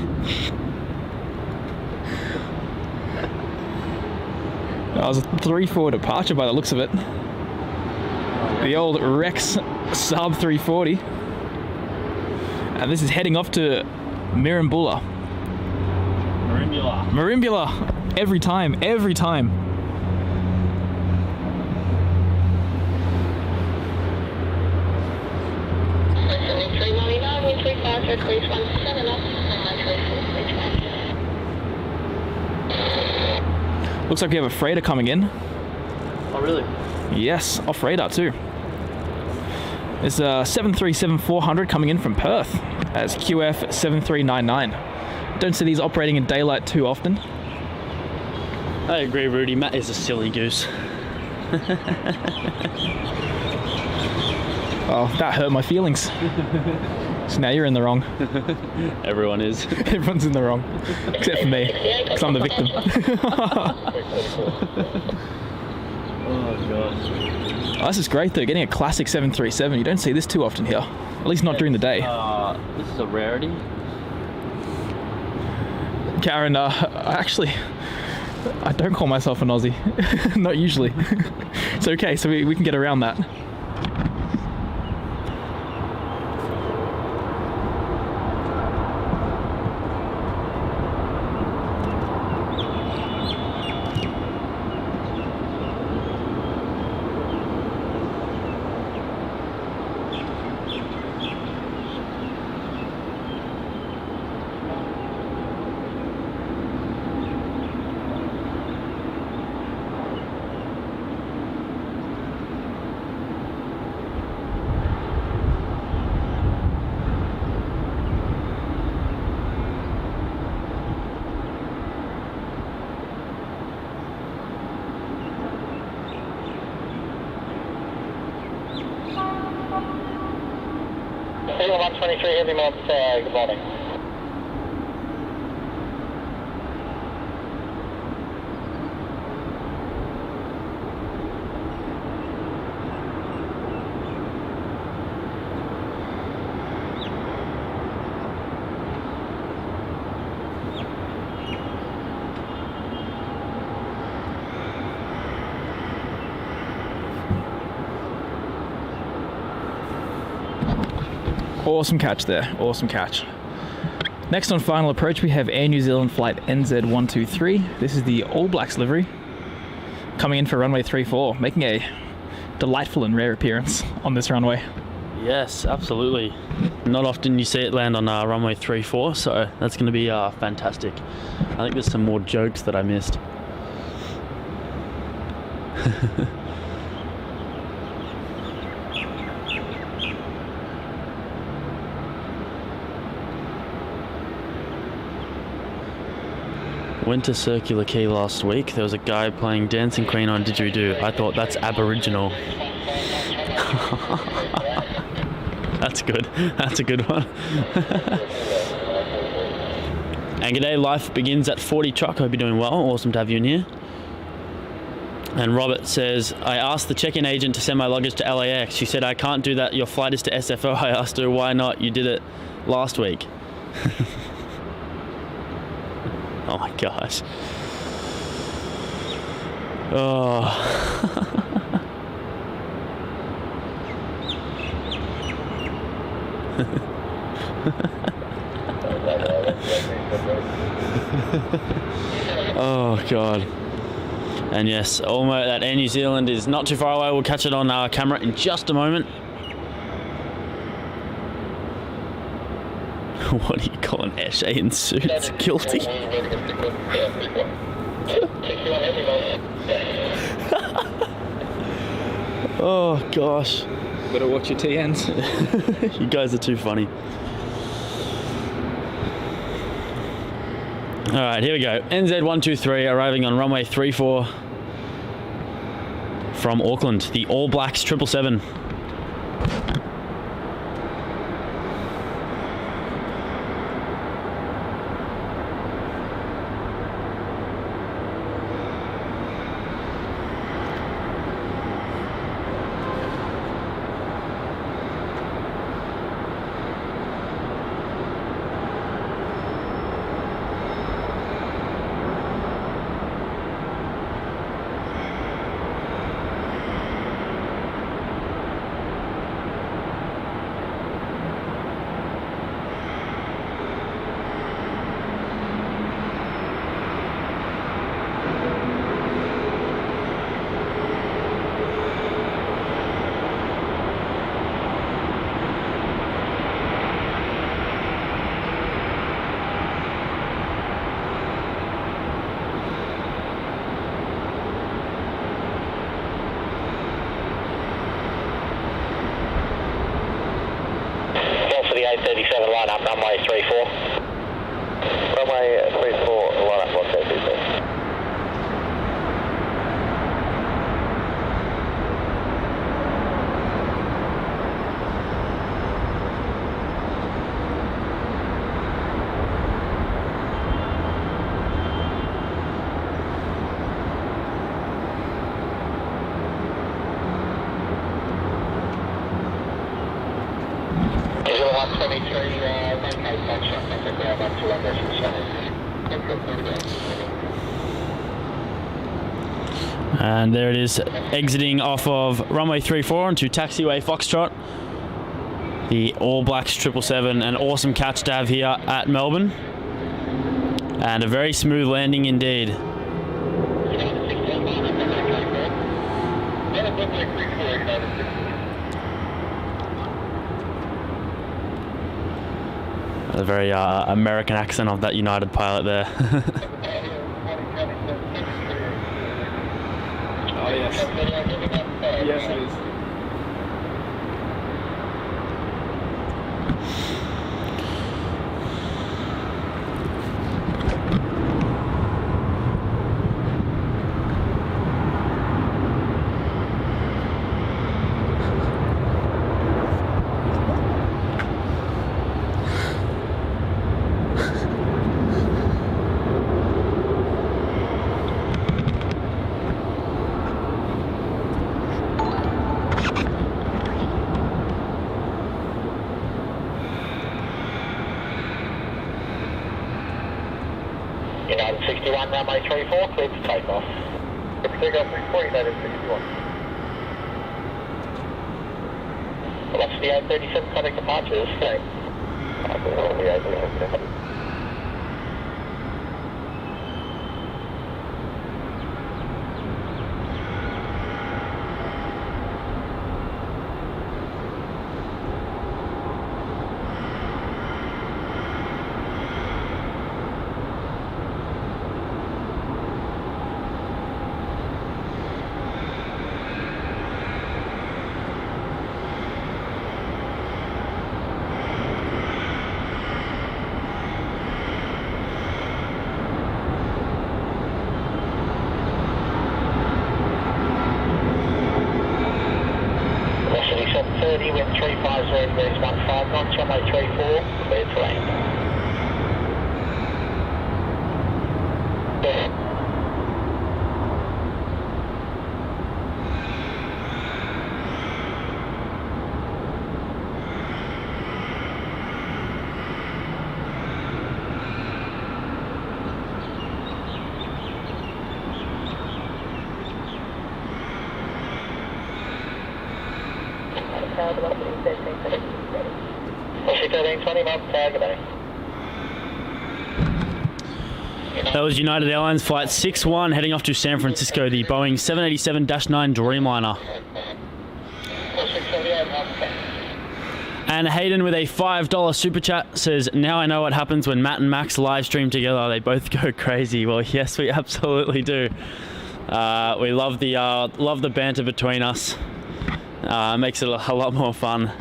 That was a 3-4 departure by the looks of it. The old Rex Saab 340. And this is heading off to Mirimbula. Mirimbula. Every time. Looks like we have a freighter coming in. Oh really? Yes, off radar too. There's a 737-400 coming in from Perth as QF 7399. Don't see these operating in daylight too often. I agree, Rudy. Matt is a silly goose. Oh, that hurt my feelings. So now you're in the wrong. Everyone is. Everyone's in the wrong. Except for me, because I'm the victim. Oh, gosh. Oh, this is great though, getting a classic 737. You don't see this too often here. At least not during the day. This is a rarity. Karen, actually, I don't call myself an Aussie. Not usually. It's okay, so we can get around that. Signal 123 heavy mod, good morning. Awesome catch there. Awesome catch. Next on final approach, we have Air New Zealand flight NZ123. This is the All Blacks livery, coming in for runway 34, making a delightful and rare appearance on this runway. Yes, absolutely. Not often you see it land on runway 34, so that's going to be fantastic. I think there's some more jokes that I missed. Went to Circular Quay last week. There was a guy playing Dancing Queen on Didgeridoo. I thought that's Aboriginal. That's good. That's a good one. And g'day, life begins at 40 truck. Hope you're doing well. Awesome to have you in here. And Robert says, I asked the check-in agent to send my luggage to LAX. She said, I can't do that. Your flight is to SFO. I asked her, why not? You did it last week. Oh my gosh. Oh. Oh god. And yes, almost that Air New Zealand is not too far away. We'll catch it on our camera in just a moment. What do you call an Eshe in suits? Guilty. Oh gosh. Better watch your TNs. You guys are too funny. Alright, here we go. NZ123 arriving on runway 34 from Auckland, the All Blacks 777. For the 837 line up, runway 34. Runway 34, line up, what's that, please? And there it is, exiting off of runway 34 onto taxiway Foxtrot. The All Blacks 777, an awesome catch to have here at Melbourne. And a very smooth landing indeed. A very American accent of that United pilot there. Oh yes. Yes it is. United 61, runway 34, clear to takeoff. Takeoff 64, United 61. Velocity 837, contact departures. Thanks. Wind 350 degrees 15 knots, runway 34, clear to land. That was United Airlines Flight 61 heading off to San Francisco, the Boeing 787-9 Dreamliner. And Haydyn with a $5 super chat says, now I know what happens when Matt and Max live stream together. They both go crazy. Well, yes, we absolutely do. We love the banter between us. Makes it a lot more fun.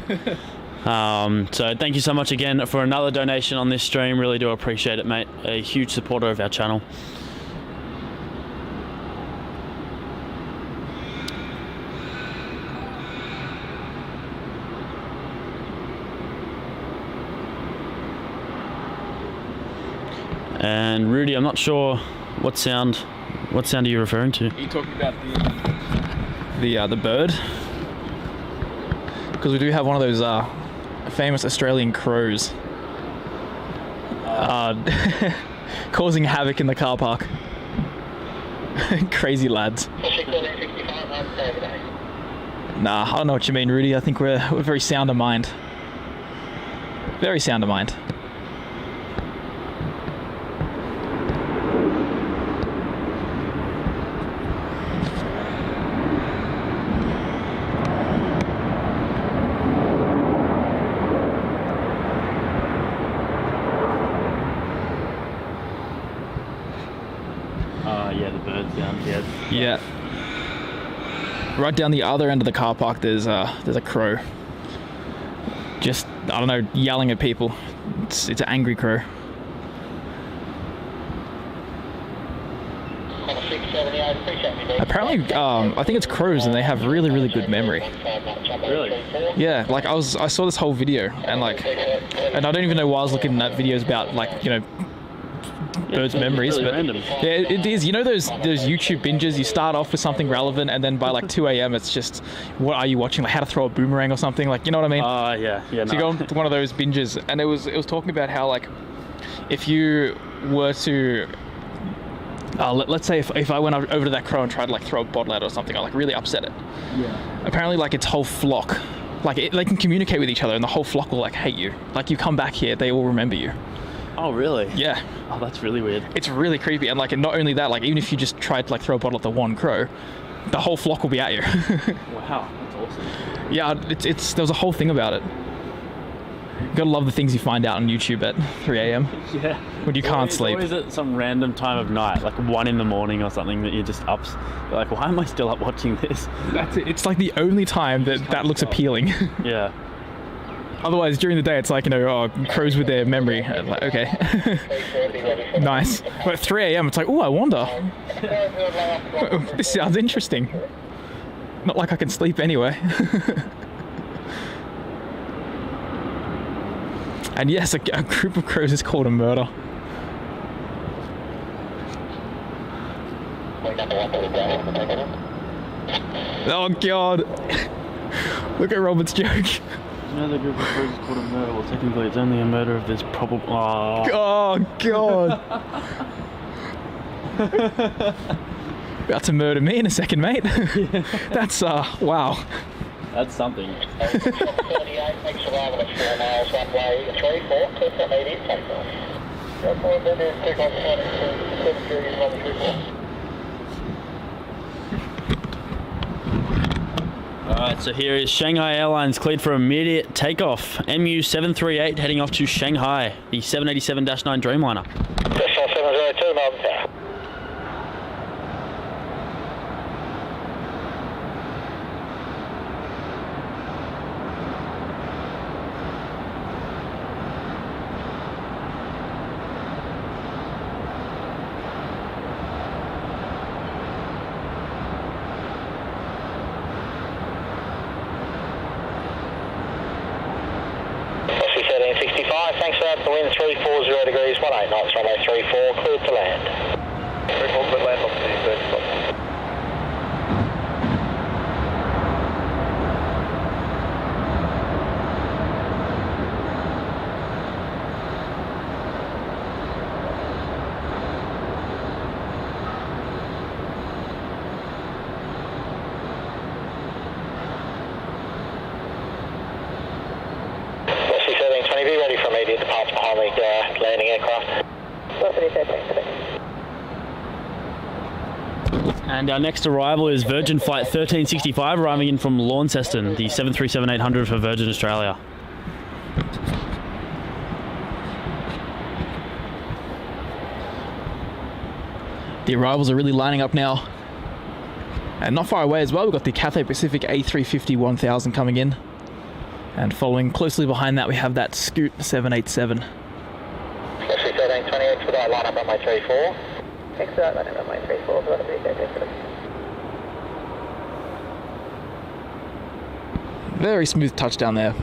So thank you so much again for another donation on this stream. Really do appreciate it, mate. A huge supporter of our channel. And Rudy, I'm not sure what sound are you referring to? Are you talking about the bird? Because we do have one of those famous Australian crows causing havoc in the car park. Crazy lads. Nah, I don't know what you mean, Rudy. I think we're very sound of mind. Very sound of mind. Yeah. Right down the other end of the car park, there's a crow. Just, I don't know, yelling at people. It's an angry crow. Apparently, I think it's crows, and they have really, really good memory. Really? Yeah. Like I saw this whole video, and I don't even know why I was looking at videos about, like, you know, birds' memories, really but random. Yeah, it is. You know those YouTube binges? You start off with something relevant, and then by like 2 a.m. it's just, what are you watching? Like how to throw a boomerang or something. Like, you know what I mean? Yeah. So you go on to one of those binges, and it was talking about how, like, if you were to let's say if I went over to that crow and tried to like throw a bottle at it or something, I like really upset it. Yeah. Apparently, like, its whole flock, like they can communicate with each other, and the whole flock will like hate you. Like, you come back here, they all remember you. Oh, really? Yeah. Oh, that's really weird. It's really creepy, and like, not only that, like, even if you just tried to like throw a bottle at the one crow, the whole flock will be at you. Wow, that's awesome. Yeah, there was a whole thing about it. You gotta love the things you find out on YouTube at 3 a.m. Yeah. When you can't sleep. Always at some random time of night, like 1 in the morning or something, that you're just up. You're like, why am I still up watching this? That's it. It's like the only time that looks appealing. Yeah. Otherwise, during the day, it's like, you know, crows with their memory. Like, okay. Nice. But at 3 a.m, it's like, oh, I wonder. This sounds interesting. Not like I can sleep anyway. And yes, a group of crows is called a murder. Oh, God. Look at Robert's joke. Another group of crows is called a murder. Well, technically, it's only a murder if there's probable. Oh, God. About to murder me in a second, mate. Yeah. That's, wow. That's something. 38, next arrival at 4 miles, runway 34, clear for immediate takeoff. Airport, then is takeoff 7 Alright, so here is Shanghai Airlines cleared for immediate takeoff. MU738 heading off to Shanghai, the 787-9 Dreamliner. Decimal 702, Melbourne Tower. Thanks for that. The wind 340 degrees, 18 knots, runway 34, cleared to land. 34, cleared to land, up to 30 knots. Be ready for immediate departure behind the landing aircraft. And our next arrival is Virgin Flight 1365 arriving in from Launceston, the 737-800 for Virgin Australia. The arrivals are really lining up now. And not far away as well, we've got the Cathay Pacific A350-1000 coming in. And following closely behind that, we have that Scoot 787. Taxi 1328 for that line up runway 34. Thanks for that, line up runway 34, for that Very smooth touchdown there.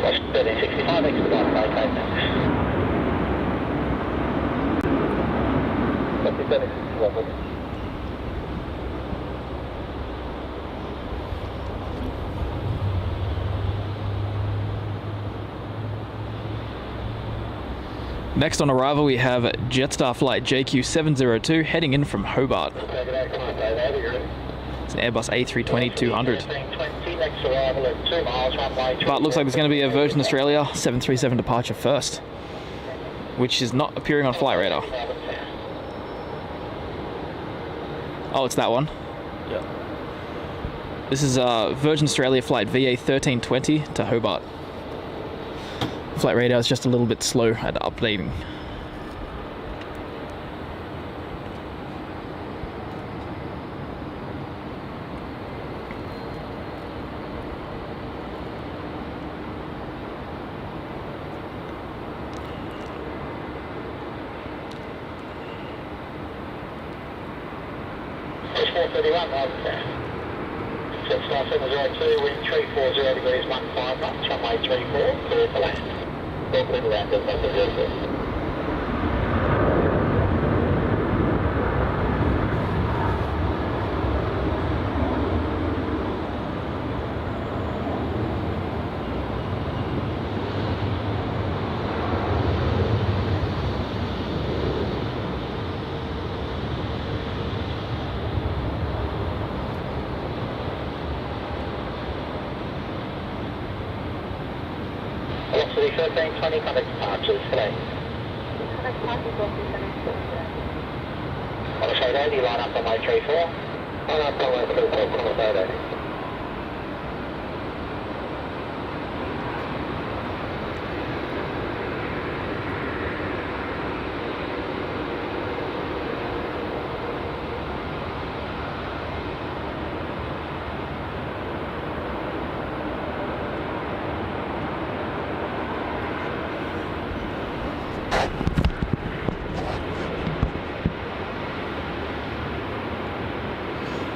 That's 1365, expedite by Clayton. Next on arrival, we have Jetstar flight JQ702 heading in from Hobart. It's an Airbus A320-200. But looks like there's going to be a Virgin Australia 737 departure first, which is not appearing on flight radar. Oh, it's that one. Yeah. This is Virgin Australia flight VA1320 to Hobart. Flight radar is just a little bit slow at updating. Jetstar 702, wind 340 degrees, 15 knots, runway 34, clear to land. Clear to land, that's the vehicle. Velocity 1320, contact departures today. On the Shoutout, you line up on my 34. Line up on my 34, on the Shoutout.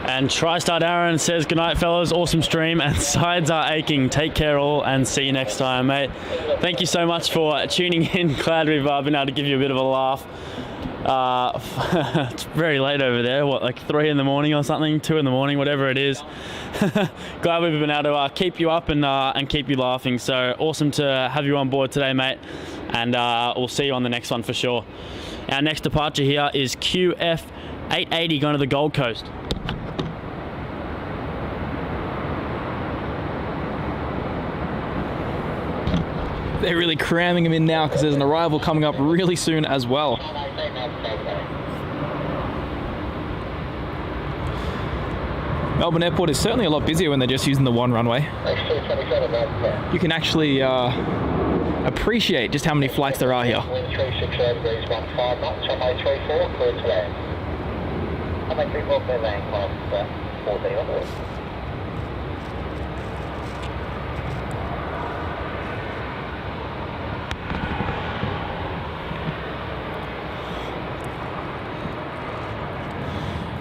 And TriStar Aaron says, good night, fellas. Awesome stream and sides are aching. Take care all and see you next time, mate. Thank you so much for tuning in. Glad we've been able to give you a bit of a laugh. It's very late over there. What, like 3 in the morning or something? 2 in the morning, whatever it is. Glad we've been able to keep you up and keep you laughing. So awesome to have you on board today, mate. and we'll see you on the next one for sure. Our next departure here is QF 880 going to the Gold Coast. They're really cramming him in now because there's an arrival coming up really soon as well. Melbourne Airport is certainly a lot busier when they're just using the one runway. You can actually appreciate just how many flights there are here. Wind 360 degrees 15 knots, runway 34, clear to land. Runway 34, clear land, class 14 on board.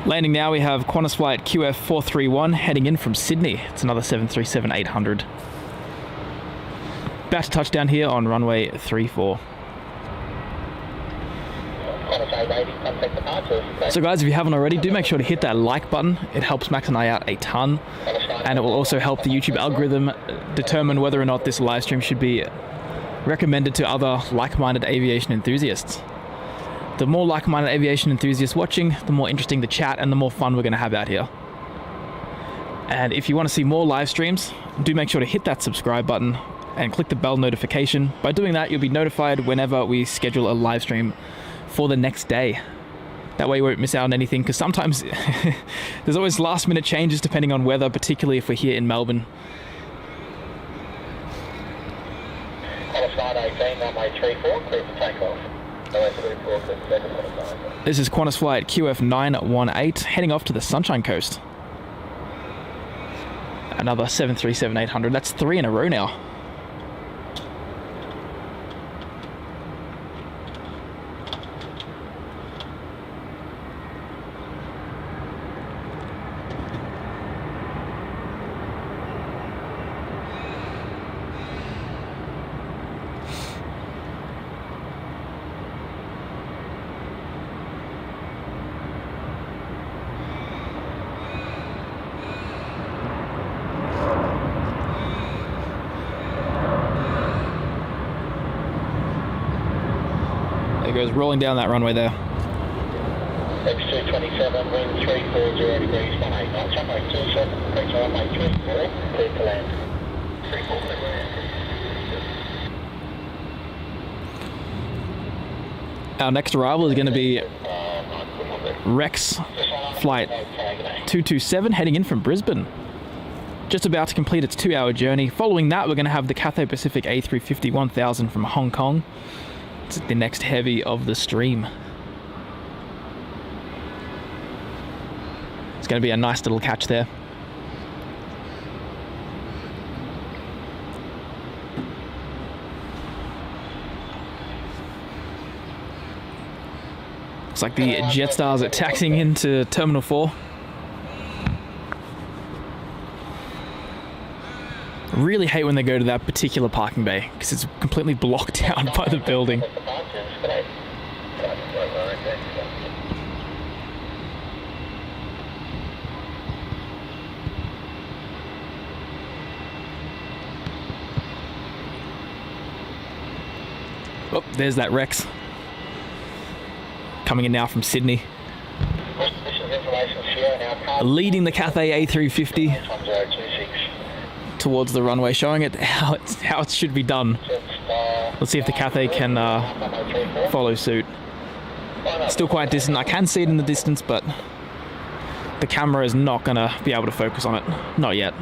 Landing now, we have Qantas flight QF431 heading in from Sydney. It's another 737-800. About to touch down here on runway 34. So guys, if you haven't already, do make sure to hit that like button. It helps Max and I out a ton, and it will also help the YouTube algorithm determine whether or not this live stream should be recommended to other like-minded aviation enthusiasts. The more like-minded aviation enthusiasts watching, the more interesting the chat and the more fun we're going to have out here. And if you want to see more live streams, do make sure to hit that subscribe button and click the bell notification. By doing that, you'll be notified whenever we schedule a live stream for the next day. That way you won't miss out on anything, because sometimes there's always last-minute changes depending on weather, particularly if we're here in Melbourne. Qantas 918, runway 34, clear for takeoff. This is Qantas flight QF918 heading off to the Sunshine Coast. Another 737-800. That's 3 in a row now. Goes rolling down that runway there. X227, wind 340 degrees 18 knots, runway 27, correct runway 34, clear to land. 34, clear to land. Our next arrival is going to be Rex flight 227 heading in from Brisbane. Just about to complete its 2-hour journey. Following that, we're going to have the Cathay Pacific A350 1000 from Hong Kong. It's the next heavy of the stream. It's going to be a nice little catch there. Looks like the Jetsstars are taxiing into Terminal 4. Really hate when they go to that particular parking bay because it's completely blocked out by the building. Oh, there's that Rex. Coming in now from Sydney. Leading the Cathay A350 towards the runway, showing it how it should be done. Let's see if the Cathay can follow suit. Still quite distant. I can see it in the distance, but the camera is not going to be able to focus on it. Not yet.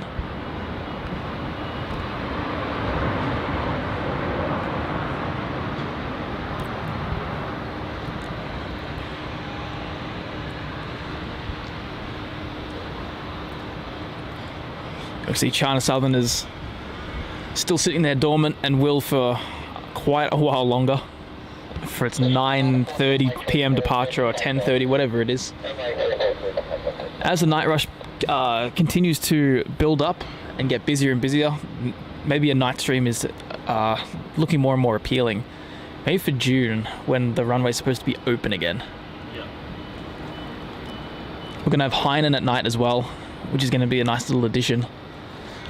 See, China Southern is still sitting there dormant and will for quite a while longer for its 9:30 p.m. departure or 10:30, whatever it is. As the night rush continues to build up and get busier and busier, maybe a night stream is looking more and more appealing. Maybe for June, when the runway's supposed to be open again. We're going to have Haydyn at night as well, which is going to be a nice little addition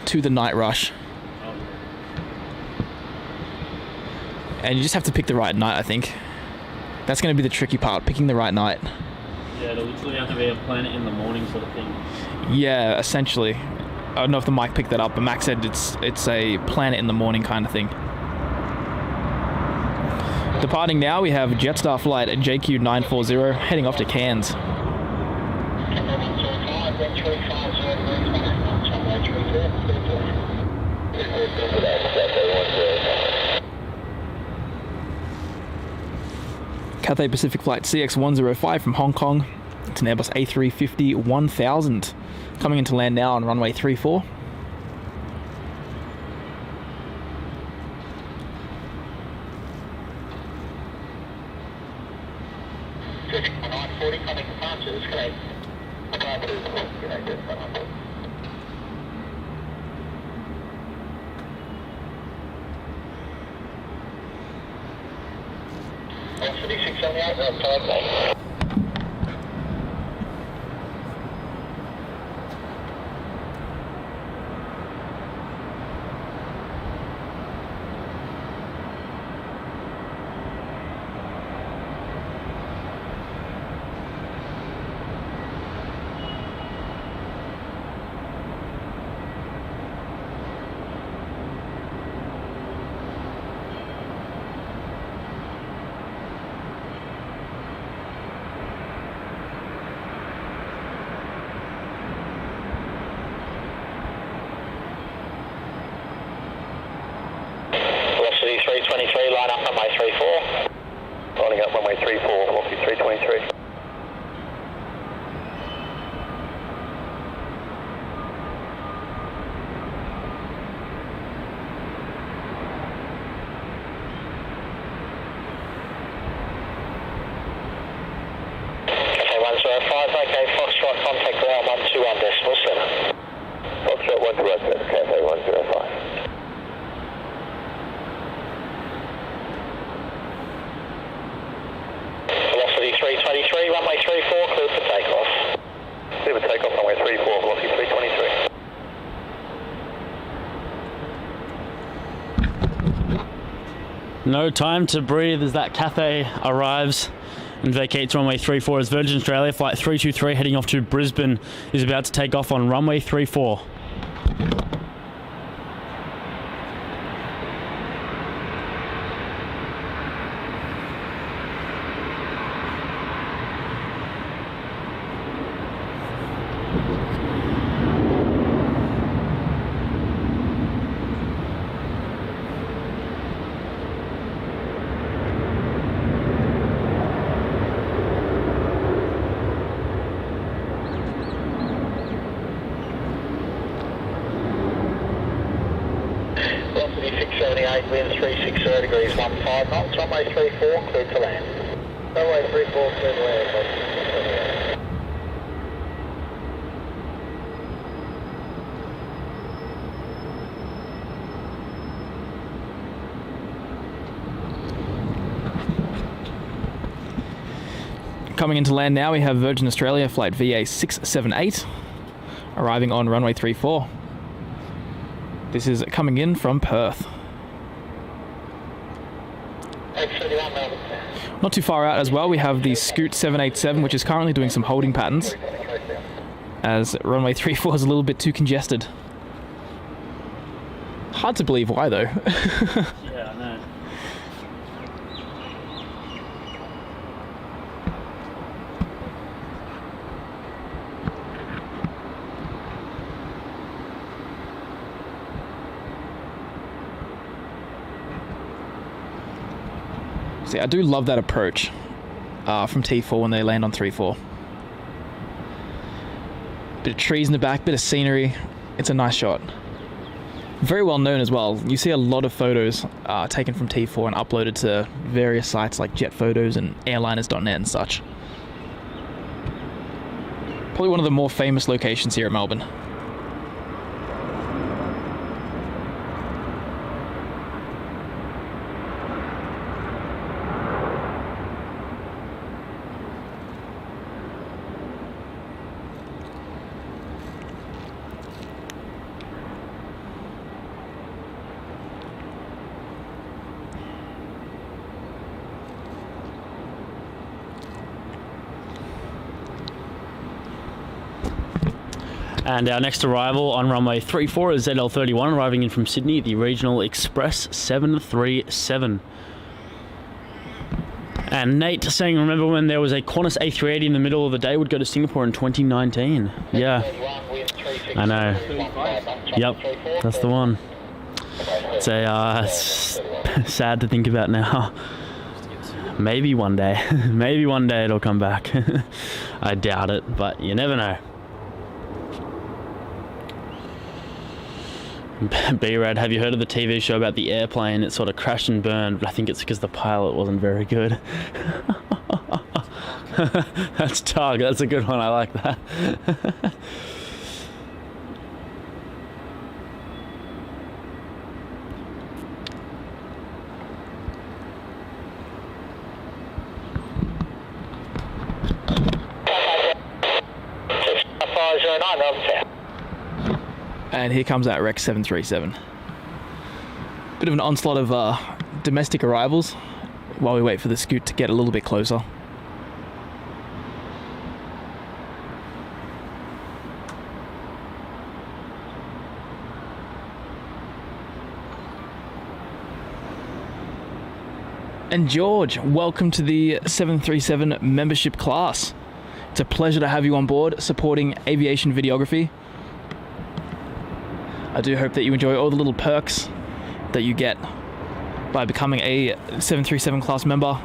to the night rush. And you just have to pick the right night, I think. That's going to be the tricky part, picking the right night. Yeah, it'll literally have to be a planet in the morning sort of thing. Yeah, essentially. I don't know if the mic picked that up, but Max said it's a planet in the morning kind of thing. Departing now, we have Jetstar flight at JQ940 heading off to Cairns. Cathay Pacific Flight CX105 from Hong Kong. It's an Airbus A350-1000. Coming into land now on runway 34. Velocity 323, line up runway 34. Lining up runway 34, velocity 323. Cathay 105, okay, Foxtrot, contact ground 121 decimal 7. Foxtrot 127, Cathay 105. Velocity 323, runway 34, clear for takeoff. Clear for takeoff, runway 34, velocity 323. No time to breathe as that Cathay arrives and vacates runway 34 as Virgin Australia flight 323 heading off to Brisbane is about to take off on runway 34. Velocity 678, wind 360 degrees 15 knots, runway 34, clear to land. Runway 34, clear to land. Coming into land now, we have Virgin Australia flight VA678 arriving on runway 34. This is coming in from Perth. Not too far out as well, we have the Scoot 787, which is currently doing some holding patterns, as runway 34 is a little bit too congested. Hard to believe why, though. Yeah, I know. See, I do love that approach from T4 when they land on 3-4. Bit of trees in the back, bit of scenery. It's a nice shot. Very well known as well. You see a lot of photos taken from T4 and uploaded to various sites like Jet Photos and airliners.net and such. Probably one of the more famous locations here at Melbourne. And our next arrival on runway 34 is ZL31, arriving in from Sydney, the Regional Express 737. And Nate saying, remember when there was a Qantas A380 in the middle of the day, would go to Singapore in 2019. Yeah, I know. Yep, that's the one. It's sad to think about now. Maybe one day. Maybe one day it'll come back. I doubt it, but you never know. B-Rad, have you heard of the TV show about the airplane? It sort of crashed and burned, but I think it's because the pilot wasn't very good. That's Chugg. That's a good one. I like that. And here comes that Rex 737. Bit of an onslaught of domestic arrivals while we wait for the scoot to get a little bit closer. And George, welcome to the 737 membership class. It's a pleasure to have you on board supporting aviation videography. I do hope that you enjoy all the little perks that you get by becoming a 737 class member,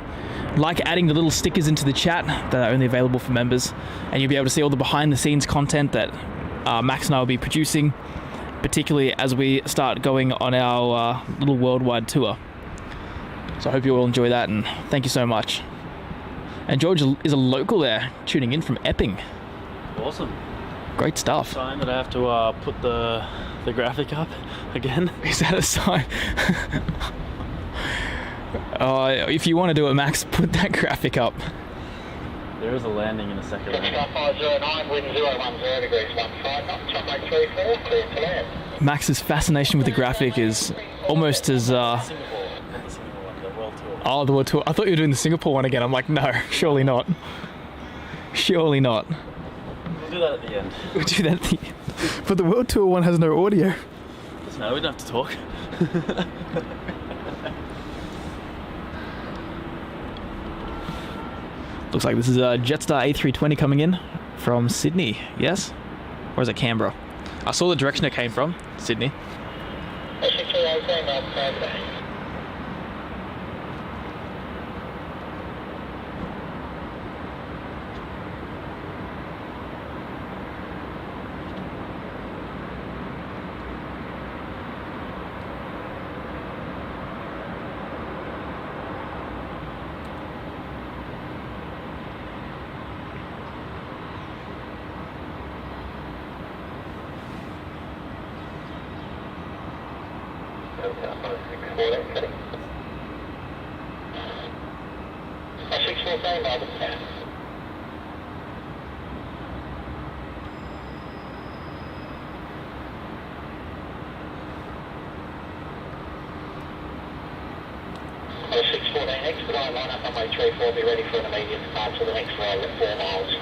like adding the little stickers into the chat that are only available for members, and you'll be able to see all the behind the scenes content that Max and I will be producing, particularly as we start going on our little worldwide tour. So I hope you all enjoy that, and thank you so much. And George is a local there, tuning in from Epping. Awesome. Great stuff. Sign that I have to put the graphic up again. Is that a sign? If you want to do it, Max, put that graphic up. There is a landing in a second. 509, wind 010 degrees 15 knots, runway 34, clear to land. Max's fascination with the graphic is almost as... Singapore, not the Singapore one, the World Tour. Oh, the World Tour. I thought you were doing the Singapore one again. I'm like, no, surely not. Surely not. We'll do that at the end. We'll do that at the end. But the World Tour one has no audio. No, we don't have to talk. Looks like this is a Jetstar A320 coming in from Sydney, yes? Or is it Canberra? I saw the direction it came from, Sydney. Line up runway 34, be ready for an immediate departure to the next roll at 4 miles.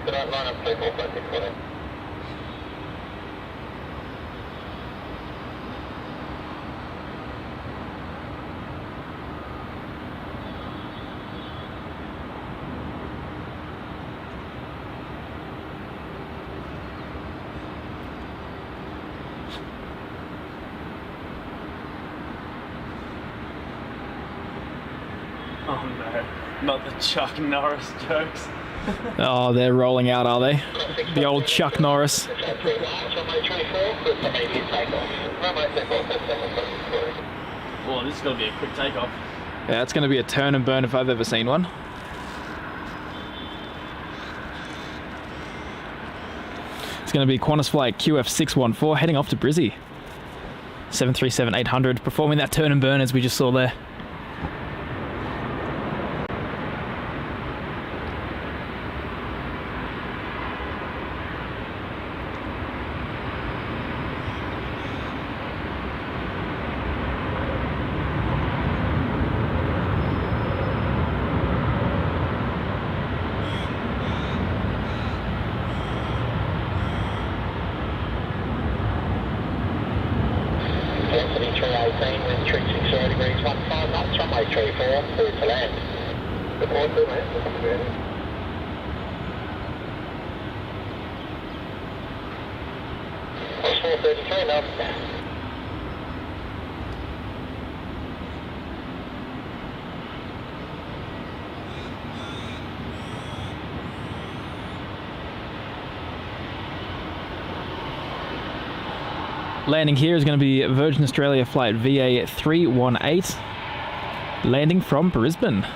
Could I line up takeoff at 648? Oh no, not the Chuck Norris jokes. Oh, they're rolling out, are they? The old Chuck Norris. Well, this is going to be a quick takeoff. Yeah, it's going to be a turn and burn if I've ever seen one. It's going to be Qantas flight QF614 heading off to Brizzy. 737-800 performing that turn and burn as we just saw there. runway 34, clear to land. Good morning, to land. That's 433, Melbourne. Landing here is going to be Virgin Australia flight VA318, landing from Brisbane.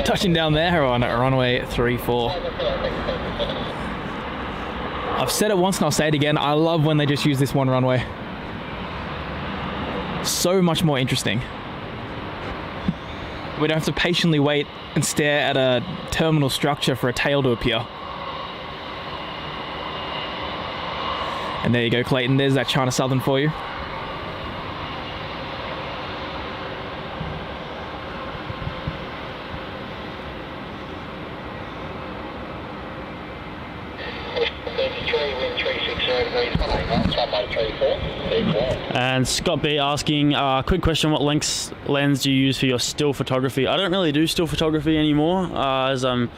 Touching down there on runway 34. I've said it once and I'll say it again, I love when they just use this one runway. So much more interesting. We don't have to patiently wait and stare at a terminal structure for a tail to appear. And there you go, Clayton. There's that China Southern for you. And Scott B asking, quick question, what lens do you use for your still photography? I don't really do still photography anymore, as I'm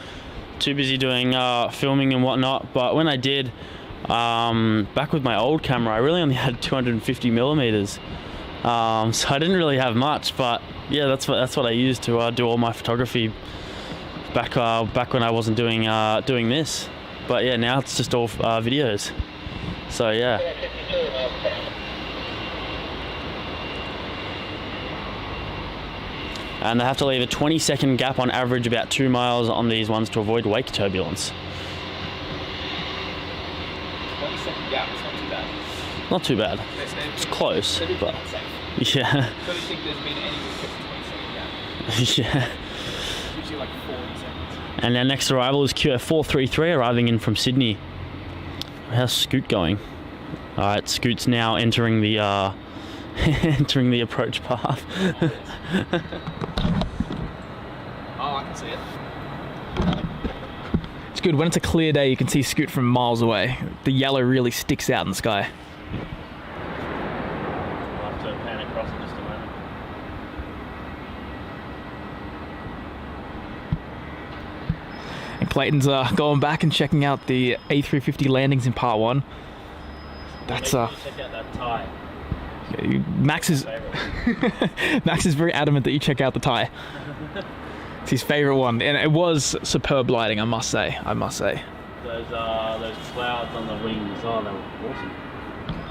too busy doing filming and whatnot, but when I did, back with my old camera, I really only had 250 millimeters, so I didn't really have much, but yeah, that's what I used to do all my photography back when I wasn't doing this. But yeah, now it's just all videos, so yeah. And they have to leave a 20-second gap on average, about 2 miles on these ones, to avoid wake turbulence. 20-second gap, it's not too bad. Not too bad. It's close, but yeah. I don't think there's been any 20-second gap. Yeah. Usually like 40 seconds. And our next arrival is QF433, arriving in from Sydney. How's Scoot going? All right, Scoot's now entering the entering the approach path. Oh, I can see it. It's good. When it's a clear day, you can see Scoot from miles away. The yellow really sticks out in the sky. I'll have to pan across in just a moment. And Clayton's going back and checking out the A350 landings in part 1. That's check out that tie. Max is Max is very adamant that you check out the tie. It's his favourite one, and it was superb lighting, I must say. Those clouds on the wings, oh, they were awesome.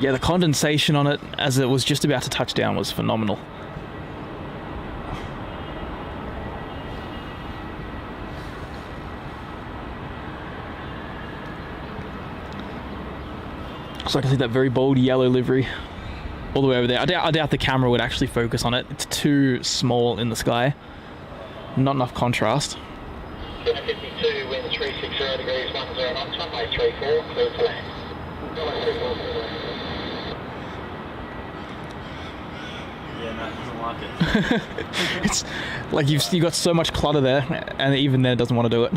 Yeah, the condensation on it as it was just about to touch down was phenomenal. So I can see that very bold yellow livery all the way over there. I doubt the camera would actually focus on it. It's too small in the sky. Not enough contrast. 52, wind 360 degrees, 10 knots, runway 34, clear to land. Runway 34, clear to land. Yeah, Matt doesn't like it. It's like you got so much clutter there, and even then it doesn't want to do it.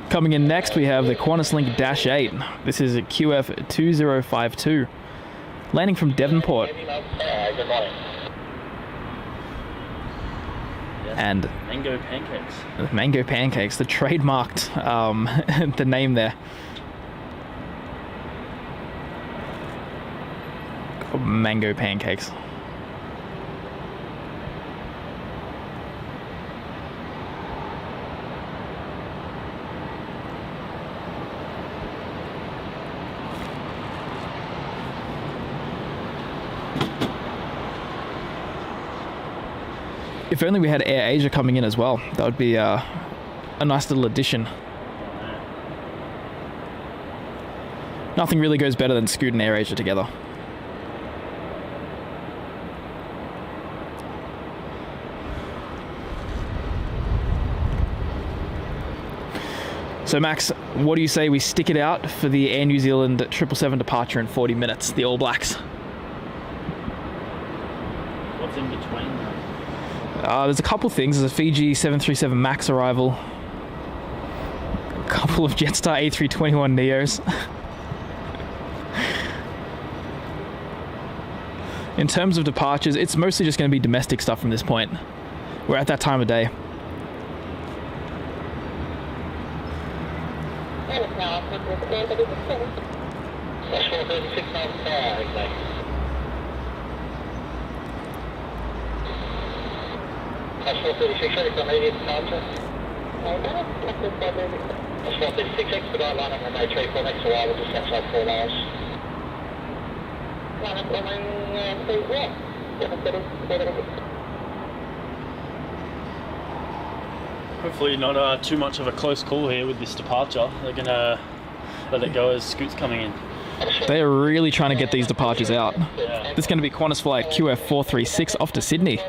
Coming in next, we have the Qantas Link Dash 8. This is a QF2052, landing from Devonport. Good morning. And Mango pancakes, the trademarked the name there. Mango pancakes. If only we had Air Asia coming in as well. That would be a nice little addition. Nothing really goes better than Scoot and Air Asia together. So Max, what do you say we stick it out for the Air New Zealand 777 departure in 40 minutes, the All Blacks? What's What's in between them? There's a couple things. There's a Fiji 737 MAX arrival. A couple of Jetstar A321 Neos. In terms of departures, it's mostly just going to be domestic stuff from this point. We're at that time of day. That's 436 on fire, exactly. That's 436, ready for immediate departure. That's 436, expedite line on runway 34, next arrival just outside 4 miles. Hopefully not too much of a close call here with this departure. They're going to let it go as Scoot's coming in. They're really trying to get these departures out. This is going to be Qantas flight QF436 off to Sydney.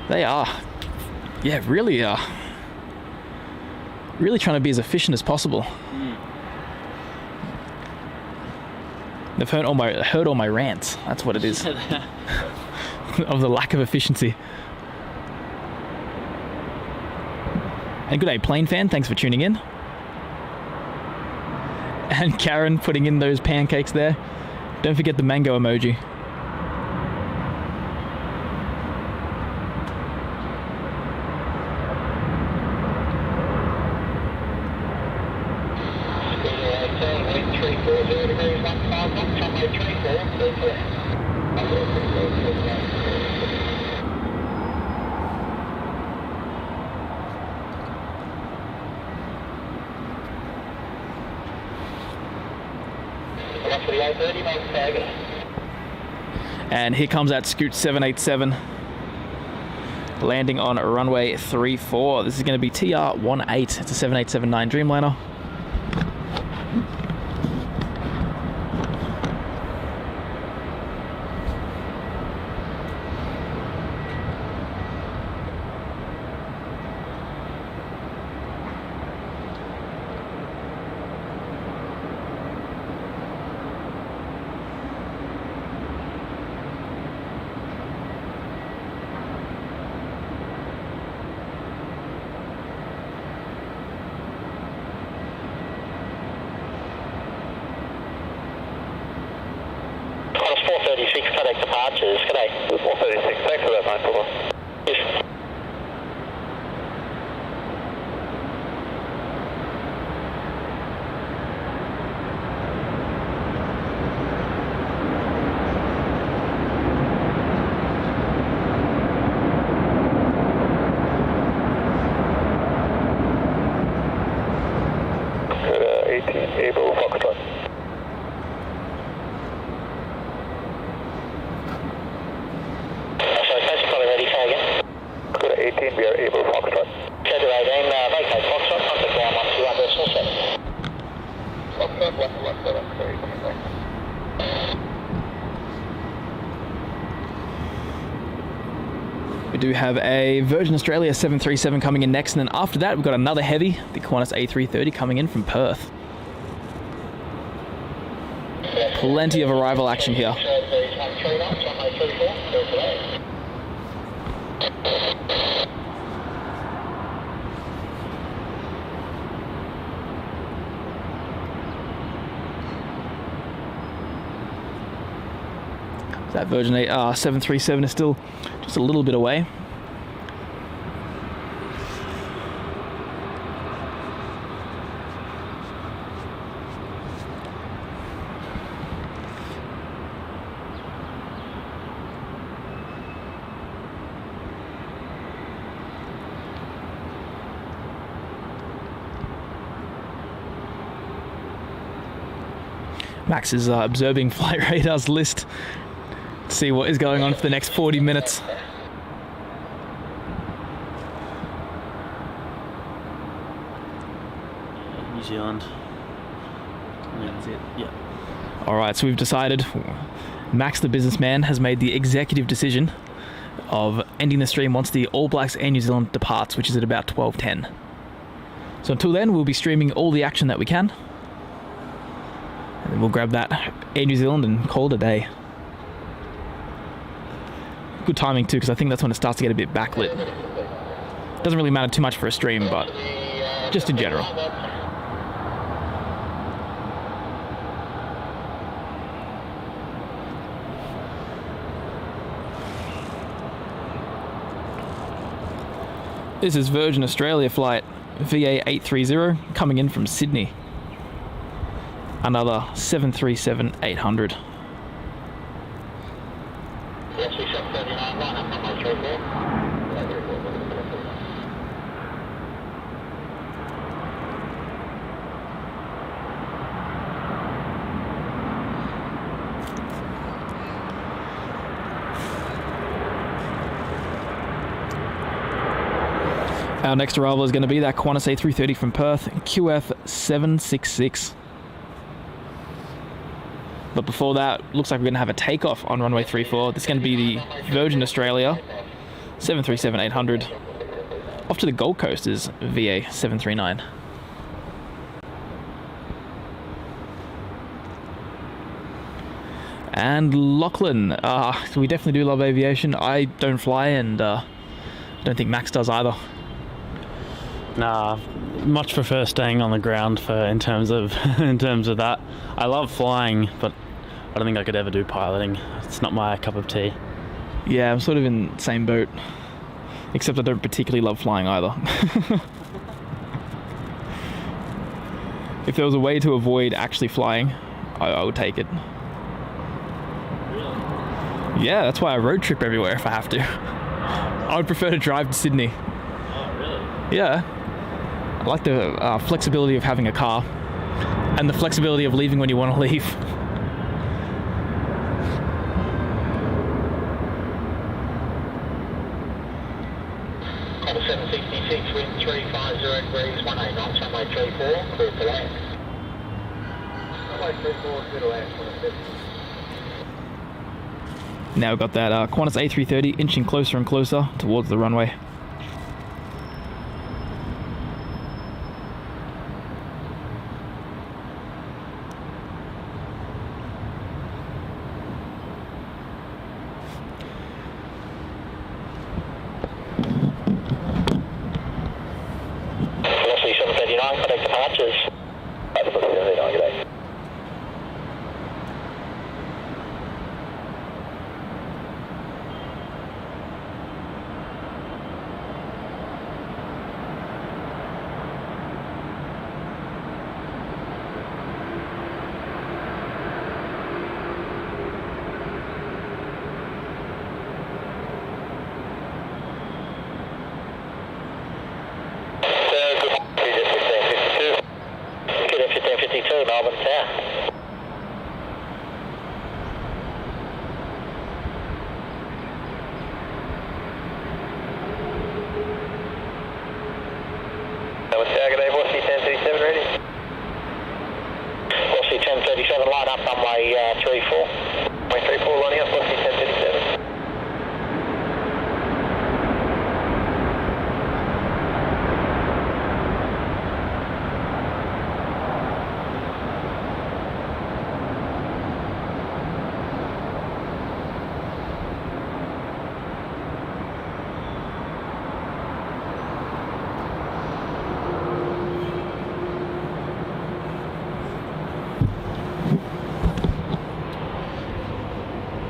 They are, yeah, really trying to be as efficient as possible. They've heard all my rants. That's what it is. Of the lack of efficiency. And good day, plane fan. Thanks for tuning in. And Karen putting in those pancakes there. Don't forget the mango emoji. And here comes that Scoot 787 landing on runway 34. This is going to be TR18. It's a 7879 Dreamliner. Departures, g'day. 436, thanks for that, mate. Yes. Garuda 18, able Foxtrot. We are able Foxtrot. Schedule 18, vacate Foxtrot, contact ground 121 decimal 7. Foxtrot 117, sorry, coming back. We do have a Virgin Australia 737 coming in next, and then after that we've got another heavy, the Qantas A330 coming in from Perth. Plenty of arrival action here. That Virgin 737 is still just a little bit away. Max is observing flight radar's list to see what is going on for the next 40 minutes. New Zealand. Yeah, that's it. Yeah. All right, so we've decided. Max, the businessman, has made the executive decision of ending the stream once the All Blacks Air New Zealand departs, which is at about 12:10. So until then, we'll be streaming all the action that we can. And then we'll grab that Air New Zealand and call it a day. Good timing too, because I think that's when it starts to get a bit backlit. Doesn't really matter too much for a stream, but just in general. This is Virgin Australia flight VA830 coming in from Sydney. Another 737-800. Our next arrival is going to be that Qantas A330 from Perth, QF766. But before that, looks like we're going to have a takeoff on runway 34. This is going to be the Virgin Australia 737-800. Off to the Gold Coast is VA739. And Lachlan, we definitely do love aviation. I don't fly, and don't think Max does either. Nah, much prefer staying on the ground in terms of that. I love flying, but I don't think I could ever do piloting. It's not my cup of tea. Yeah, I'm sort of in the same boat, except I don't particularly love flying either. If there was a way to avoid actually flying, I would take it. Yeah, that's why I road trip everywhere if I have to. I would prefer to drive to Sydney. Oh, really? Yeah. I like the flexibility of having a car and the flexibility of leaving when you want to leave. Qantas 766, wind 350 degrees, 18 knots, runway 34, clear to land. Runway 34, clear to land. Now we've got that Qantas A330 inching closer and closer towards the runway. Melbourne Tower. Melbourne Tower, good day, Voice 1037 ready. Voice 1037, line up runway 34. Runway 34 lining up, Voice 1037.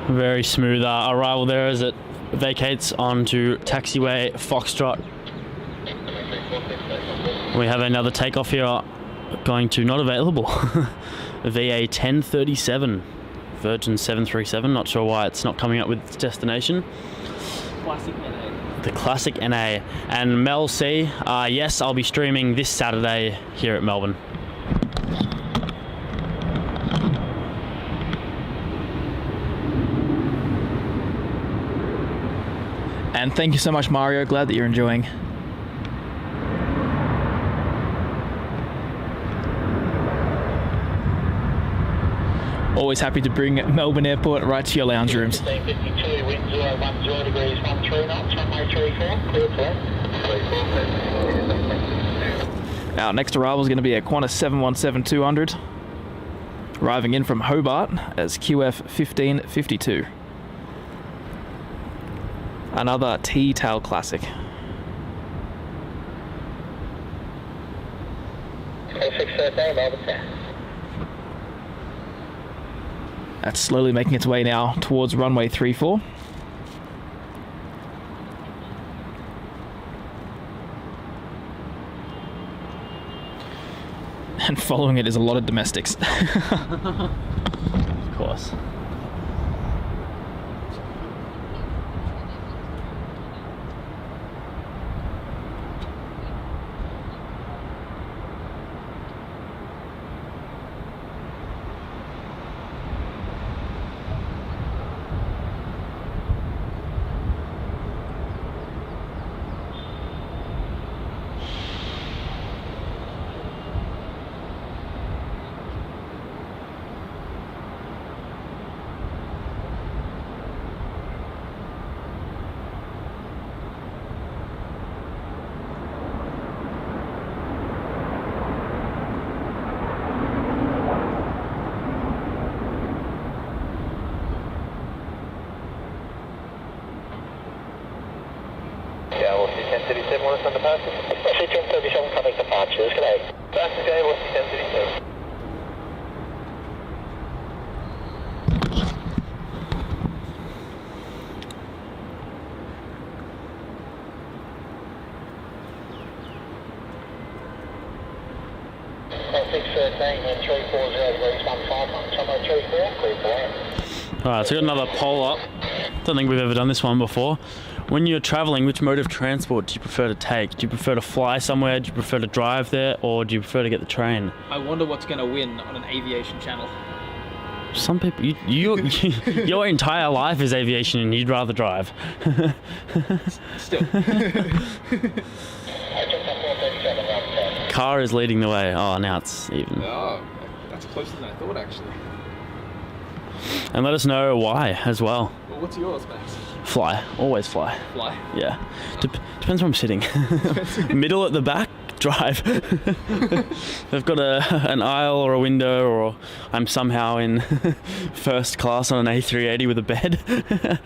Very smooth arrival there as it vacates onto taxiway Foxtrot. We have another takeoff here going to not available. VA 1037 Virgin 737. Not sure why it's not coming up with its destination. Classic NA. The classic NA. And Mel C, yes, I'll be streaming this Saturday here at Melbourne. And thank you so much, Mario. Glad that you're enjoying. Always happy to bring Melbourne Airport right to your lounge rooms. 1552, wind 010 degrees, 13 knots, runway 34, clear to land. Our next arrival is going to be a Qantas 717-200, arriving in from Hobart as QF 1552. Another T-tail classic. 0613, Melbourne South. That's slowly making its way now towards runway 34. And following it is a lot of domestics. Of course. Yeah, what's the 1037, want us on departure? What's the 1037 coming departures, good day. That's okay, what's the 1037? And 340 degrees 15 knots, runway 34, clear to land. Alright, so we've got another poll up. Don't think we've ever done this one before. When you're travelling, which mode of transport do you prefer to take? Do you prefer to fly somewhere? Do you prefer to drive there? Or do you prefer to get the train? I wonder what's going to win on an aviation channel. Some people, your entire life is aviation and you'd rather drive. Still. Car is leading the way. Oh, now it's even. Oh, that's closer than I thought, actually. And let us know why as well. Well, what's yours, Max? Fly. Always fly. Fly? Yeah. Depends where I'm sitting. Middle at the back, drive. I've got an aisle or a window, or I'm somehow in first class on an A380 with a bed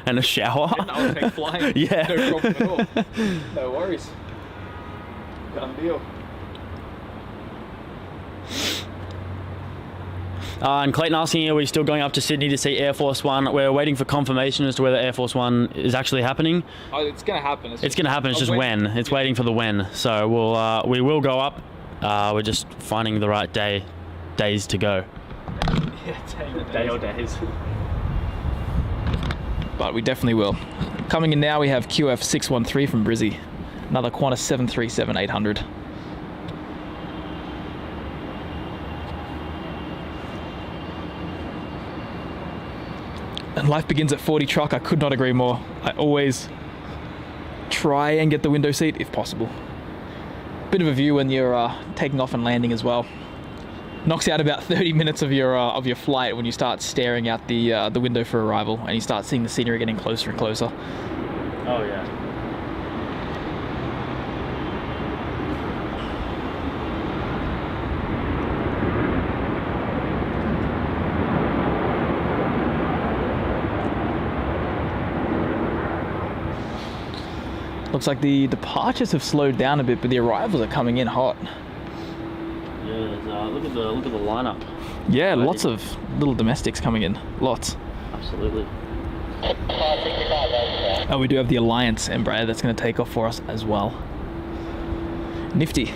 and a shower. I'll take flying. Yeah. No problem at all. No worries. Done deal. And Clayton asking, are we still going up to Sydney to see Air Force One? We're waiting for confirmation as to whether Air Force One is actually happening. Oh, it's going to happen. It's going to happen. It's just when. It's waiting for the when. So we will go up. We're just finding the right days to go. Yeah, day or days. But we definitely will. Coming in now, we have QF613 from Brizzy. Another Qantas 737-800. And life begins at 40 truck. I could not agree more. I always try and get the window seat if possible. Bit of a view when you're taking off and landing as well. Knocks out about 30 minutes of your flight when you start staring out the window for arrival and you start seeing the scenery getting closer and closer. Oh yeah. Looks like the departures have slowed down a bit, but the arrivals are coming in hot. Yeah, look at the lineup. Yeah, lots of little domestics coming in. Lots. Absolutely. Oh, we do have the Alliance Embraer that's going to take off for us as well. Nifty.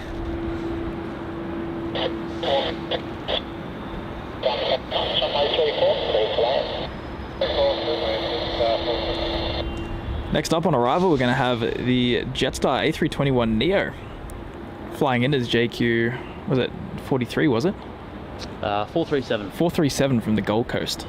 Next up on arrival, we're going to have the Jetstar A321neo flying in as JQ, was it 43, was it? 437. 437 from the Gold Coast.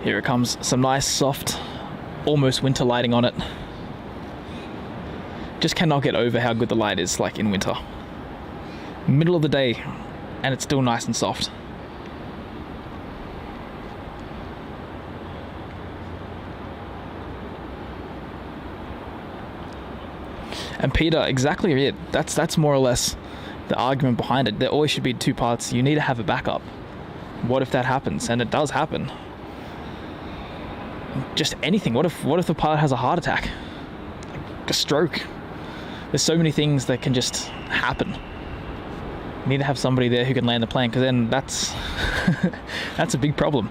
Here it comes, some nice soft, almost winter lighting on it. Just cannot get over how good the light is like in winter. Middle of the day, and it's still nice and soft. And Peter, exactly it. That's more or less the argument behind it. There always should be 2 parts. You need to have a backup. What if that happens? And it does happen. Just anything. What if the pilot has a heart attack? Like a stroke? There's so many things that can just happen. You need to have somebody there who can land the plane, because then that's that's a big problem.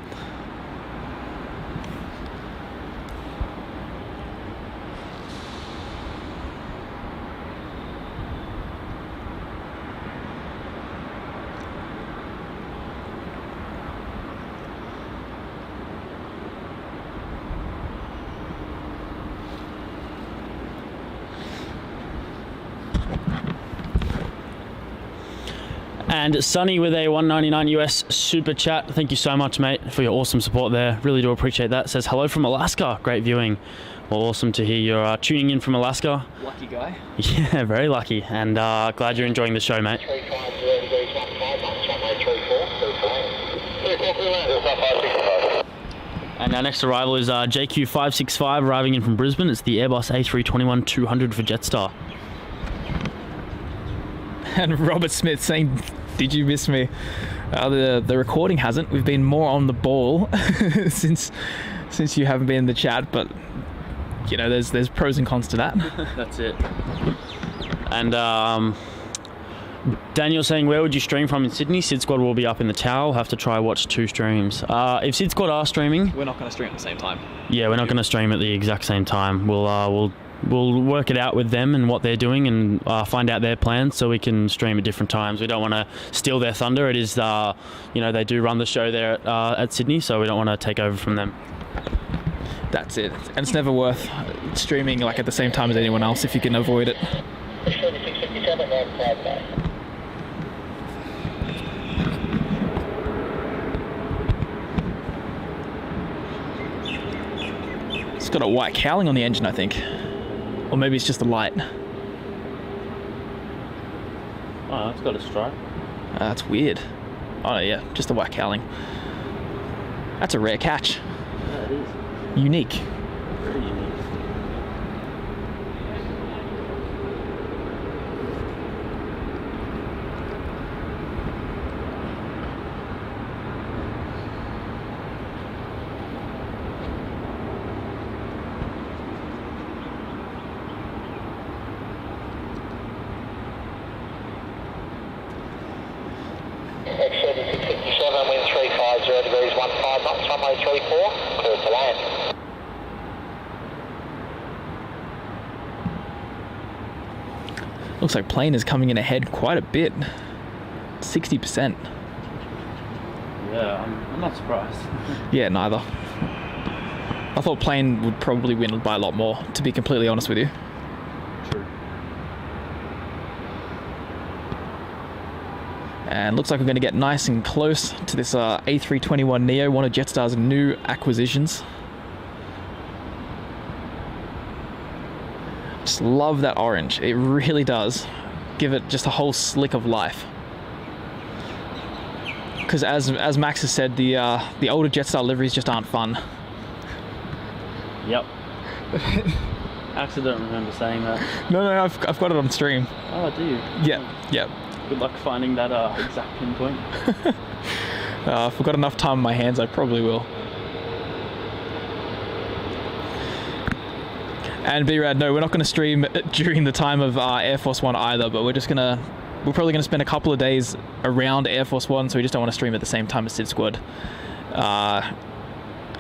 And Sonny with a $1.99 US super chat. Thank you so much, mate, for your awesome support there. Really do appreciate that. Says hello from Alaska. Great viewing. Well, awesome to hear you're tuning in from Alaska. Lucky guy. Yeah, very lucky. And glad you're enjoying the show, mate. And our next arrival is JQ565 arriving in from Brisbane. It's the Airbus A321-200 for Jetstar. And Robert Smith saying, "Did you miss me?" The recording hasn't. We've been more on the ball since you haven't been in the chat, but you know, there's pros and cons to that. That's it. And Daniel saying, where would you stream from in Sydney? Sid Squad will be up in the tower. We'll have to try watch 2 streams. If Sid Squad are streaming, We're not going to stream at the same time. Yeah, we're not going to stream at the exact same time. We'll work it out with them and what they're doing, and find out their plans so we can stream at different times. We don't want to steal their thunder. It is, they do run the show there at Sydney, so we don't want to take over from them. That's it. And it's never worth streaming like at the same time as anyone else if you can avoid it. It's got a white cowling on the engine, I think. Or maybe it's just the light. Oh, it's got a stripe. That's weird. Oh yeah, just the white cowling. That's a rare catch. Yeah, it is. Unique. Pretty unique. X3657, wind 350 degrees, 15 knots, runway 34, clear to land. Looks like plane is coming in ahead quite a bit. 60%. Yeah, I'm not surprised. Yeah, neither. I thought plane would probably win by a lot more, to be completely honest with you. True. And looks like we're going to get nice and close to this A321neo, one of Jetstar's new acquisitions. Just love that orange. It really does give it just a whole slick of life. Because as Max has said, the older Jetstar liveries just aren't fun. Yep. Actually, don't remember saying that. No, I've got it on stream. Oh, do you? Yeah. Good luck finding that exact pinpoint. If I've got enough time on my hands, I probably will. And B-Rad, no, we're not going to stream during the time of Air Force One either, but we're probably going to spend a couple of days around Air Force One, so we just don't want to stream at the same time as Sid Squad.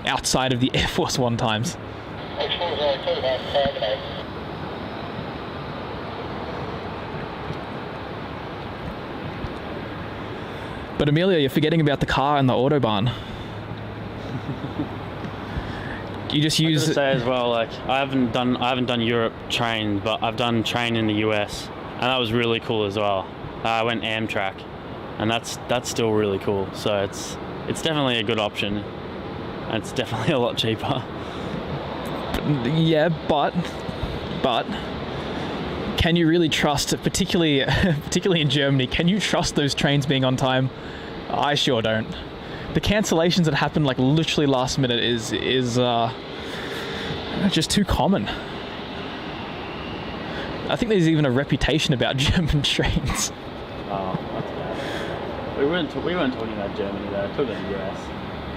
Outside of the Air Force One times. But Amelia, you're forgetting about the car and the Autobahn. You just use. I gotta say as well, like I haven't done Europe train, but I've done train in the US, and that was really cool as well. I went Amtrak, and that's still really cool. So it's definitely a good option, and it's definitely a lot cheaper. Yeah, but can you really trust, particularly in Germany, can you trust those trains being on time? I sure don't. The cancellations that happen like literally last minute is just too common. I think there's even a reputation about German trains. Oh, that's bad. We weren't talking about Germany though. Talking about the US.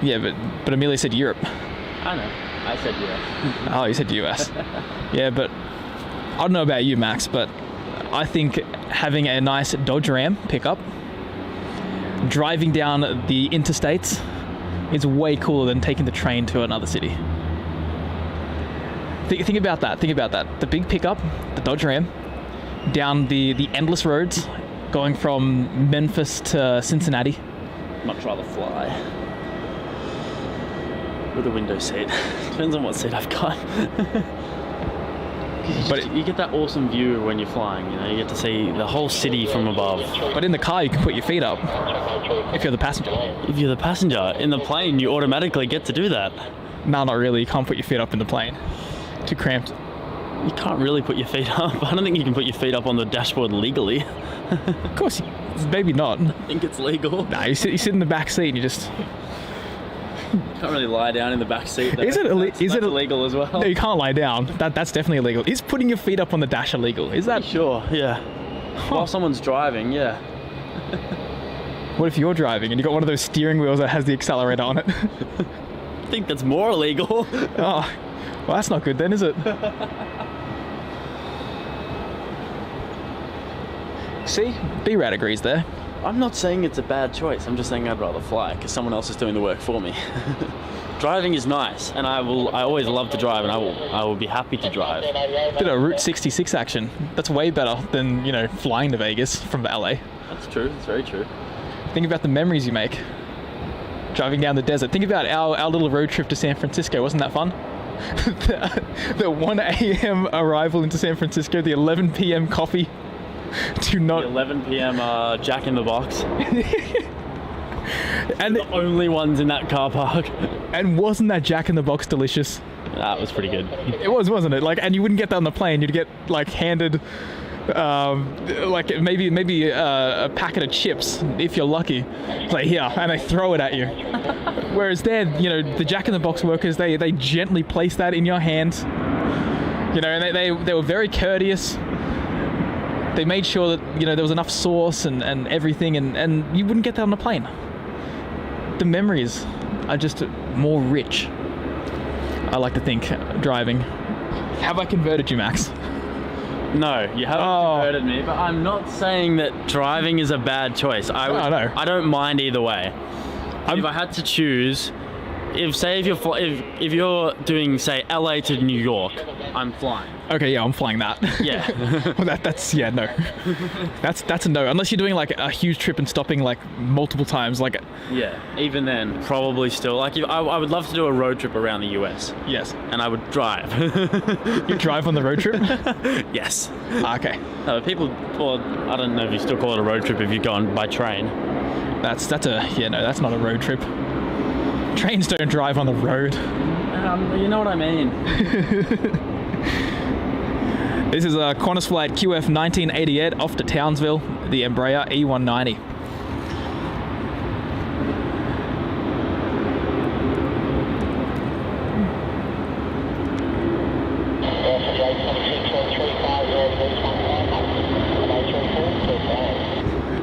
Yeah, but Amelia said Europe. I know. I said US. Oh, you said US. Yeah, but I don't know about you, Max, but I think having a nice Dodge Ram pickup, driving down the interstates, is way cooler than taking the train to another city. Think about that. The big pickup, the Dodge Ram, down the endless roads, going from Memphis to Cincinnati. Much rather fly. With a window seat. Depends on what seat I've got. But you get that awesome view when you're flying, you know, you get to see the whole city from above. But in the car, you can put your feet up if you're the passenger. If you're the passenger, in the plane, you automatically get to do that. No, not really. You can't put your feet up in the plane. Too cramped. You can't really put your feet up. I don't think you can put your feet up on the dashboard legally. Of course, maybe not. I think it's legal. Nah, you sit in the back seat and you just... Can't really lie down in the back seat though. Is it illegal as well? No, you can't lie down. That's definitely illegal. Is putting your feet up on the dash illegal? Is that... Sure, yeah. While someone's driving, yeah. What if you're driving and you got one of those steering wheels that has the accelerator on it? I think that's more illegal. Oh, well, that's not good then, is it? See? B-Rad agrees there. I'm not saying it's a bad choice. I'm just saying I'd rather fly because someone else is doing the work for me. Driving is nice, and I always love to drive, and I will be happy to drive. Bit of Route 66 action. That's way better than, you know, flying to Vegas from LA. That's true. That's very true. Think about the memories you make driving down the desert. Think about our little road trip to San Francisco. Wasn't that fun? The 1 a.m. arrival into San Francisco, the 11 p.m. coffee. The 11 p.m. Jack in the Box. And the only ones in that car park. And wasn't that Jack in the Box delicious? That was pretty good. It was, wasn't it? Like, and you wouldn't get that on the plane. You'd get like handed, like maybe a packet of chips if you're lucky. Like here, and they throw it at you. Whereas there, you know, the Jack in the Box workers, they gently place that in your hand. You know, and they were very courteous. They made sure that, you know, there was enough sauce and everything, and you wouldn't get that on the plane. The memories are just more rich, I like to think, driving. Have I converted you, Max? No, you haven't converted me, but I'm not saying that driving is a bad choice. I don't mind either way. If I had to choose, if you're doing, say, LA to New York, I'm flying. Okay, yeah, I'm flying that. Yeah. Well, that's no. That's a no. Unless you're doing like a huge trip and stopping like multiple times, like. Yeah. Even then, probably still. Like, I would love to do a road trip around the US. Yes. And I would drive. You drive on the road trip? Yes. Okay. No, people. Well, I don't know if you still call it a road trip if you're going by train. That's not a road trip. Trains don't drive on the road. You know what I mean. This is a Qantas flight QF 1988 off to Townsville, the Embraer E190.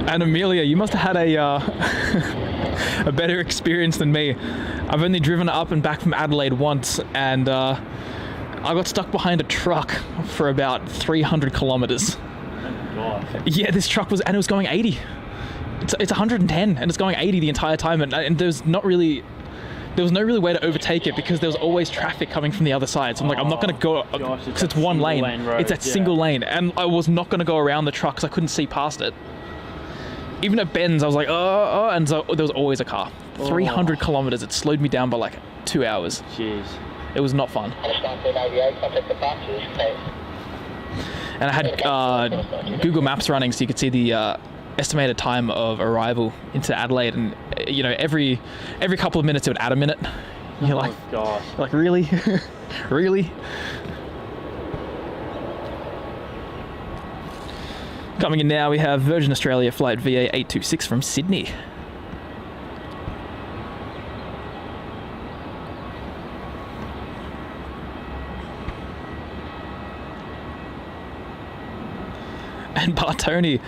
And Amelia, you must have had a better experience than me. I've only driven up and back from Adelaide once, and I got stuck behind a truck for about 300 kilometers. Oh God. Yeah, this truck was going 80. It's 110 and it's going 80 the entire time, and there was no really way to overtake it because there was always traffic coming from the other side. So I'm like, I'm not going to go because it's one lane. Road, it's that single lane, and I was not going to go around the truck because I couldn't see past it. Even at bends, I was like, and so there was always a car. 300 kilometers. It slowed me down by like 2 hours. Jeez. It was not fun. And I had Google Maps running so you could see the estimated time of arrival into Adelaide, and you know, every couple of minutes it would add a minute. You're like, oh gosh. Like really? Really? Coming in now, we have Virgin Australia flight VA826 from Sydney. And Bartoni,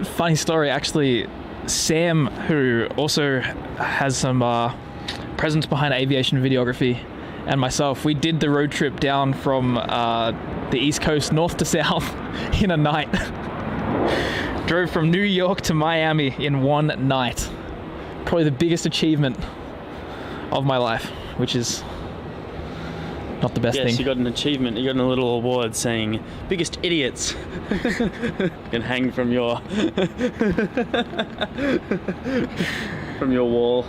funny story actually, Sam, who also has some presence behind aviation videography, and myself, we did the road trip down from the East Coast north to south in a night. Drove from New York to Miami in one night. Probably the biggest achievement of my life, which is not the best thing. Yes, you got an achievement. You got a little award saying "biggest idiots." Can hang from your wall.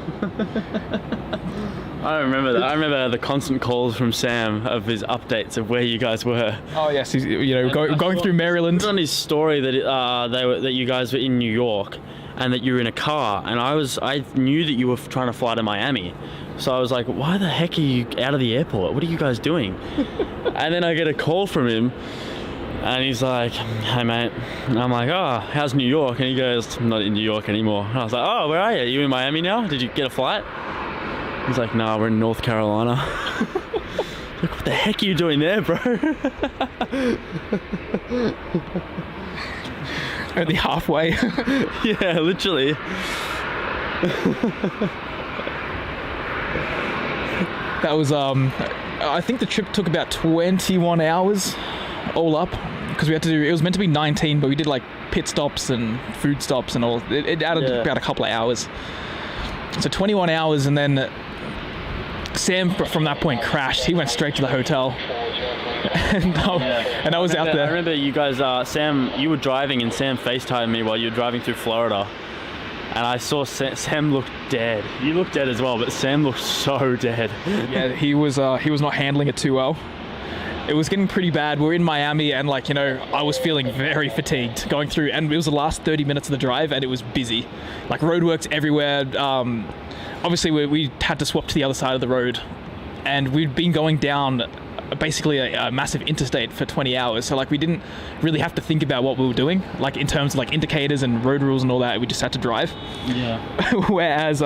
I remember that. I remember the constant calls from Sam of his updates of where you guys were. Oh yes, he's, going through Maryland. He put on his story that that you guys were in New York and that you were in a car, and I knew that you were trying to fly to Miami. So I was like, why the heck are you out of the airport? What are you guys doing? And then I get a call from him, and he's like, hey mate. And I'm like, oh, how's New York? And he goes, I'm not in New York anymore. And I was like, oh, where are you? Are you in Miami now? Did you get a flight? He's like, no, we're in North Carolina. Like, what the heck are you doing there, bro? Only halfway. Yeah, literally. That was, I think the trip took about 21 hours all up, because we had to do, it was meant to be 19, but we did like pit stops and food stops and all. It added about a couple of hours. So 21 hours, and then Sam from that point crashed. He went straight to the hotel. And I was out there. I remember you guys, Sam, you were driving and Sam FaceTimed me while you were driving through Florida. And I saw Sam looked dead. You looked dead as well, but Sam looked so dead. Yeah, he was not handling it too well. It was getting pretty bad. We were in Miami, and I was feeling very fatigued going through, and it was the last 30 minutes of the drive, and it was busy. Like roadworks everywhere. Obviously, we had to swap to the other side of the road, and we'd been going down basically a massive interstate for 20 hours. So we didn't really have to think about what we were doing, like in terms of indicators and road rules and all that. We just had to drive. Yeah. Whereas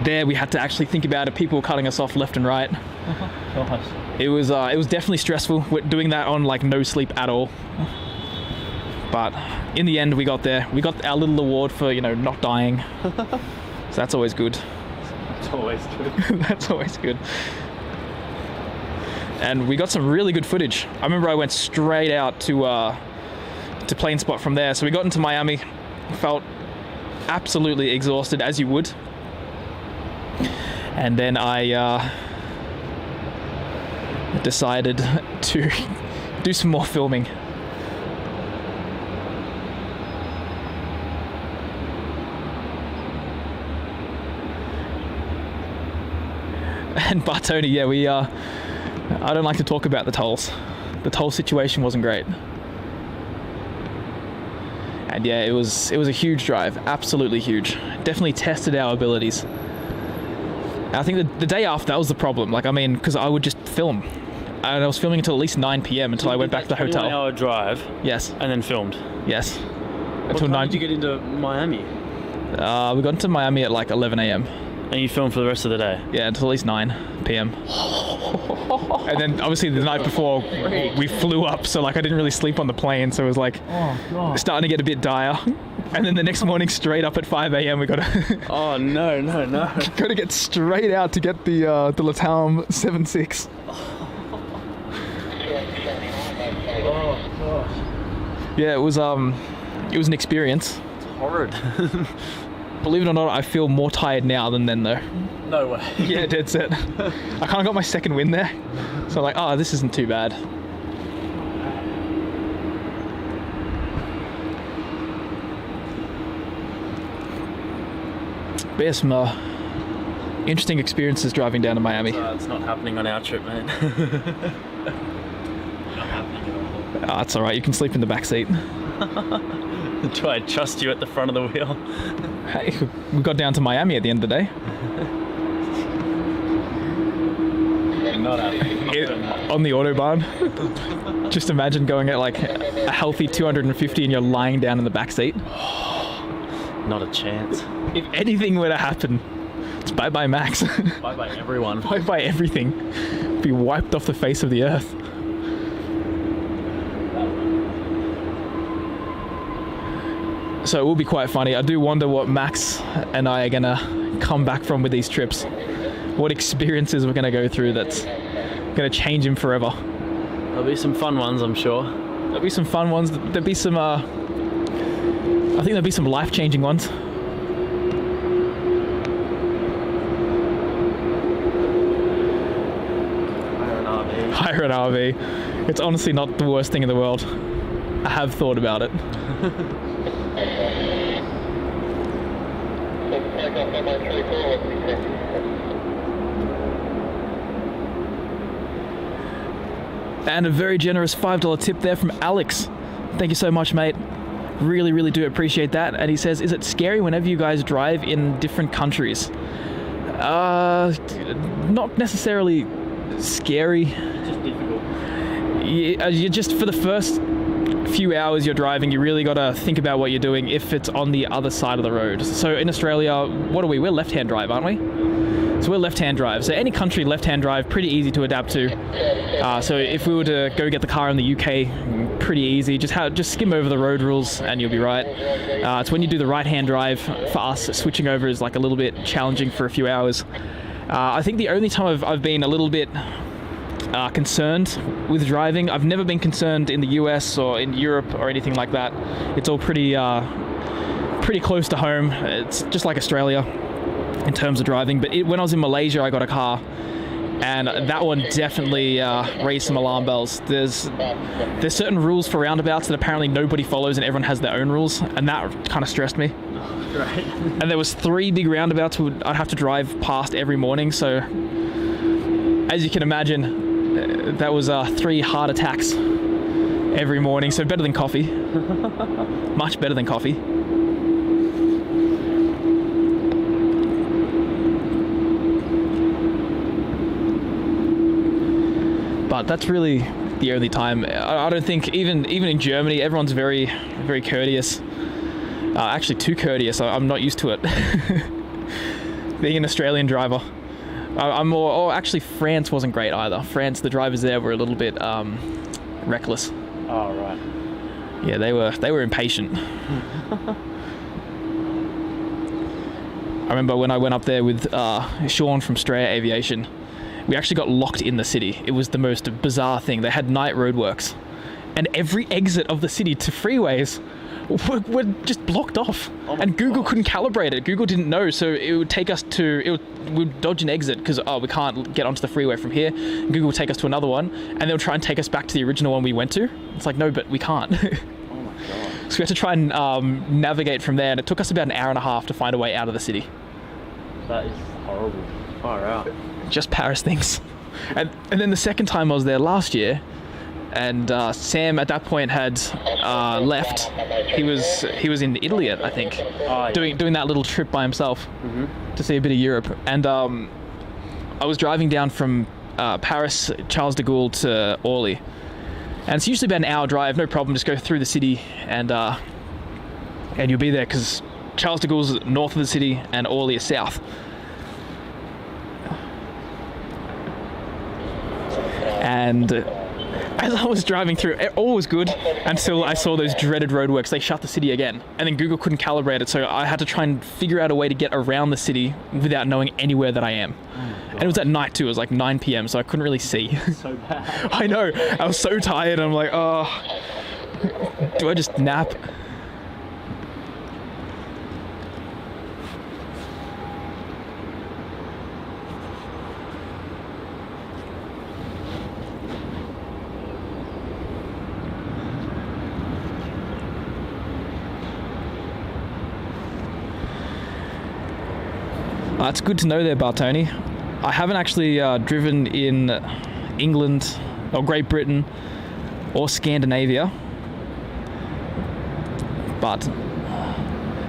there we had to actually think about it. People were cutting us off left and right. Gosh. It was definitely stressful. We're doing that on no sleep at all. But in the end, we got there. We got our little award for not dying. So that's always good. That's always good. That's always good. And we got some really good footage. I remember I went straight out to plane spot from there. So we got into Miami, felt absolutely exhausted, as you would. And then I decided to do some more filming. And Bartoni, yeah, we I don't like to talk about the tolls. The toll situation wasn't great. And yeah, it was a huge drive, absolutely huge. Definitely tested our abilities. And I think the day after, that was the problem. Because I would just film. And I was filming until at least 9 p.m. until I went back to the hotel. 21-hour drive. Yes. And then filmed. Yes. What time did you get into Miami? We got into Miami at 11 a.m. And you filmed for the rest of the day? Yeah, until at least 9 p.m. And then obviously the night before we flew up, so I didn't really sleep on the plane, so it was starting to get a bit dire. And then the next morning, straight up at 5 a.m. we got to oh no got to get straight out to get the Latam 76. Oh gosh. Yeah, it was an experience. It's horrid. Believe it or not, I feel more tired now than then, though. No way. Yeah, dead set. I kind of got my second win there. So I'm this isn't too bad. But yeah, some interesting experiences driving down to Miami. It's not happening on our trip, mate. Not happening at all. It's alright, you can sleep in the back seat. Do I trust you at the front of the wheel? Hey, we got down to Miami at the end of the day. Not happy. On the Autobahn. Just imagine going at like a healthy 250 and you're lying down in the back seat. Not a chance. If anything were to happen, it's bye-bye Max. Bye-bye everyone. Bye-bye everything. Be wiped off the face of the earth. So it will be quite funny. I do wonder what Max and I are gonna come back from with these trips. What experiences we're gonna go through that's gonna change him forever. There'll be some fun ones, I'm sure. There'll be some fun ones. There'll be some, I think there'll be some life-changing ones. Hire an RV. It's honestly not the worst thing in the world. I have thought about it. And a very generous $5 tip there from Alex. Thank you so much, mate. Really, really do appreciate that. And he says, is it scary whenever you guys drive in different countries? Not necessarily scary. Just difficult. You just, for the first few hours you're driving, you really got to think about what you're doing if it's on the other side of the road. So in Australia, what are we? We're left-hand drive, aren't we? So we're left-hand drive. So any country left-hand drive, pretty easy to adapt to. So if we were to go get the car in the UK, pretty easy. Just skim over the road rules and you'll be right. It's when you do the right-hand drive, for us, switching over is like a little bit challenging for a few hours. I think the only time I've been a little bit concerned with driving, I've never been concerned in the US or in Europe or anything like that. It's all pretty close to home. It's just like Australia in terms of driving. But when I was in Malaysia, I got a car, and that one definitely raised some alarm bells. There's certain rules for roundabouts that apparently nobody follows, and everyone has their own rules, and that kind of stressed me. Right. And there was 3 big roundabouts I'd have to drive past every morning, so as you can imagine, that was 3 heart attacks every morning. So better than coffee. Much better than coffee. But that's really the only time. I don't think, even in Germany, everyone's very, very courteous. Actually too courteous. I'm not used to it. Being an Australian driver. I'm more, actually France wasn't great either. France, the drivers there were a little bit reckless. Oh, right. Yeah, they were impatient. I remember when I went up there with Sean from Aviation, we actually got locked in the city. It was the most bizarre thing. They had night roadworks, and every exit of the city to freeways were just blocked off. Oh, and Google couldn't calibrate it. Google didn't know, so it would take us to, we'd dodge an exit because, we can't get onto the freeway from here. Google would take us to another one, and they'll try and take us back to the original one we went to. It's like, no, but we can't. Oh my God. So we had to try and navigate from there, and it took us about an hour and a half to find a way out of the city. That is horrible. Far out. Just Paris things. And then the second time I was there last year, and Sam at that point had left. He was in Italy, I think, doing that little trip by himself to see a bit of Europe. And I was driving down from Paris, Charles de Gaulle to Orly, and it's usually about an hour drive, no problem. Just go through the city, and you'll be there because Charles de Gaulle's north of the city and Orly is south. And as I was driving through, all was good until I saw those dreaded roadworks. They shut the city again, and then Google couldn't calibrate it, so I had to try and figure out a way to get around the city without knowing anywhere that I am. And it was at night too. It was like 9 p.m, so I couldn't really see. So bad. I know. I was so tired. I'm like, oh, do I just nap? It's good to know there, Bartoni. I haven't actually driven in England or Great Britain or Scandinavia, but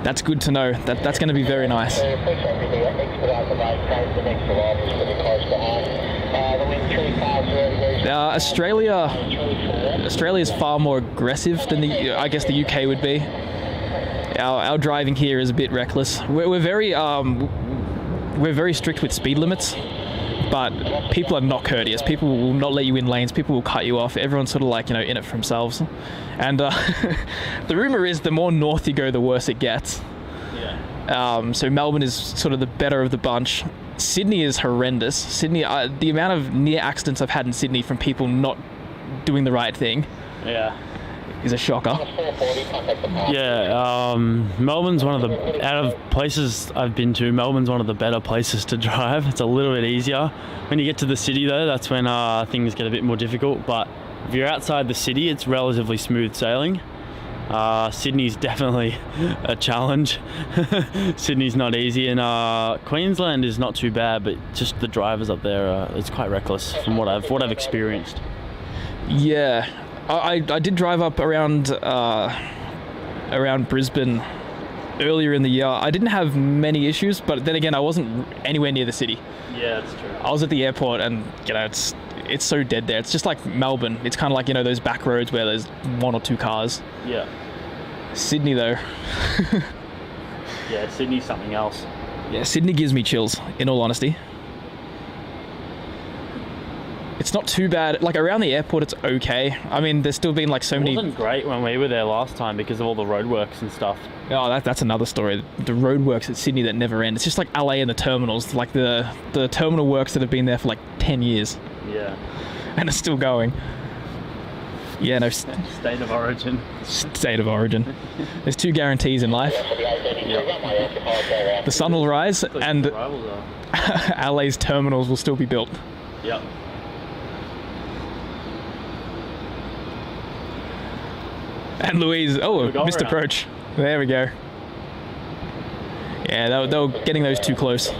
that's good to know. That's going to be very nice. Expedite the main case, the next arrival is pretty close behind. The wind 350 degrees. Australia is far more aggressive than I guess the UK would be. Our driving here is a bit reckless. We're very strict with speed limits, but people are not courteous. People will not let you in lanes. People will cut you off. Everyone's sort of like, in it for themselves. And the rumor is the more north you go, the worse it gets. Yeah. So Melbourne is sort of the better of the bunch. Sydney is horrendous. Sydney, the amount of near accidents I've had in Sydney from people not doing the right thing. Yeah. Is a shocker. Yeah, Melbourne's one of the, out of places I've been to, Melbourne's one of the better places to drive. It's a little bit easier. When you get to the city though, that's when things get a bit more difficult, but if you're outside the city, it's relatively smooth sailing. Sydney's definitely a challenge. Sydney's not easy, and Queensland is not too bad, but just the drivers up there, it's quite reckless from what I've experienced. Yeah. I did drive up around Brisbane earlier in the year. I didn't have many issues, but then again, I wasn't anywhere near the city. Yeah, that's true. I was at the airport, and it's so dead there. It's just like Melbourne. It's kind of like those back roads where there's one or two cars. Yeah. Sydney though. Yeah, Sydney's something else. Yeah, Sydney gives me chills, in all honesty. It's not too bad. Like around the airport, it's okay. I mean, there's still been like so many. It wasn't great when we were there last time because of all the roadworks and stuff. Oh, that's another story. The roadworks at Sydney that never end. It's just like LA and the terminals, like the terminal works that have been there for like 10 years. Yeah. And it's still going. Yeah, no. State of origin. State of origin. There's two guarantees in life. Yep. The sun will rise and LA's terminals will still be built. Yep. And Louise, missed approach. There we go. Yeah, they were getting those too close.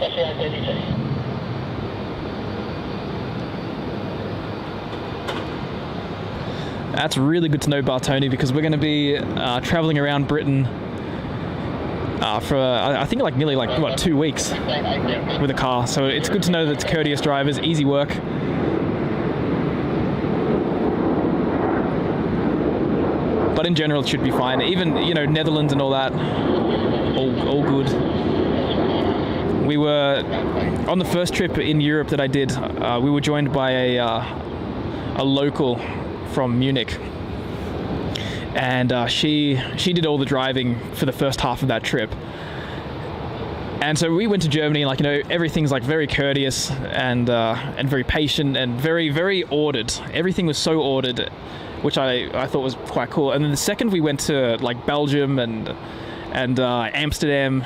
That's really good to know, Bartoni, because we're going to be traveling around Britain for, I think, nearly 2 weeks with a car. So it's good to know that it's courteous drivers, easy work. But in general, it should be fine. Even, Netherlands and all that, all good. We were, on the first trip in Europe that I did, we were joined by a local from Munich. And she did all the driving for the first half of that trip. And so we went to Germany, everything's very courteous and very patient and very, very ordered. Everything was so ordered, which I thought was quite cool. And then the second we went to Belgium and Amsterdam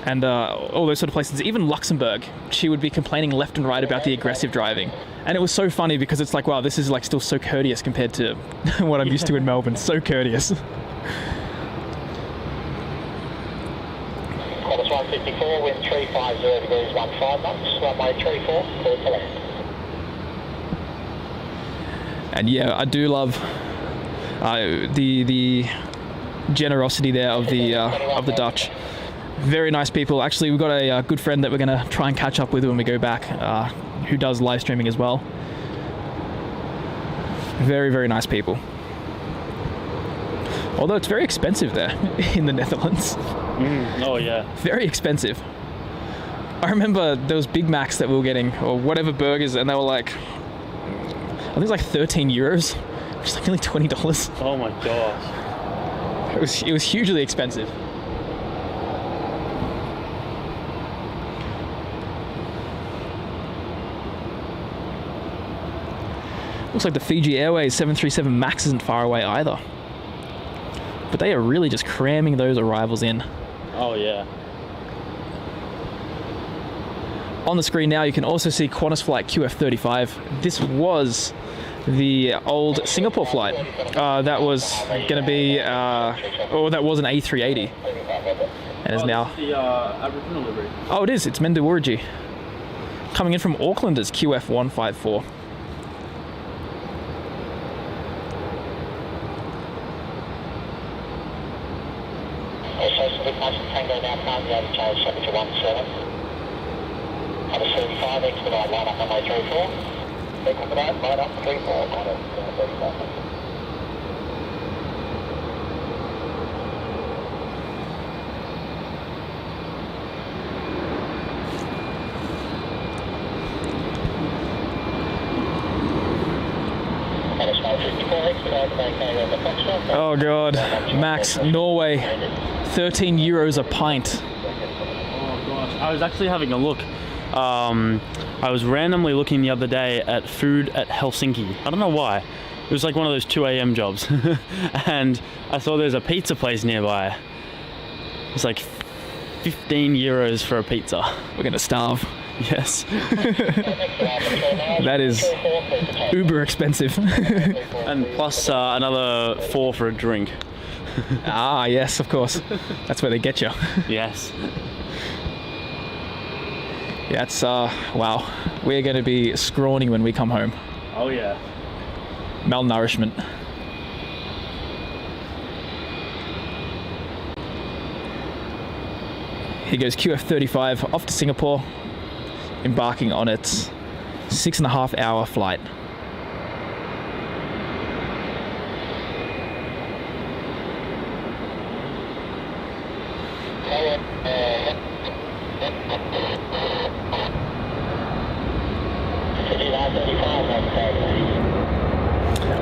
and all those sort of places, even Luxembourg, she would be complaining left and right about the aggressive driving. And it was so funny because it's wow, this is still so courteous compared to what I'm used to in Melbourne. So courteous. Qantas 154, wind 350 degrees 15 knots, runway 34, clear to land. And yeah, I do love the generosity there of the Dutch. Very nice people. Actually, we've got a good friend that we're going to try and catch up with when we go back, who does live streaming as well. Very, very nice people. Although it's very expensive there in the Netherlands. Oh yeah. Very expensive. I remember those Big Macs that we were getting, or whatever burgers, and they were I think it's 13 euros, which is nearly $20. Oh my gosh. It was hugely expensive. Looks like the Fiji Airways 737 MAX isn't far away either. But they are really just cramming those arrivals in. Oh yeah. On the screen now, you can also see Qantas flight QF35. This was the old Singapore flight. That was going to be, that was an A380. And is now... the Aboriginal livery. Oh, it is. It's Mendiwurrigi. Coming in from Auckland as QF154. Tango now, 17. 35, expedite, line up runway 34. Expedite, line up 34, Qantas 35. Oh god, Max, Norway, 13 euros a pint. Oh gosh, I was actually having a look. I was randomly looking the other day at food at Helsinki. I don't know why. It was like one of those 2 a.m. jobs. And I saw there's a pizza place nearby. It's like 15 euros for a pizza. We're gonna starve. Yes. That is uber expensive. And plus another 4 for a drink. Ah, yes, of course. That's where they get you. Yes. Yeah, it's, wow. We're going to be scrawny when we come home. Oh yeah. Malnourishment. Here goes QF35 off to Singapore, embarking on its 6.5 hour flight.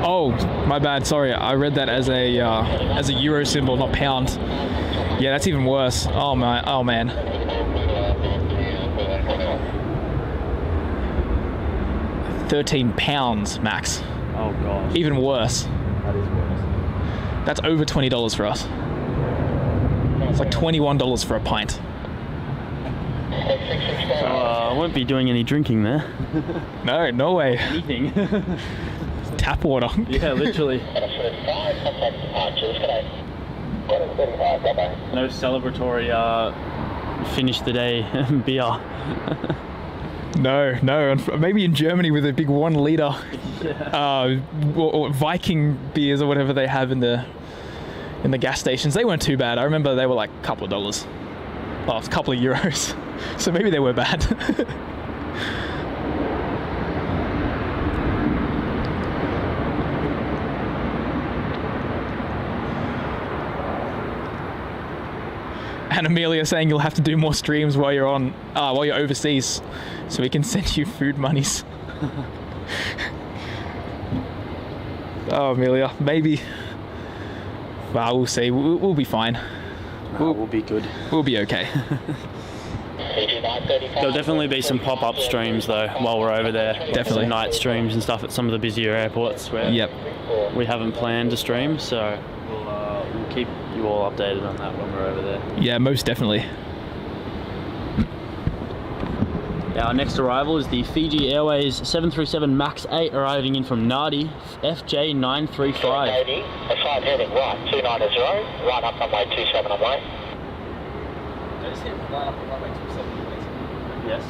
Oh, my bad. Sorry, I read that as a euro symbol, not pound. Yeah, that's even worse. Oh my, oh man. £13, Max. Oh gosh. Even worse. That is worse. That's over $20 for us. It's like $21 for a pint. So I won't be doing any drinking there. No, no way. Anything. Tap water. Yeah, literally. No celebratory finish the day beer. No, no. Maybe in Germany with a big 1 liter Viking beers or whatever they have in the gas stations. They weren't too bad. I remember they were like a couple of dollars. Oh, it's a couple of euros. So maybe they were bad. And Amelia saying you'll have to do more streams while you're overseas, so we can send you food monies. Oh, Amelia, maybe. Well, we'll see. We'll be fine. We'll be good. We'll be okay. There'll definitely be some pop-up streams though while we're over there. Definitely. Some night streams and stuff at some of the busier airports where we haven't planned to stream, so we'll keep you all updated on that when we're over there. Yeah, most definitely. Our next arrival is the Fiji Airways 737 MAX 8 arriving in from Nadi, FJ935. 80, a flight heading right, 290, right up runway 27 on way. Yes.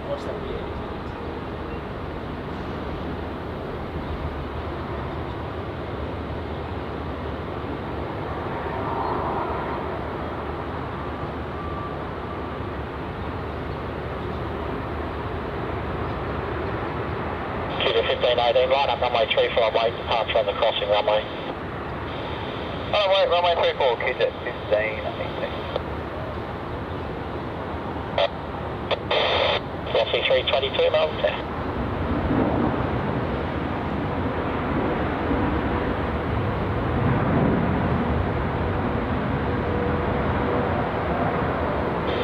What's that weird? Tuesday 1518, right up runway 34 on way, departure on the crossing runway. Oh, wait, runway 34, Tuesday 15, I think. Crossing 322, Melbourne.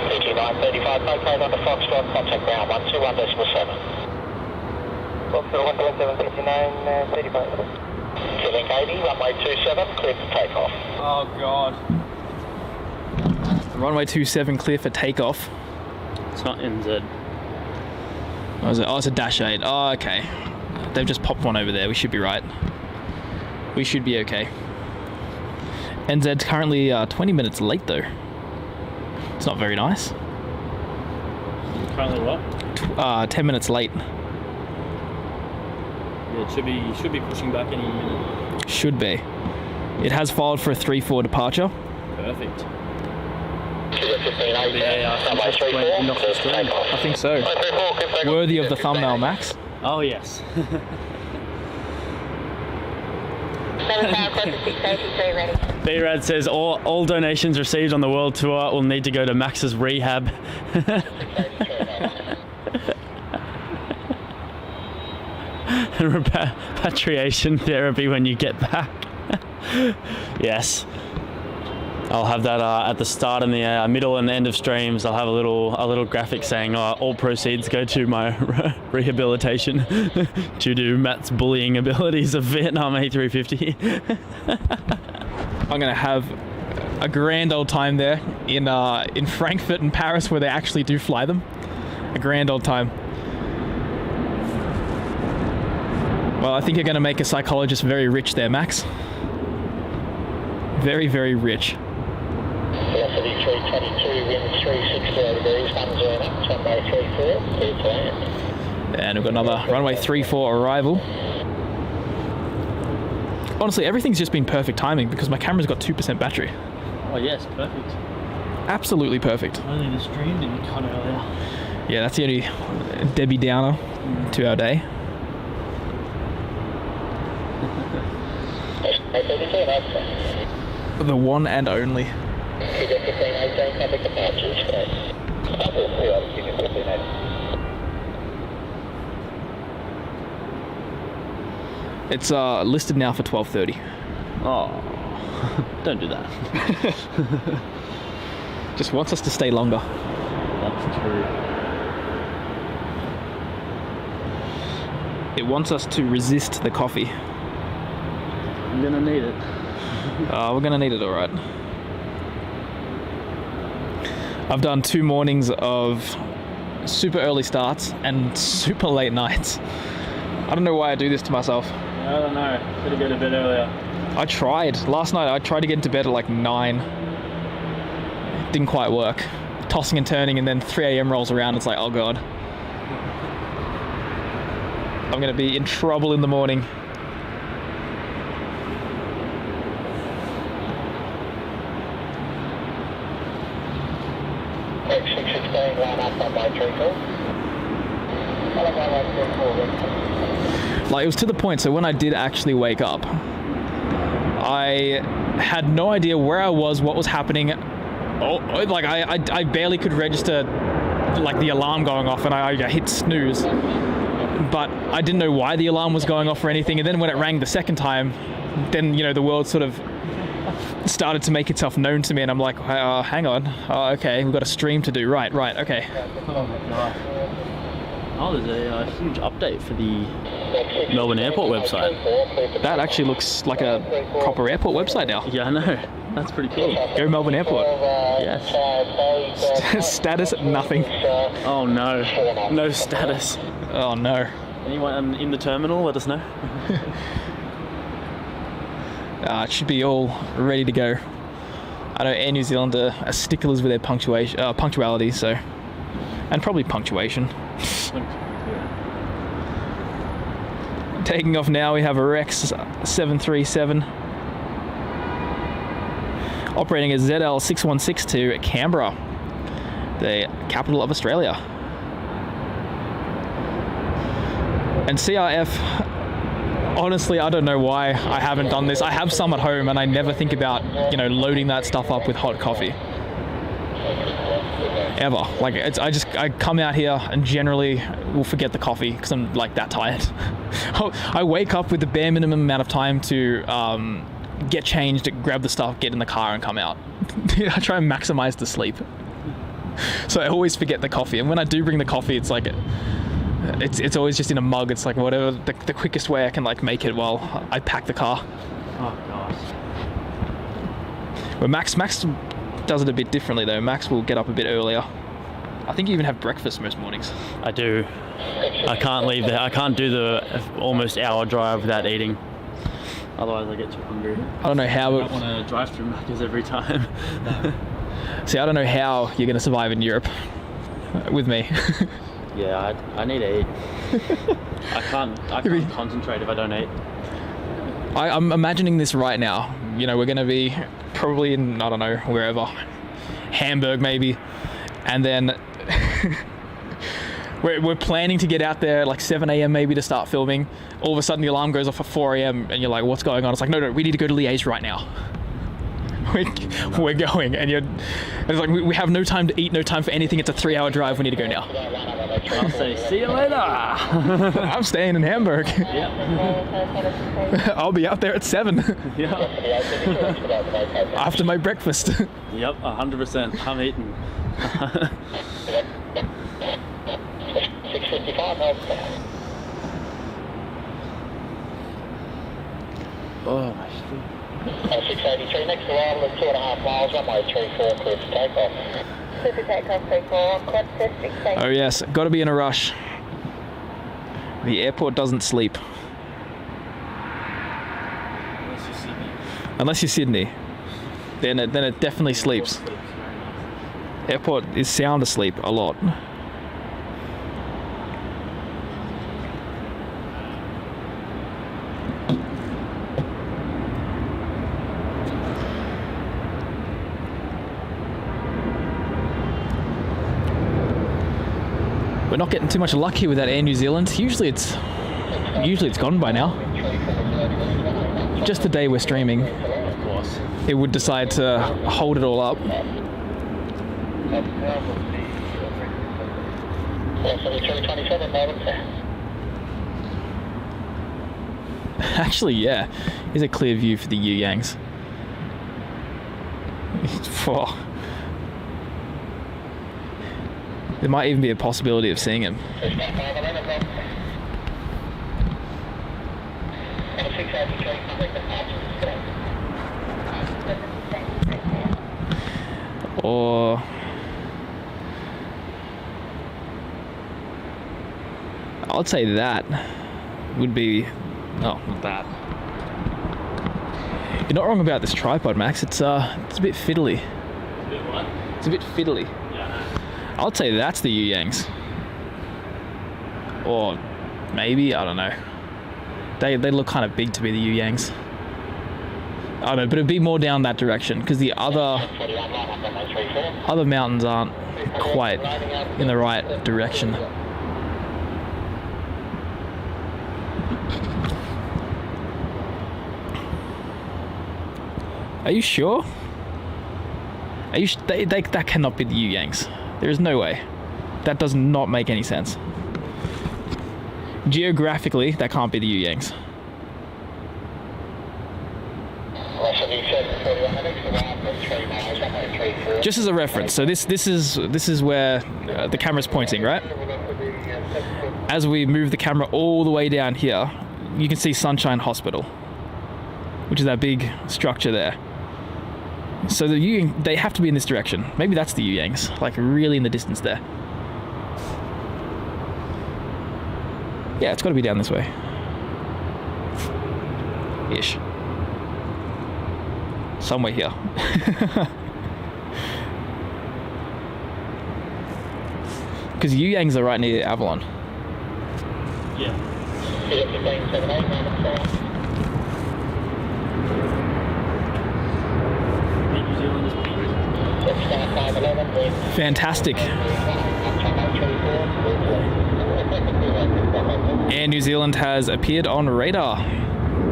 PG935, located on the Foxtrot, contact ground 121.7. Foxtrot 117.59, 35. Link 80, runway 27, clear for takeoff. Oh god. Runway 27 clear for takeoff. It's not NZ. Oh, is it? Oh, it's a Dash 8. Oh, okay. They've just popped one over there. We should be right. We should be okay. NZ's currently 20 minutes late though. It's not very nice. Currently what? 10 minutes late. Yeah, it should be pushing back any minute. Should be. It has filed for a 3-4 departure. Perfect. I think so. Worthy of the thumbnail, Max. Oh yes. B-Rad says all donations received on the world tour will need to go to Max's rehab. And repatriation therapy when you get back. Yes. I'll have that at the start and the middle and end of streams. I'll have a little graphic saying all proceeds go to my rehabilitation due to Matt's bullying abilities of Vietnam A350. I'm gonna have a grand old time there in Frankfurt and Paris, where they actually do fly them. A grand old time. Well, I think you're gonna make a psychologist very rich there, Max. Very, very rich. Velocity 322, winds 360 degrees, 10, runway 34, clear to land. And we've got another runway 34 arrival. Honestly, everything's just been perfect timing because my camera's got 2% battery. Oh yes, perfect. Absolutely perfect. Only the stream didn't cut earlier. Yeah, that's the only Debbie Downer to our day. The one and only. It's listed now for 12:30. Oh, don't do that. Just wants us to stay longer. That's true. It wants us to resist the coffee. I'm gonna need it. We're gonna need it, all right. I've done 2 mornings of super early starts and super late nights. I don't know why I do this to myself. I don't know. Should have got a bit earlier. I tried. Last night I tried to get into bed at like 9. It didn't quite work. Tossing and turning, and then 3 a.m. rolls around. It's like, oh god. I'm gonna be in trouble in the morning. Like, it was to the point, so when I did actually wake up, I had no idea where I was, what was happening. Like, I barely could register, like, the alarm going off, and I hit snooze. But I didn't know why the alarm was going off or anything, and then when it rang the second time, then, you know, the world sort of started to make itself known to me, and I'm like, hang on, okay, we've got a stream to do, right, okay. Oh my god. Oh, there's a huge update for the Melbourne Airport website. That actually looks like a proper airport website now. Yeah, I know. That's pretty cool. Go Melbourne Airport. Yes. Status, nothing. Oh no. No status. Oh no. Anyone in the terminal, let us know. It should be all ready to go. I know Air New Zealand are sticklers with their punctuality, so, and probably punctuation. Taking off now, we have a Rex 737 operating as ZL 6162 Canberra, the capital of Australia. And CRF, honestly, I don't know why I haven't done this. I have some at home, and I never think about, you know, loading that stuff up with hot coffee. Ever. Like, I come out here and generally will forget the coffee because I'm like that tired. I wake up with the bare minimum amount of time to get changed, grab the stuff, get in the car and come out. I try and maximize the sleep. So I always forget the coffee. And when I do bring the coffee, it's like, it's always just in a mug. It's like whatever the quickest way I can like make it while I pack the car. Oh gosh. But Max does it a bit differently though. Max will get up a bit earlier. I think you even have breakfast most mornings. I do. I can't leave I can't do the almost hour drive without eating. Otherwise I get too hungry. I don't know how. I don't want to drive through Macca's every time. No. See, I don't know how you're going to survive in Europe with me. Yeah, I need to eat. I can't concentrate if I don't eat. I'm imagining this right now. you know, we're going to be probably in, I don't know, wherever, Hamburg maybe, and then we're planning to get out there like 7 a.m. maybe to start filming. All of a sudden the alarm goes off at 4 a.m. and you're like, what's going on? It's like, no, we need to go to Liège right now. We're going, and it's like we have no time to eat, no time for anything. It's a 3-hour drive. We need to go now. I'll say, see you later. I'm staying in Hamburg. Yeah. I'll be out there at 7 Yeah. after my breakfast. Yep, 100%. I'm eating. 655 over. Oh, my street. 683 next arrival at 2.5 miles, runway 34, clear for takeoff. Clear for takeoff, 34, Quad 6. Oh yes, got to be in a rush. The airport doesn't sleep. Unless you're Sydney. Then it definitely sleeps. Airport is sound asleep a lot. We're not getting too much luck here with that Air New Zealand. Usually it's gone by now. Just the day we're streaming, Of course. it would decide to hold it all up. Actually, yeah, here's a clear view for the Yu Yangs. There might even be a possibility of seeing him. Or I'd say that would be, oh, not that. You're not wrong about this tripod, Max. It's a bit fiddly. A bit what? It's a bit fiddly. Yeah. I'd say that's the Yu Yangs. Or maybe, I don't know. They look kind of big to be the Yu Yangs. I don't know, but it'd be more down that direction because the other mountains aren't quite in the right direction. Are you sure? Are you? That cannot be the Yu Yangs. There is no way. That does not make any sense. Geographically, that can't be the Yu Yangs. Just as a reference, so this is where the camera's pointing, right? As we move the camera all the way down here, you can see Sunshine Hospital, which is that big structure there. So they have to be in this direction. Maybe that's the Yu Yangs, like really in the distance there. Yeah, it's got to be down this way. Ish. Somewhere here. Because Yu Yangs are right near Avalon. Yeah. New Zealand is Fantastic. Air New Zealand has appeared on radar.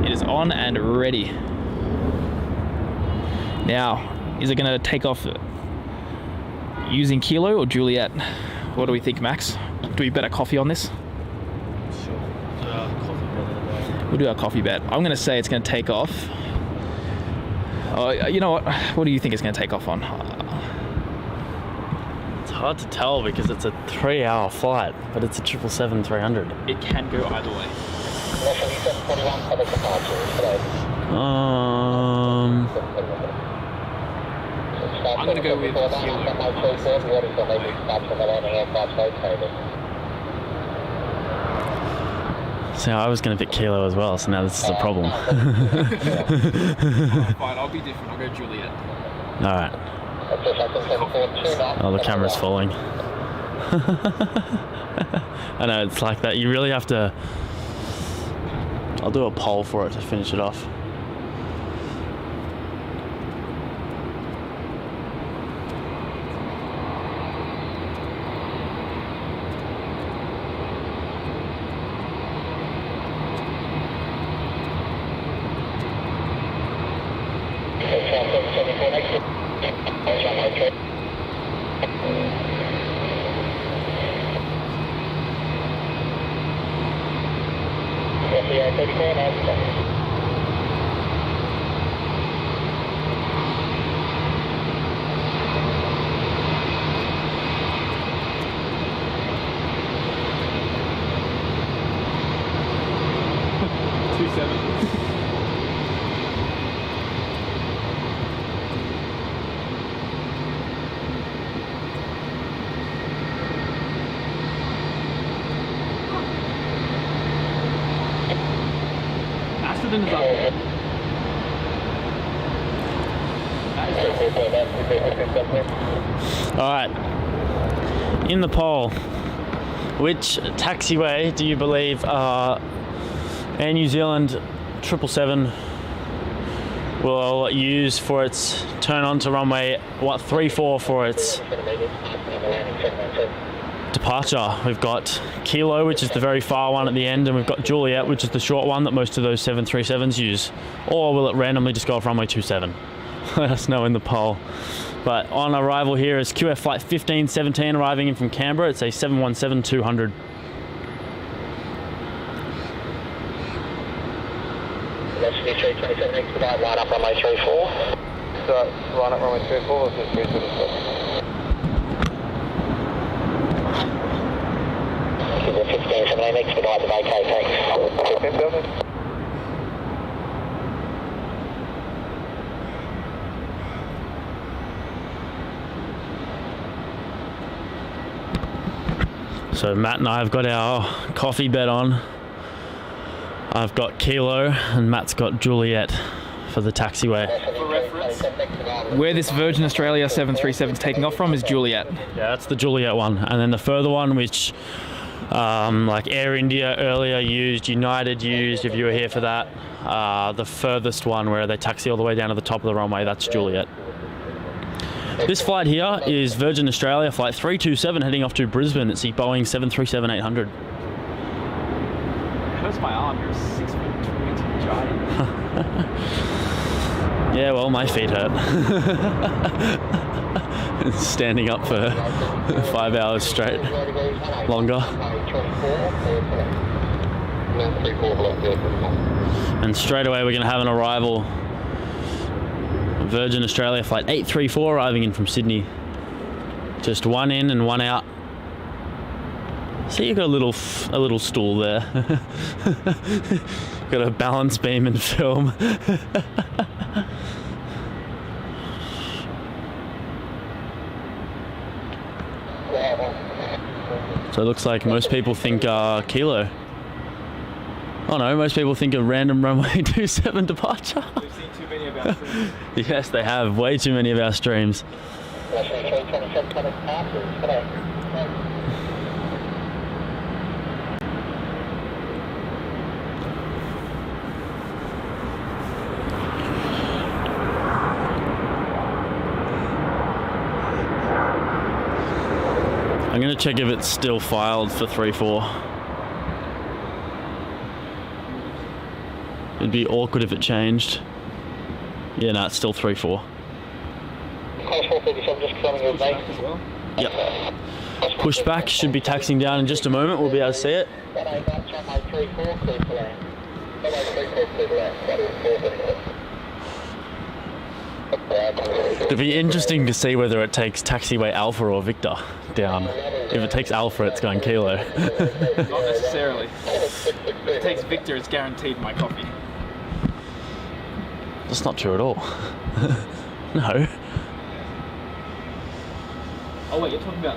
It is on and ready. Now, is it going to take off using Kilo or Juliet? What do we think, Max? Do we bet a coffee on this? Sure. Coffee bet. We'll do our coffee bet. I'm going to say it's going to take off. Oh, you know what? What do you think it's going to take off on? It's hard to tell because it's a 3-hour flight, but it's a 777-300. It can go either way. I'm going to go with So I was going to pick Kilo as well, so now this is a problem. Fine, I'll be different. I'll go Juliet. Alright. Oh, the camera's falling. I know, it's like that. You really have to... I'll do a poll for it to finish it off. Alright, in the poll, which taxiway do you believe Air New Zealand 777 will use for its turn on to runway 34 for its departure? We've got Kilo, which is the very far one at the end, and we've got Juliet, which is the short one that most of those 737s use. Or will it randomly just go off runway 27? Let us know in the poll. But on arrival here is QF flight 1517 arriving in from Canberra. It's a 717-200. Velocity 327, expedite, line up runway 34. So, line up runway 34 or just 327? Give it 1517, expedite the vacate, thanks. 1517. So Matt and I have got our coffee bet on. I've got Kilo and Matt's got Juliet for the taxiway. For reference, where this Virgin Australia 737 is taking off from is Juliet. Yeah, that's the Juliet one. And then the further one, which like Air India earlier used, United used, if you were here for that, the furthest one where they taxi all the way down to the top of the runway, that's Juliet. This flight here is Virgin Australia flight 327 heading off to Brisbane. It's the Boeing 737-800. It hurts my arm. You're a 6 foot giant. Yeah, well, my feet hurt. Standing up for 5 hours straight. Longer. And straight away we're going to have an arrival. Virgin Australia flight 834 arriving in from Sydney. Just one in and one out. See, you've got a little stool there. Got a balance beam and film. So it looks like most people think Kilo. Oh no, most people think a random runway 27 departure. We've seen too many of our streams. Yes, they have. Way too many of our streams. I'm going to check if it's still filed for 3-4. It'd be awkward if it changed. Yeah, no, it's still 3-4. Class 437 just coming your base as well. Yep. Pushback should be taxiing down in just a moment. We'll be able to see it. It'd be interesting to see whether it takes taxiway Alpha or Victor down. If it takes Alpha, it's going Kilo. Not necessarily. If it takes Victor, it's guaranteed my coffee. That's not true at all. No. Oh wait, are you talking about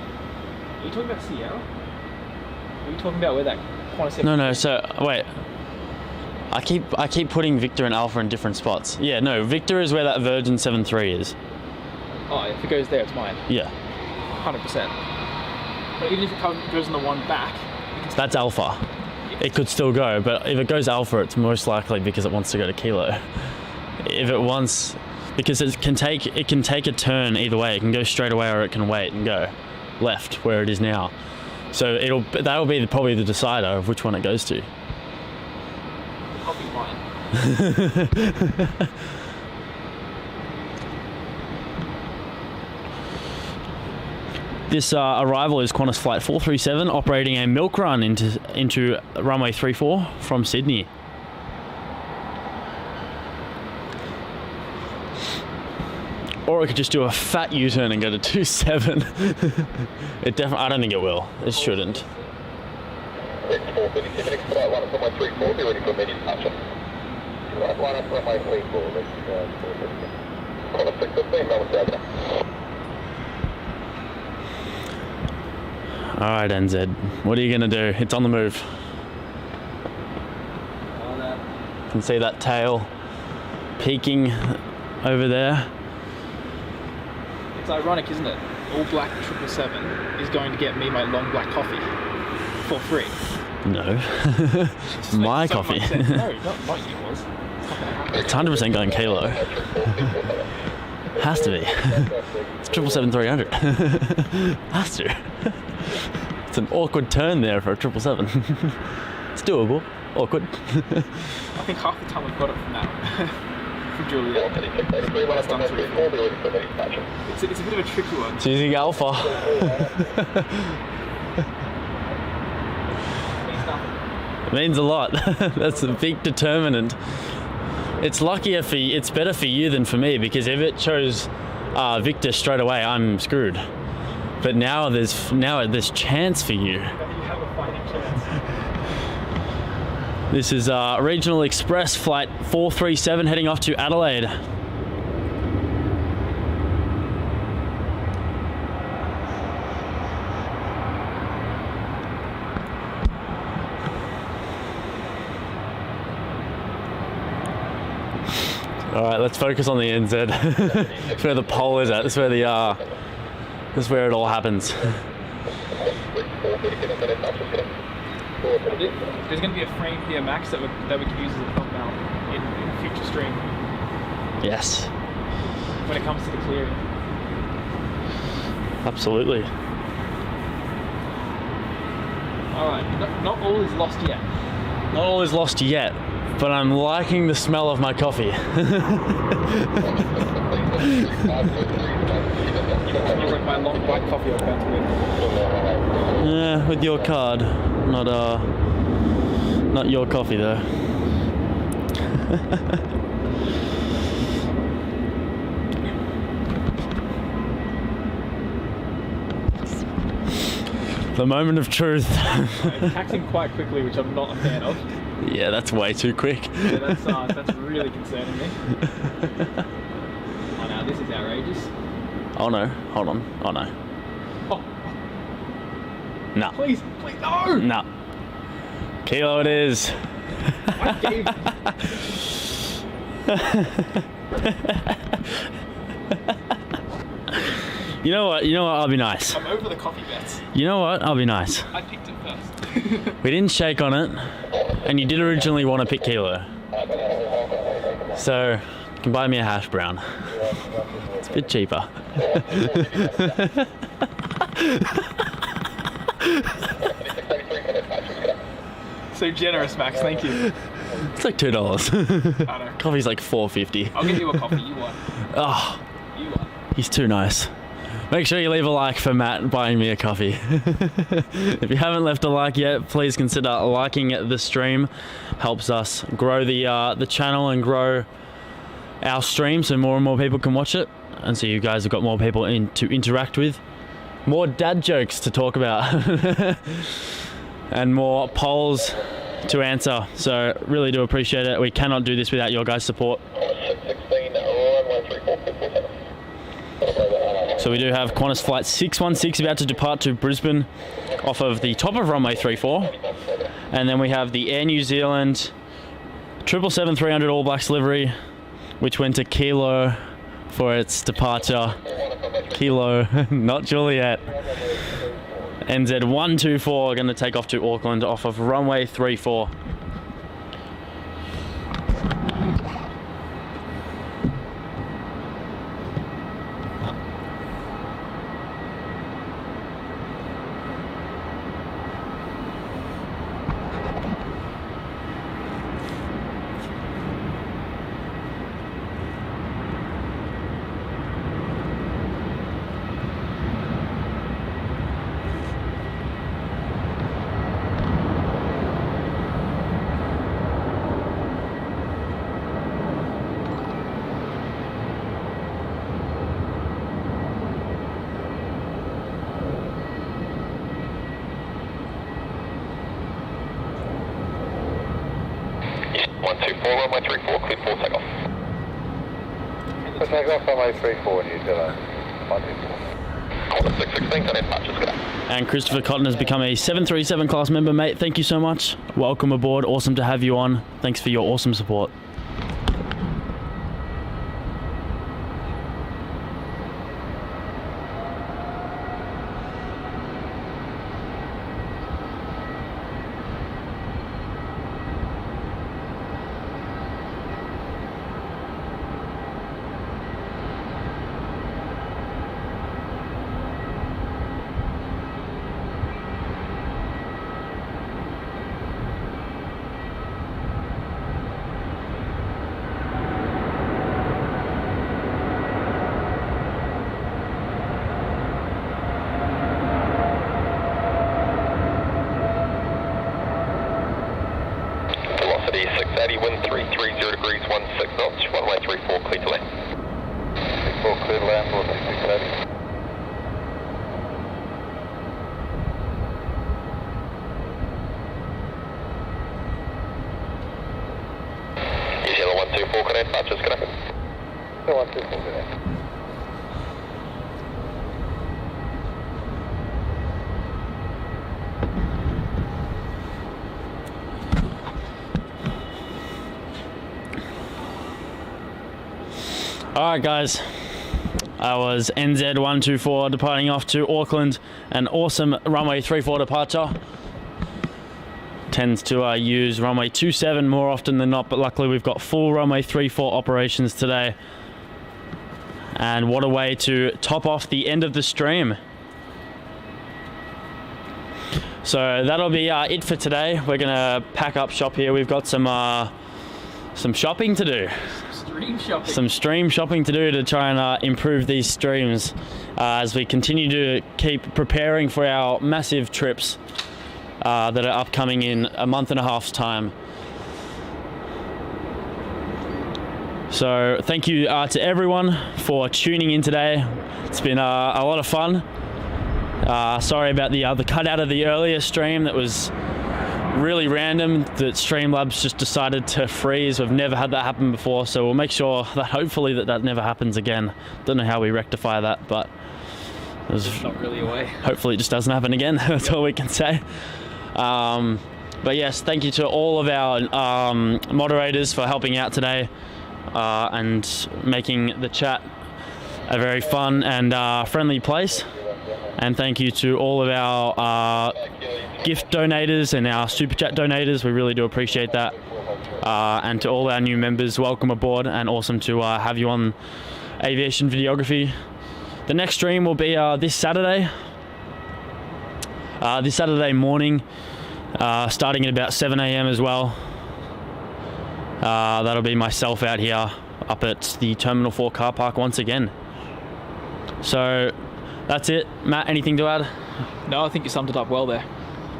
Sierra? Are you talking about where that Qantas... No, so, wait. I keep putting Victor and Alpha in different spots. Yeah, no, Victor is where that Virgin 73 is. Oh, if it goes there, it's mine. Yeah. 100%. But even if it goes on the one back... That's Alpha. It could still go, but if it goes Alpha, it's most likely because it wants to go to Kilo. If it wants... Because it can take a turn either way. It can go straight away or it can wait and go left where it is now. So that'll be probably the decider of which one it goes to. I'll be mine. This arrival is Qantas flight 437 operating a milk run into runway 34 from Sydney. or it could just do a fat U-turn and go to 27. It definitely, I don't think it will. It shouldn't. Alright, NZ, what are you gonna do? It's on the move. You can see that tail peeking over there. It's ironic, isn't it? All black 777 is going to get me my long black coffee for free. No. My coffee. No, not yours. It's 100% going kilo. Has to be. It's 777-300. Has to. It's an awkward turn there for a 777. It's doable. Awkward. I think half the time we've got it from that. From Juliet. It's a bit of a tricky one. It's using alpha. It means a lot. That's a big determinant. It's luckier for you, it's better for you than for me, because if it chose Victor straight away, I'm screwed. But now there's chance for you. You have a fighting chance. This is Regional Express flight 437 heading off to Adelaide. All right, let's focus on the NZ. That's where the pole is at. That's where that's where it all happens. There's going to be a frame here, Max, that we can use as a thumb mount in future stream. Yes. When it comes to the clearing. Absolutely. All right, not all is lost yet. Not all is lost yet, but I'm liking the smell of my coffee. Smells like my long black coffee I'm about to win. Yeah, with your card. Not your coffee though. The moment of truth. I'm taxing quite quickly, which I'm not a fan of. Yeah, that's way too quick. Yeah, that's really concerning me. Oh, now this is outrageous. Oh no, hold on. Oh no. Oh, No. please, no! No. Kilo it is. I gave... You know what? I'll be nice. I'm over the coffee bets. You know what? I'll be nice. I picked it first. We didn't shake on it, and you did originally want to pick kilo. So, you can buy me a hash brown. It's a bit cheaper. So generous, Max, thank you. It's like $2. I know. Coffee's like $4.50. I'll get you a coffee, you won. Oh, You won. he's too nice. Make sure you leave a like for Matt buying me a coffee. If you haven't left a like yet, please consider liking the stream. Helps us grow the channel and grow our stream so more and more people can watch it. And so you guys have got more people to interact with. More dad jokes to talk about. And more polls to answer. So really do appreciate it. We cannot do this without your guys' support. So we do have Qantas flight 616 about to depart to Brisbane off of the top of runway 34. And then we have the Air New Zealand 777-300 All Blacks livery, which went to Kilo for its departure. Kilo, not Juliet. NZ 124 going to take off to Auckland off of runway 34. runway 34, clear for takeoff. So takeoff runway 34, New Zealand, 124. Qantas 616, and departures, good day. And Christopher Cotton has become a 737 class member, mate. Thank you so much. Welcome aboard. Awesome to have you on. Thanks for your awesome support. Wind 330 degrees, 16 knots, runway 34, clear to land. 34, clear to land, 4680. New Zealand 124, good day, departures, good day. 124, good day. Alright guys, I was NZ124 departing off to Auckland, an awesome runway 34 departure. Tends to use runway 27 more often than not, but luckily we've got full runway 34 operations today. And what a way to top off the end of the stream. So that'll be it for today. We're gonna pack up shop here. We've got some shopping to do. Some stream shopping to do to try and improve these streams as we continue to keep preparing for our massive trips that are upcoming in a month and a half's time. So thank you to everyone for tuning in today. It's been a lot of fun. Sorry about the cut out of the earlier stream that was really random, that Streamlabs just decided to freeze. We've never had that happen before, so we'll make sure that hopefully that never happens again. Don't know how we rectify that, but it's not really a way. Hopefully it just doesn't happen again. That's all we can say. But yes, thank you to all of our moderators for helping out today and making the chat a very fun and friendly place. And thank you to all of our gift donators and our super chat donators. We really do appreciate that. And to all our new members, welcome aboard, and awesome to have you on Aviation Videography. The next stream will be this Saturday. This Saturday morning, starting at about 7 a.m. as well. That'll be myself out here up at the Terminal 4 car park once again. So that's it. Matt, anything to add? No, I think you summed it up well there.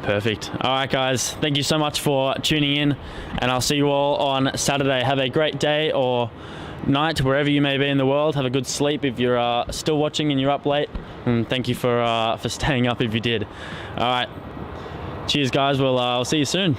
Perfect. All right, guys. Thank you so much for tuning in, and I'll see you all on Saturday. Have a great day or night, wherever you may be in the world. Have a good sleep if you're still watching and you're up late. And thank you for staying up if you did. All right. Cheers, guys. I'll see you soon.